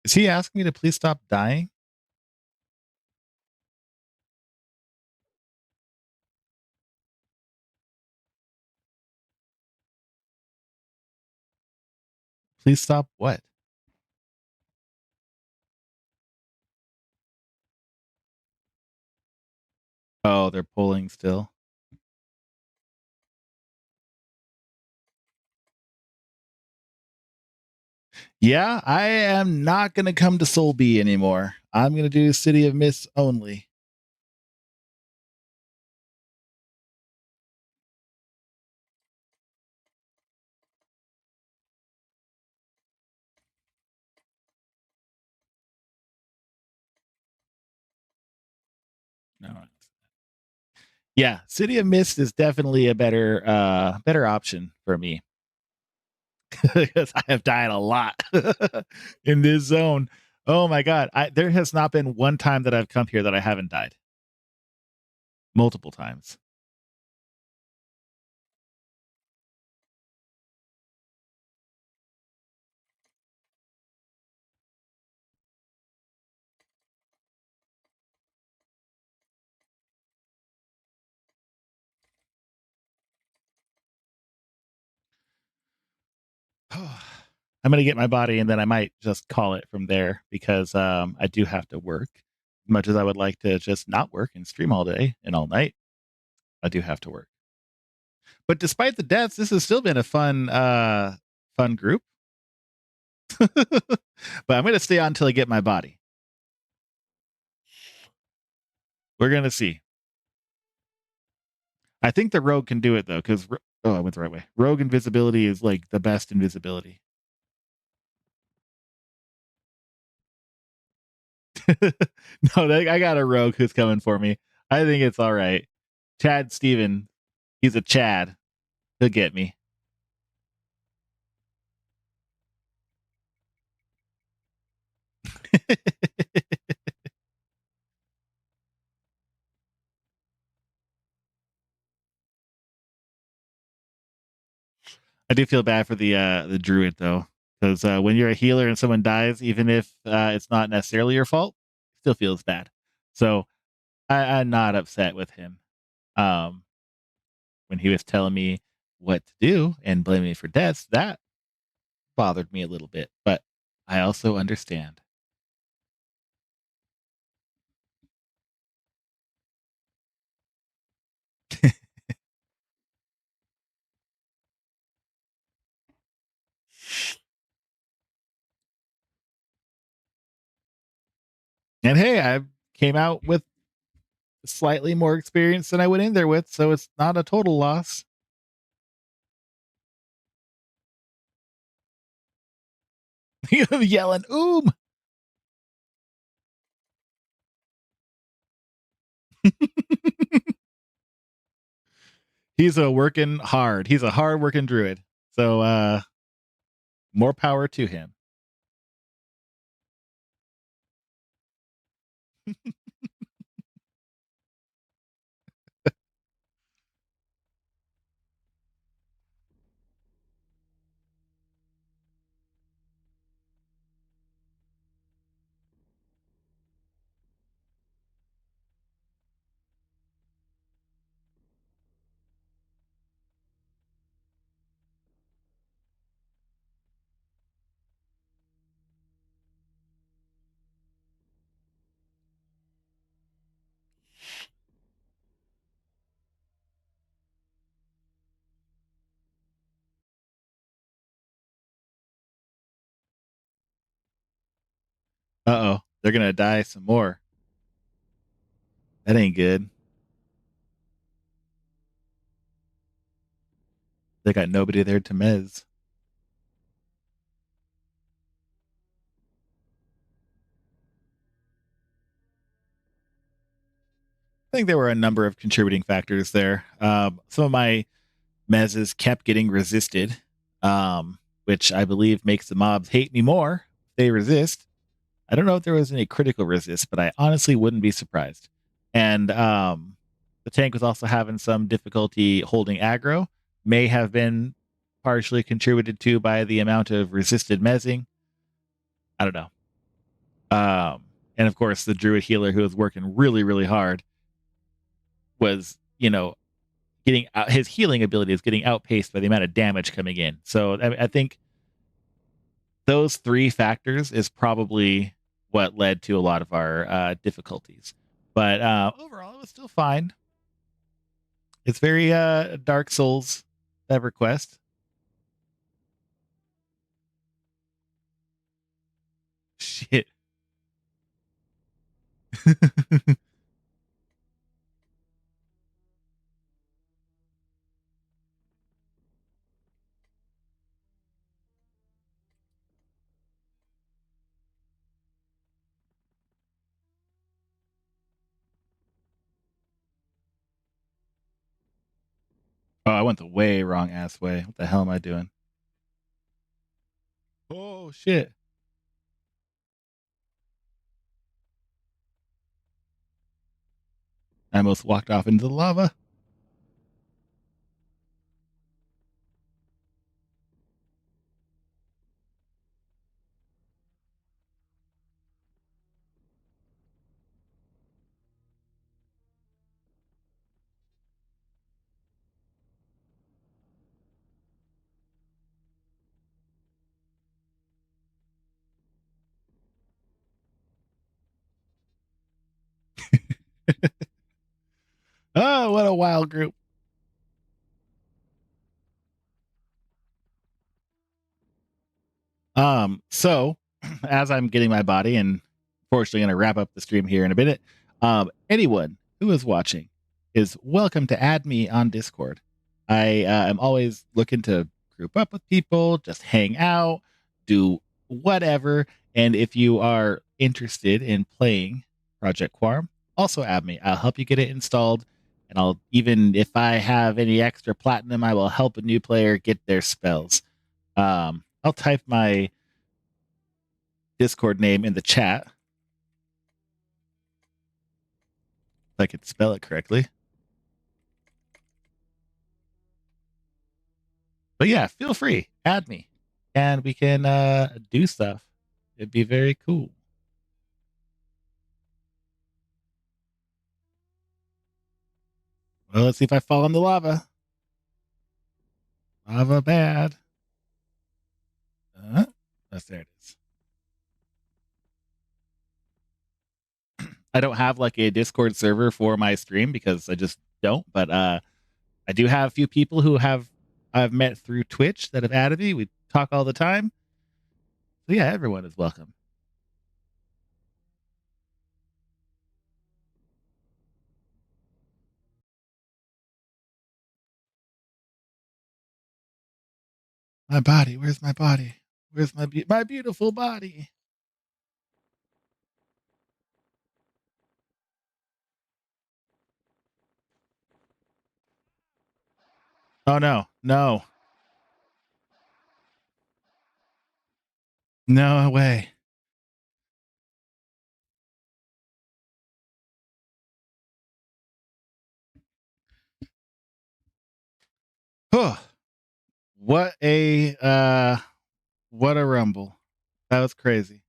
Is he asking me to please stop dying? Please stop what? Oh, they're pulling still. Yeah, I am not going to come to SolB anymore. I'm going to do City of Mist only. No. Yeah, City of Mist is definitely a better option for me because I have died a lot in this zone. Oh my god, there has not been one time that I've come here that I haven't died. Multiple times. I'm gonna get my body and then I might just call it from there because I do have to work. As much as I would like to just not work and stream all day and all night, I do have to work. But despite the deaths, this has still been a fun group. But I'm gonna stay on until I get my body. We're gonna see. I think the rogue can do it though, because oh, I went the right way. Rogue invisibility is like the best invisibility. No, I got a rogue who's coming for me. I think it's all right. Chad Steven, he's a Chad. He'll get me. I do feel bad for the druid though, because when you're a healer and someone dies, even if it's not necessarily your fault, it still feels bad. So I'm not upset with him. Um, when he was telling me what to do and blaming me for deaths, that bothered me a little bit, but I also understand. And hey, I came out with slightly more experience than I went in there with, so it's not a total loss. Yelling, "Oom!" He's a working hard. He's a hard working druid. So more power to him. Uh oh, they're gonna die some more. That ain't good. They got nobody there to mez. I think there were a number of contributing factors there. Some of my mezzes kept getting resisted, which I believe makes the mobs hate me more if they resist. I don't know if there was any critical resist, but I honestly wouldn't be surprised. And the tank was also having some difficulty holding aggro, may have been partially contributed to by the amount of resisted mezzing. I don't know. And of course, the druid healer who was working really, really hard was, getting his healing ability is getting outpaced by the amount of damage coming in. So I think those three factors is probably what led to a lot of our difficulties. But overall, it was still fine. It's very Dark Souls EverQuest. Shit. Oh, I went the way wrong ass way. What the hell am I doing? Oh shit. I almost walked off into the lava. Oh, what a wild group. So as I'm getting my body and fortunately going to wrap up the stream here in a minute, anyone who is watching is welcome to add me on Discord. I am always looking to group up with people, just hang out, do whatever. And if you are interested in playing Project Quarm, also add me. I'll help you get it installed. And I'll even if I have any extra platinum, I will help a new player get their spells. I'll type my Discord name in the chat if I could spell it correctly. But yeah, feel free, add me, and we can do stuff. It'd be very cool. Well, let's see if I fall in the lava. Lava bad. Yes, there it is. I don't have like a Discord server for my stream because I just don't. But I do have a few people who I've met through Twitch that have added me. We talk all the time. So yeah, everyone is welcome. My body. Where's my body? Where's my beautiful body? Oh no, no, no way. Oh, what a rumble. That was crazy.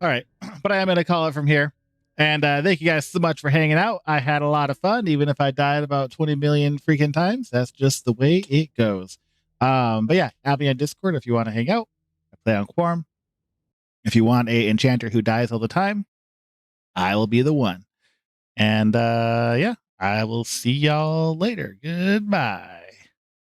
All right, but I am going to call it from here. And thank you guys so much for hanging out. I had a lot of fun, even if I died about 20 million freaking times. That's just the way it goes. But yeah, add me on Discord if you want to hang out. I play on Quarm. If you want a enchanter who dies all the time, I will be the one. And yeah, I will see y'all later. Goodbye.